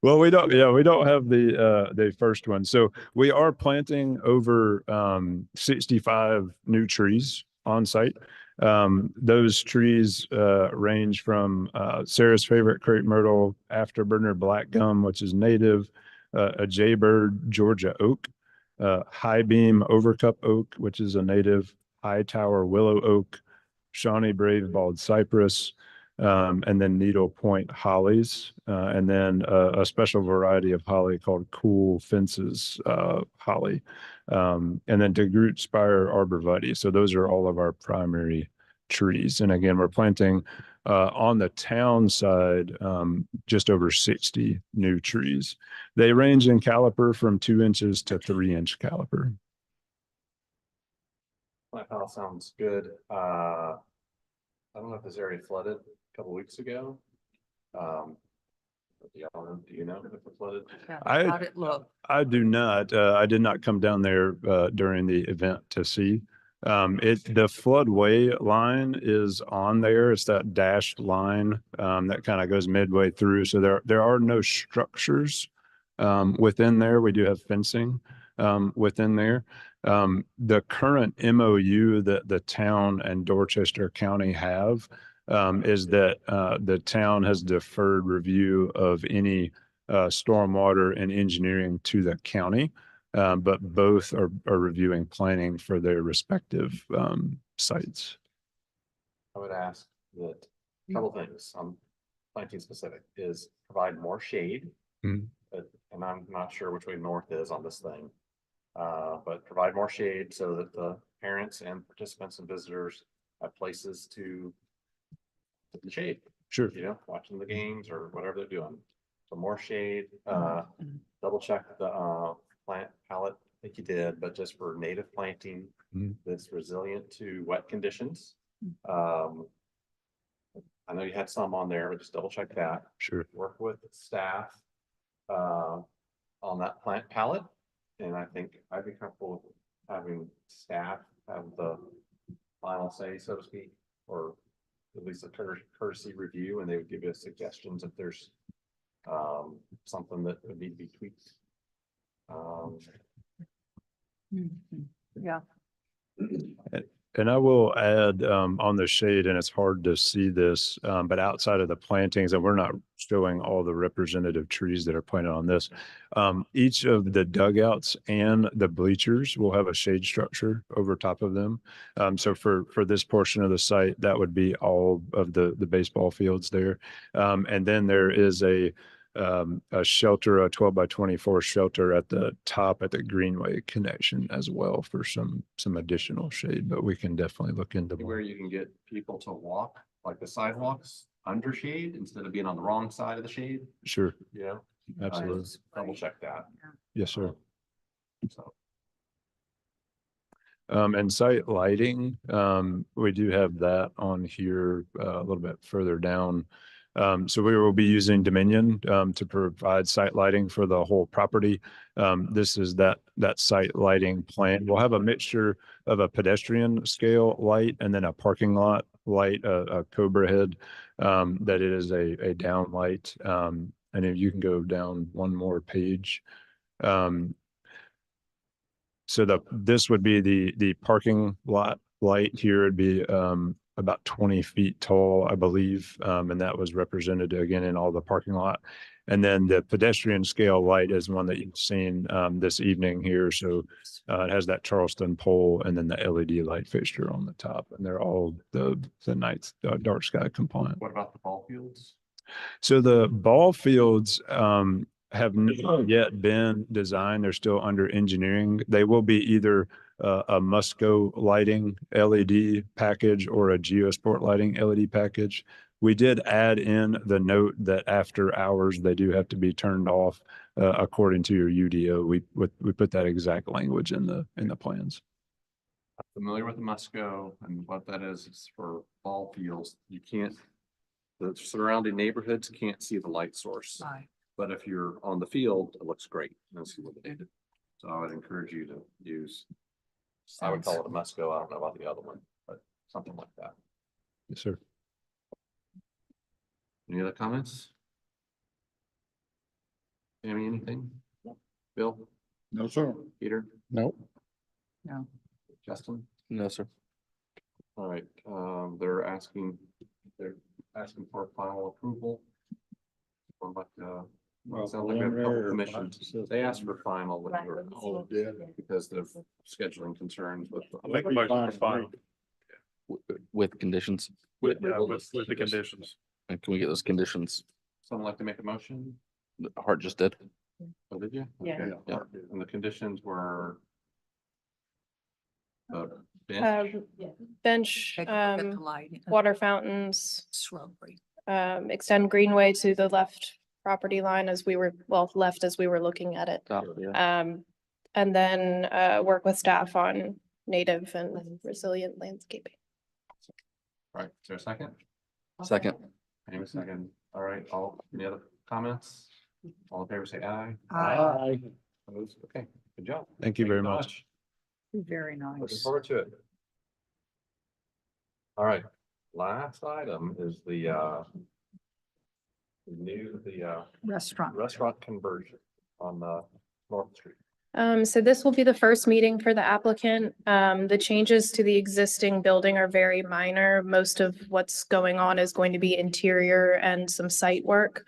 Well, we don't have the first one. So we are planting over 65 new trees on site. Those trees range from Sarah's favorite crepe myrtle, afterburner black gum, which is native, a jaybird Georgia oak, high beam overcup oak, which is a native, high tower willow oak, Shawnee brave bald cypress, and then needle point hollies, and then a special variety of holly called cool fences holly, and then DeGroot spire arborvitae. So those are all of our primary trees. And again, we're planting on the town side just over 60 new trees. They range in caliper from 2 inches to 3-inch caliper. Plant palette sounds good. I don't know if this area flooded a couple weeks ago. Do you know if it flooded? How'd it look? I do not. I did not come down there during the event to see. The floodway line is on there. It's that dashed line that kind of goes midway through. So there are no structures within there. We do have fencing within there. The current MOU that the town and Dorchester County have is that the town has deferred review of any stormwater and engineering to the county. But both are reviewing planning for their respective sites. I would ask that a couple things, planting specific, is provide more shade. Mhm. And I'm not sure which way north is on this thing. But provide more shade so that the parents and participants and visitors have places to sit in the shade. Sure. You know, watching the games or whatever they're doing. So more shade, double check the plant palette, I think you did, but just for native planting Mhm. that's resilient to wet conditions. I know you had some on there, but just double check that. Sure. Work with staff on that plant palette. And I think I'd be comfortable with having staff have the final say, so to speak, or at least a courtesy review, and they would give you suggestions if there's something that would need to be tweaked. Yeah. And I will add on the shade, and it's hard to see this, but outside of the plantings, and we're not showing all the representative trees that are planted on this. Each of the dugouts and the bleachers will have a shade structure over top of them. So for this portion of the site, that would be all of the baseball fields there. And then there is a shelter, a 12 by 24 shelter at the top at the Greenway connection as well for some additional shade, but we can definitely look into Where more. you can get people to walk, like the sidewalks, under shade instead of being on the wrong side of the shade, Sure. you know? Absolutely. Just double check that. Yes, sir. So. And site lighting, we do have that on here a little bit further down. So we will be using Dominion to provide site lighting for the whole property. This is that site lighting plan. We'll have a mixture of a pedestrian scale light and then a parking lot light, a Cobra head, that it is a down light. And if you can go down one more page. So this would be the parking lot light here. It'd be about 20 feet tall, I believe. And that was represented again in all the parking lot. And then the pedestrian scale light is one that you've seen this evening here. So it has that Charleston pole and then the LED light fixture on the top. And they're all the night dark sky compliant. What about the ball fields? So the ball fields have not yet been designed. They're still under engineering. They will be either a Musco lighting LED package or a Geosport lighting LED package. We did add in the note that after hours, they do have to be turned off according to your UDO. We put that exact language in the plans. I'm familiar with the Musco, and what that is for ball fields. You can't, the surrounding neighborhoods can't see the light source. Right. But if you're on the field, it looks great. That's illuminated. So I would encourage you to use, I would call it a Musco. I don't know about the other one, but something like that. Yes, sir. Any other comments? Amy, anything? Bill? No, sir. Peter? Nope. No. Justin? No, sir. All right, they're asking for final approval. Or like, Well, sounds like we have a couple preliminary or commissions. final? They asked for final with your, Oh, yeah. because of scheduling concerns with. I'll make a motion for final. With conditions. With the conditions. And can we get those conditions? Someone like to make a motion? Hart just did. Oh, did you? Yeah. Okay, yeah. And the conditions were the Bench, light. water fountains, Shrubbery. extend greenway to the left property line as we were, left as we were looking at it. And then work with staff on native and resilient landscaping. Right, is there a second? Second. Amy, second. All right, any other comments? All in favor, say aye. Aye. Opposed? Okay, good job. Thank you very so much. Very Looking nice. forward to it. All right, last item is the Restaurant. restaurant conversion on North Street. So this will be the first meeting for the applicant. The changes to the existing building are very minor. Most of what's going on is going to be interior and some site work.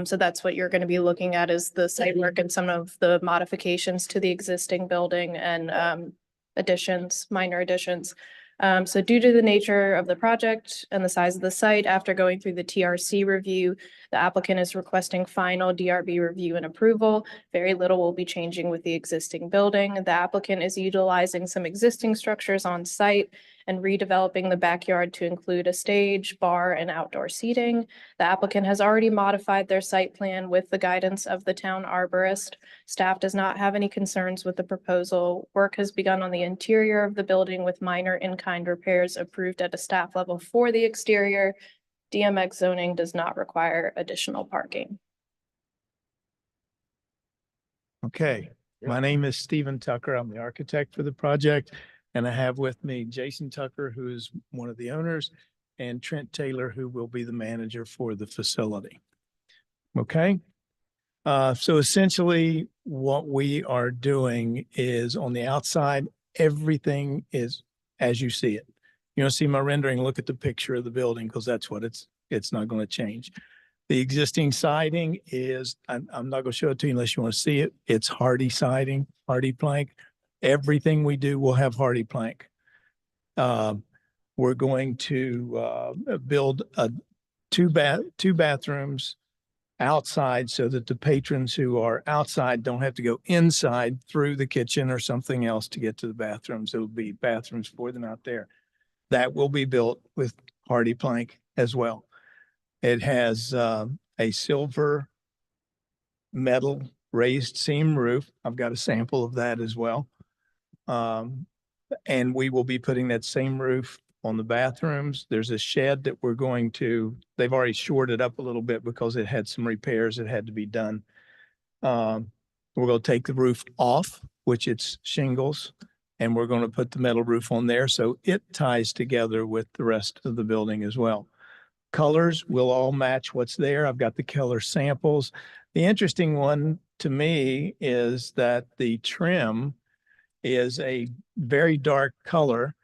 So that's what you're going to be looking at is the site work and some of the modifications to the existing building and additions, minor additions. So due to the nature of the project and the size of the site, after going through the TRC review, the applicant is requesting final DRB review and approval. Very little will be changing with the existing building. The applicant is utilizing some existing structures on site and redeveloping the backyard to include a stage, bar, and outdoor seating. The applicant has already modified their site plan with the guidance of the town arborist. Staff does not have any concerns with the proposal. Work has begun on the interior of the building with minor in-kind repairs approved at a staff level for the exterior. DMX zoning does not require additional parking. Okay, my name is Stephen Tucker. I'm the architect for the project. And I have with me Jason Tucker, who is one of the owners, and Trent Taylor, who will be the manager for the facility. Okay. So essentially what we are doing is on the outside, everything is as you see it. You don't see my rendering, look at the picture of the building because that's what it's not going to change. The existing siding is, I'm not going to show it to you unless you want to see it. It's hardy siding, hardy plank. Everything we do will have hardy plank. We're going to build two bathrooms outside so that the patrons who are outside don't have to go inside through the kitchen or something else to get to the bathrooms. It'll be bathrooms for them out there. That will be built with hardy plank as well. It has a silver metal raised seam roof. I've got a sample of that as well. And we will be putting that same roof on the bathrooms. There's a shed that we're going to, they've already shored it up a little bit because it had some repairs that had to be done. We're going to take the roof off, which it's shingles, and we're going to put the metal roof on there. So it ties together with the rest of the building as well. Colors will all match what's there. I've got the color samples. The interesting one to me is that the trim is a very dark color,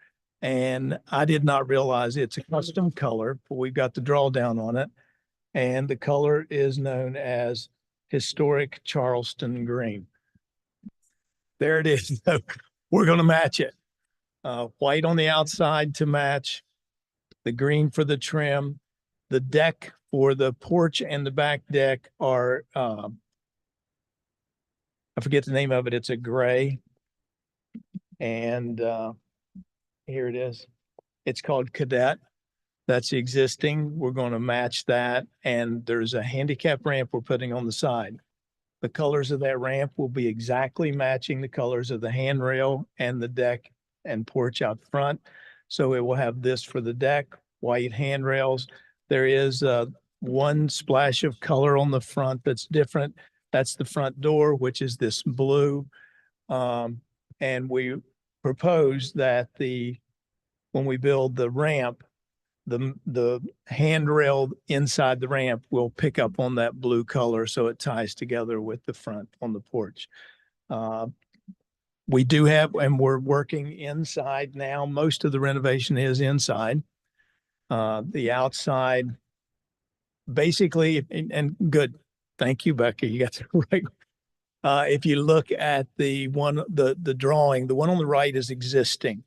and I did not realize it's a custom color, but we've got the drawdown on it, and the color is known as historic Charleston green. There it is. We're going to match it. White on the outside to match, the green for the trim. The deck for the porch and the back deck are, I forget the name of it. It's a gray. And here it is. It's called Cadet. That's the existing. We're going to match that. And there's a handicap ramp we're putting on the side. The colors of that ramp will be exactly matching the colors of the handrail and the deck and porch out front. So it will have this for the deck, white handrails. There is one splash of color on the front that's different. That's the front door, which is this blue. And we propose that when we build the ramp, the handrail inside the ramp will pick up on that blue color so it ties together with the front on the porch. We do have, and we're working inside now. Most of the renovation is inside. The outside, basically, and good. Thank you, Becky. You got the right. If you look at the drawing, the one on the right is existing.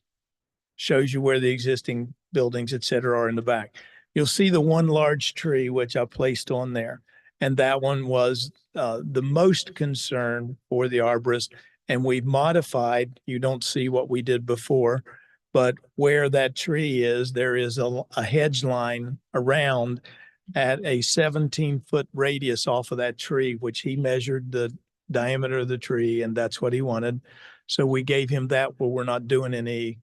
Shows you where the existing buildings, et cetera, are in the back. You'll see the one large tree, which I placed on there. And that one was the most concern for the arborist. And we've modified, you don't see what we did before, but where that tree is, there is a hedge line around at a 17-foot radius off of that tree, which he measured the diameter of the tree, and that's what he wanted. So we gave him that where we're not doing any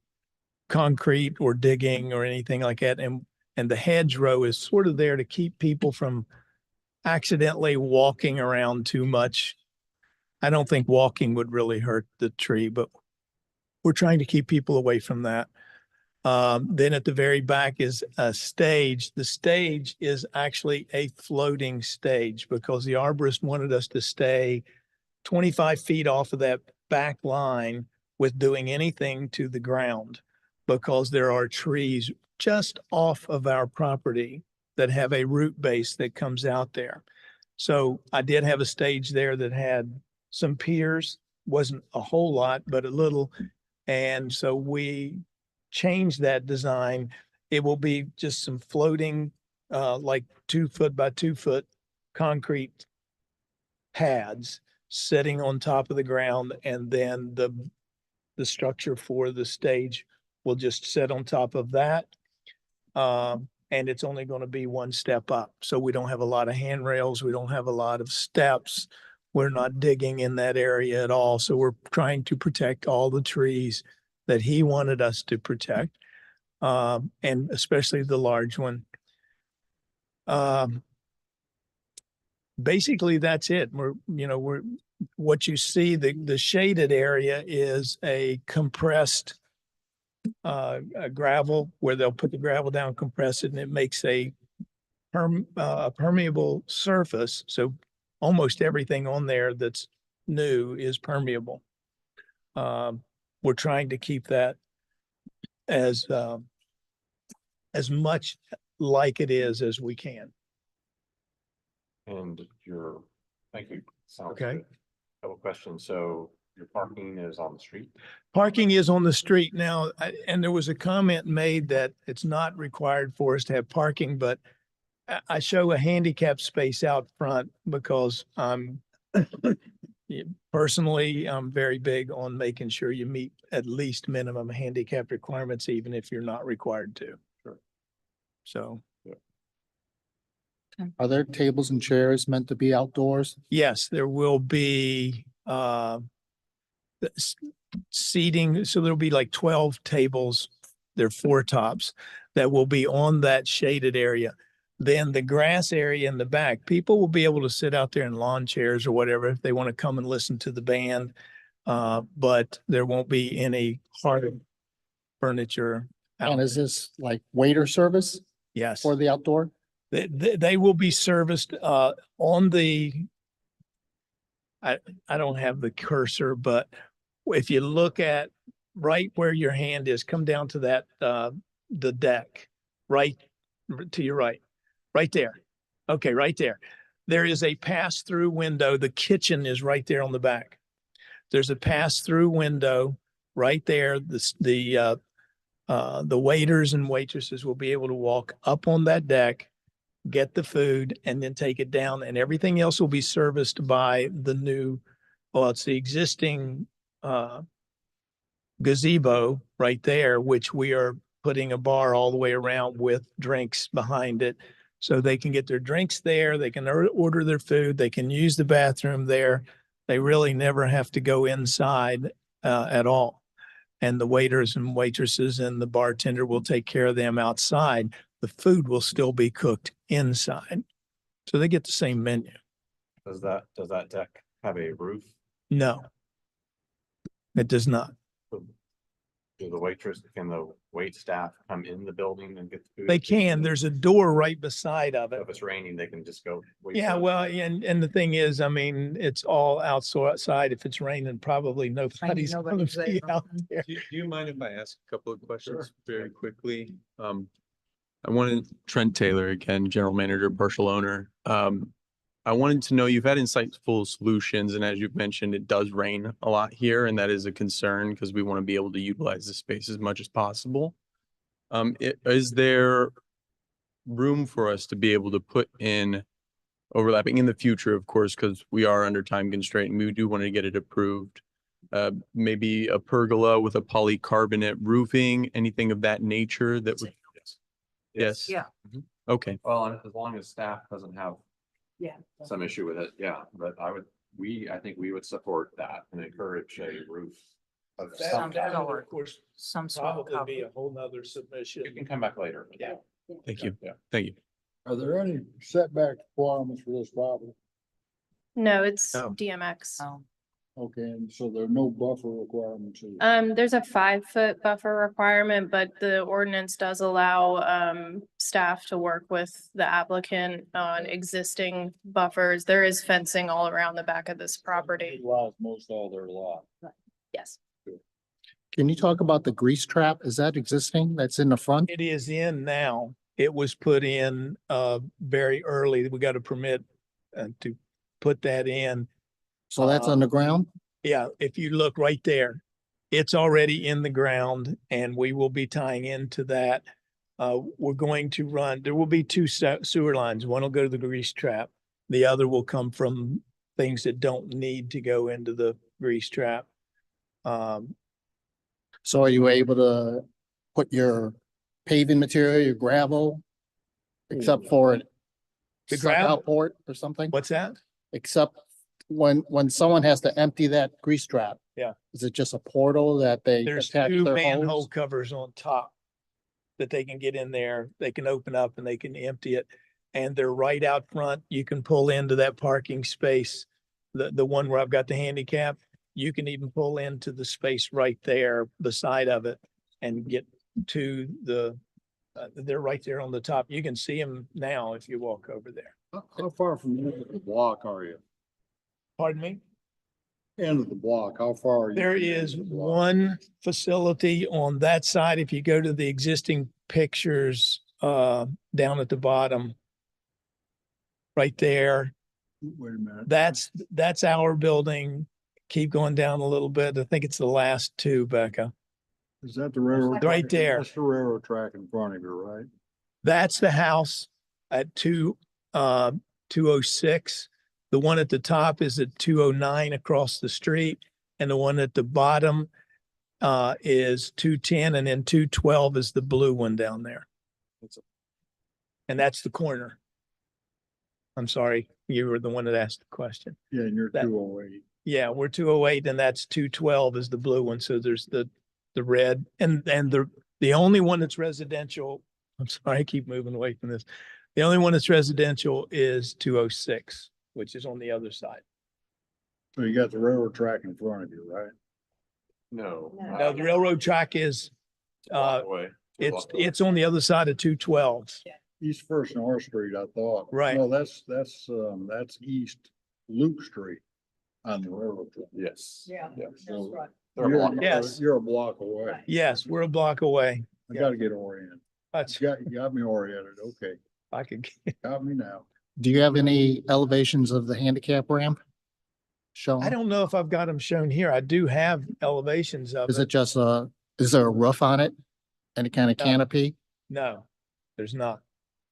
concrete or digging or anything like that. And the hedgerow is sort of there to keep people from accidentally walking around too much. I don't think walking would really hurt the tree, but we're trying to keep people away from that. Then at the very back is a stage. The stage is actually a floating stage because the arborist wanted us to stay 25 feet off of that back line with doing anything to the ground because there are trees just off of our property that have a root base that comes out there. So I did have a stage there that had some piers, wasn't a whole lot, but a little. And so we changed that design. It will be just some floating, like 2 foot by 2 foot concrete pads sitting on top of the ground. And then the structure for the stage will just sit on top of that. And it's only going to be 1 step up. So we don't have a lot of handrails. We don't have a lot of steps. We're not digging in that area at all. So we're trying to protect all the trees that he wanted us to protect, and especially the large one. Basically, that's it. We're what you see, the shaded area is a compressed a gravel where they'll put the gravel down, compress it, and it makes a permeable surface. So almost everything on there that's new is permeable. We're trying to keep that as much like it is as we can. And thank you. Sounds Okay. good. Couple questions. So your parking is on the street? Parking is on the street now, and there was a comment made that it's not required for us to have parking, but I show a handicap space out front because personally, I'm very big on making sure you meet at least minimum handicap requirements, even if you're not required to. Sure. So. Are there tables and chairs meant to be outdoors? Yes, there will be seating. So there'll be like 12 tables. They're 4 tops that will be on that shaded area. Then the grass area in the back, people will be able to sit out there in lawn chairs or whatever if they want to come and listen to the band. But there won't be any hard furniture. And is this like waiter service Yes. for the outdoor? They will be serviced on the, I don't have the cursor, but if you look at right where your hand is, come down to that, the deck, right to your right there. Okay, right there. There is a pass-through window. The kitchen is right there on the back. There's a pass-through window right there. The waiters and waitresses will be able to walk up on that deck, get the food, and then take it down, and everything else will be serviced by it's the existing gazebo right there, which we are putting a bar all the way around with drinks behind it. So they can get their drinks there, they can order their food, they can use the bathroom there. They really never have to go inside at all. And the waiters and waitresses and the bartender will take care of them outside. The food will still be cooked inside. So they get the same menu. Does that deck have a roof? No, it does not. Can the wait staff come in the building and get the food? They can. There's a door right beside of it. If it's raining, they can just go. wait Yeah, for it. well, and the thing is, I mean, it's all outside. If it's raining, probably nobody's going nobody's to be there. out there. Do you mind if I ask a couple of questions very quickly? I wanted Trent Taylor again, general manager, partial owner. I wanted to know, you've had insightful solutions, and as you've mentioned, it does rain a lot here, and that is a concern because we want to be able to utilize the space as much as possible. Is there room for us to be able to put in overlapping in the future, of course, because we are under time constraint and we do want to get it approved? Maybe a pergola with a polycarbonate roofing, anything of that nature that would. Yes. Yeah. Okay. Well, and as long as staff doesn't have Yeah. some issue with it, yeah, but I think we would support that and encourage a roof of some That kind. would, of course, Some sort of probably be a whole nother submission. You can come back later. Yeah. Thank you. Yeah. Thank you. Are there any setback requirements for this property? No, it's Oh. DMX. Okay, and so there are no buffer requirements either? There's a 5-foot buffer requirement, but the ordinance does allow, staff to work with the applicant on existing buffers. There is fencing all around the back of this property. Utilize most all their lot. Yes. Can you talk about the grease trap? Is that existing? That's in the front? It is in now. It was put in very early. We got a permit to put that in. So that's underground? Yeah, if you look right there, it's already in the ground and we will be tying into that. We're going to run, there will be two sewer lines. One will go to the grease trap. The other will come from things that don't need to go into the grease trap. So are you able to put your paving material, your gravel, except for it? The suck gravel? out port or something? What's that? Except when someone has to empty that grease trap, Yeah. is it just a portal that they There's attach two their manhole hose? covers on top that they can get in there. They can open up and they can empty it. And they're right out front. You can pull into that parking space. The one where I've got the handicap, you can even pull into the space right there beside of it and get to they're right there on the top. You can see them now if you walk over there. How far from the end of the block are you? Pardon me? End of the block, how far are you? There from the end is of the block? one facility on that side. If you go to the existing pictures, down at the bottom, right there, Wait a minute. that's our building. Keep going down a little bit. I think it's the last two, Becca. Is that the railroad? Right track? there. That's the railroad track in front of you, right? That's the house at 206. The one at the top is at 209 across the street. And the one at the bottom is 210, and then 212 is the blue one down there. And that's the corner. I'm sorry, you were the one that asked the question. Yeah, and you're That- 208. Yeah, we're 208 and that's 212 is the blue one. So there's the red and the only one that's residential. I'm sorry, I keep moving away from this. The only one that's residential is 206, which is on the other side. So you got the railroad track in front of you, right? No. No, the railroad track is, it's on the other side of 212. East First North Street, I thought. Right. No, that's East Luke Street on the railroad track. Yes. Yeah, Yeah. that's right. They're a block away. Yes. You're a block away. Yes, we're a block away. I gotta get oriented. That's, You got me oriented. Okay, I could, got me now. Do you have any elevations of the handicap ramp shown? I don't know if I've got them shown here. I do have elevations of Is it it. just is there a roof on it? Any kind of No. canopy? No, there's not.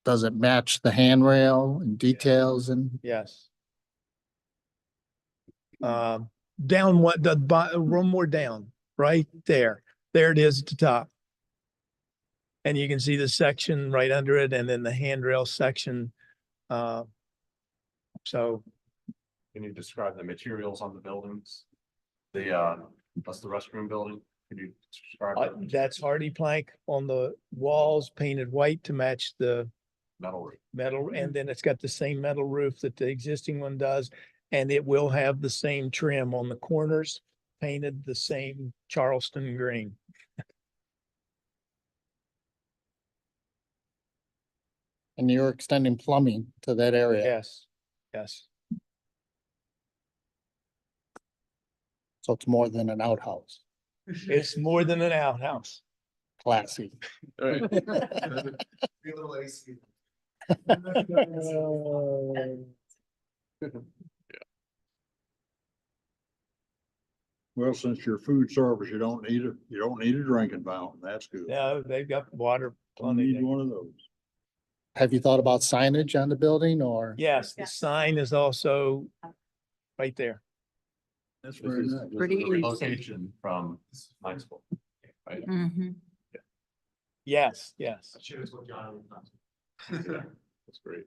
Does it match the handrail and details and? Yes. Down what, one more down, right there. There it is at the top. And you can see the section right under it and then the handrail section. So Can you describe the materials on the buildings? That's the restroom building. Can you describe that? that's hardy plank on the walls painted white to match the Metal roof. metal, and then it's got the same metal roof that the existing one does. And it will have the same trim on the corners, painted the same Charleston green. And you're extending plumbing to that area. Yes, yes. So it's more than an outhouse. It's more than an outhouse. Classy. Well, since you're food service, you don't need a drinking fountain. That's good. No, they've got water Don't plenty. need one of those. Have you thought about signage on the building or? Yes, the sign is also right there. That's very nice. Pretty easy. Location from high school. Right? Yes, yes. That's great.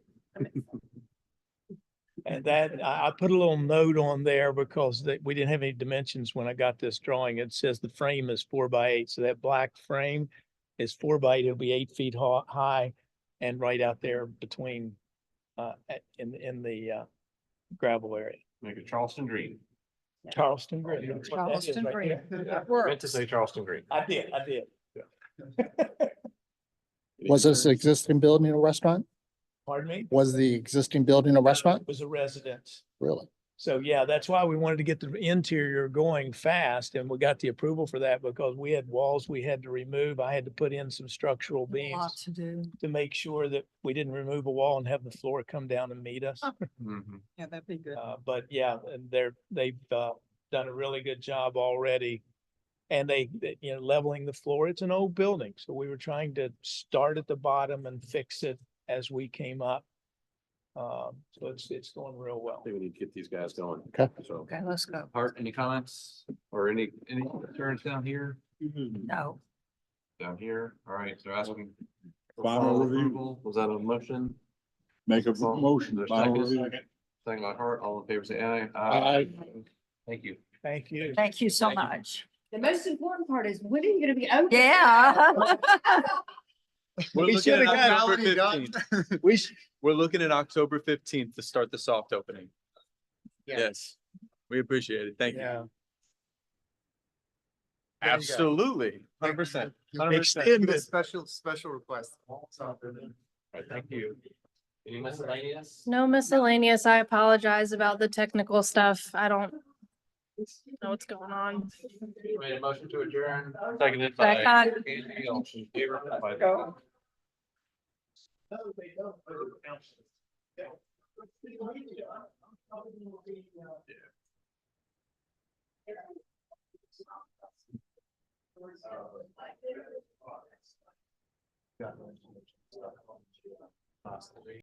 And that, I put a little note on there because we didn't have any dimensions when I got this drawing. It says the frame is 4x8. So that black frame is 4x8. It'll be 8 feet high and right out there between, in the gravel area. Make it Charleston Green. Charleston Green. That's what that is Charleston right Green. there. That Meant to works. say Charleston Green. I did. Was this existing building a restaurant? Pardon me? Was the existing building a restaurant? It was a residence. Really? So yeah, that's why we wanted to get the interior going fast, and we got the approval for that because we had walls we had to remove. I had to put in some structural beams Lot to do. to make sure that we didn't remove a wall and have the floor come down and meet us. Yeah, that'd be good. But yeah, and they've done a really good job already. And leveling the floor. It's an old building, so we were trying to start at the bottom and fix it as we came up. So it's going real well. I think we need to get these guys going. Okay. So, Okay, let's go. Art, any comments or any concerns down here? No. Down here, all right, so asking. for Final review. approval. Was that a motion? Make a motion. There's Final second. review. Second by Hart, all in favor, say aye. Aye. Thank you. Thank you. Thank you so Thank you. much. The most important part is when are you gonna be open? Yeah. We're We looking at should've got- October 15th. We're looking at October 15th to start the soft opening. Yes, we appreciate it. Thank you. Yeah. Absolutely, 100%. Extend it. Special request. All right, thank you. Any miscellaneous? No miscellaneous. I apologize about the technical stuff. I don't know what's going on. Made a motion to adjourn, seconded by Second. Andy, all in favor, by- Go. Yeah.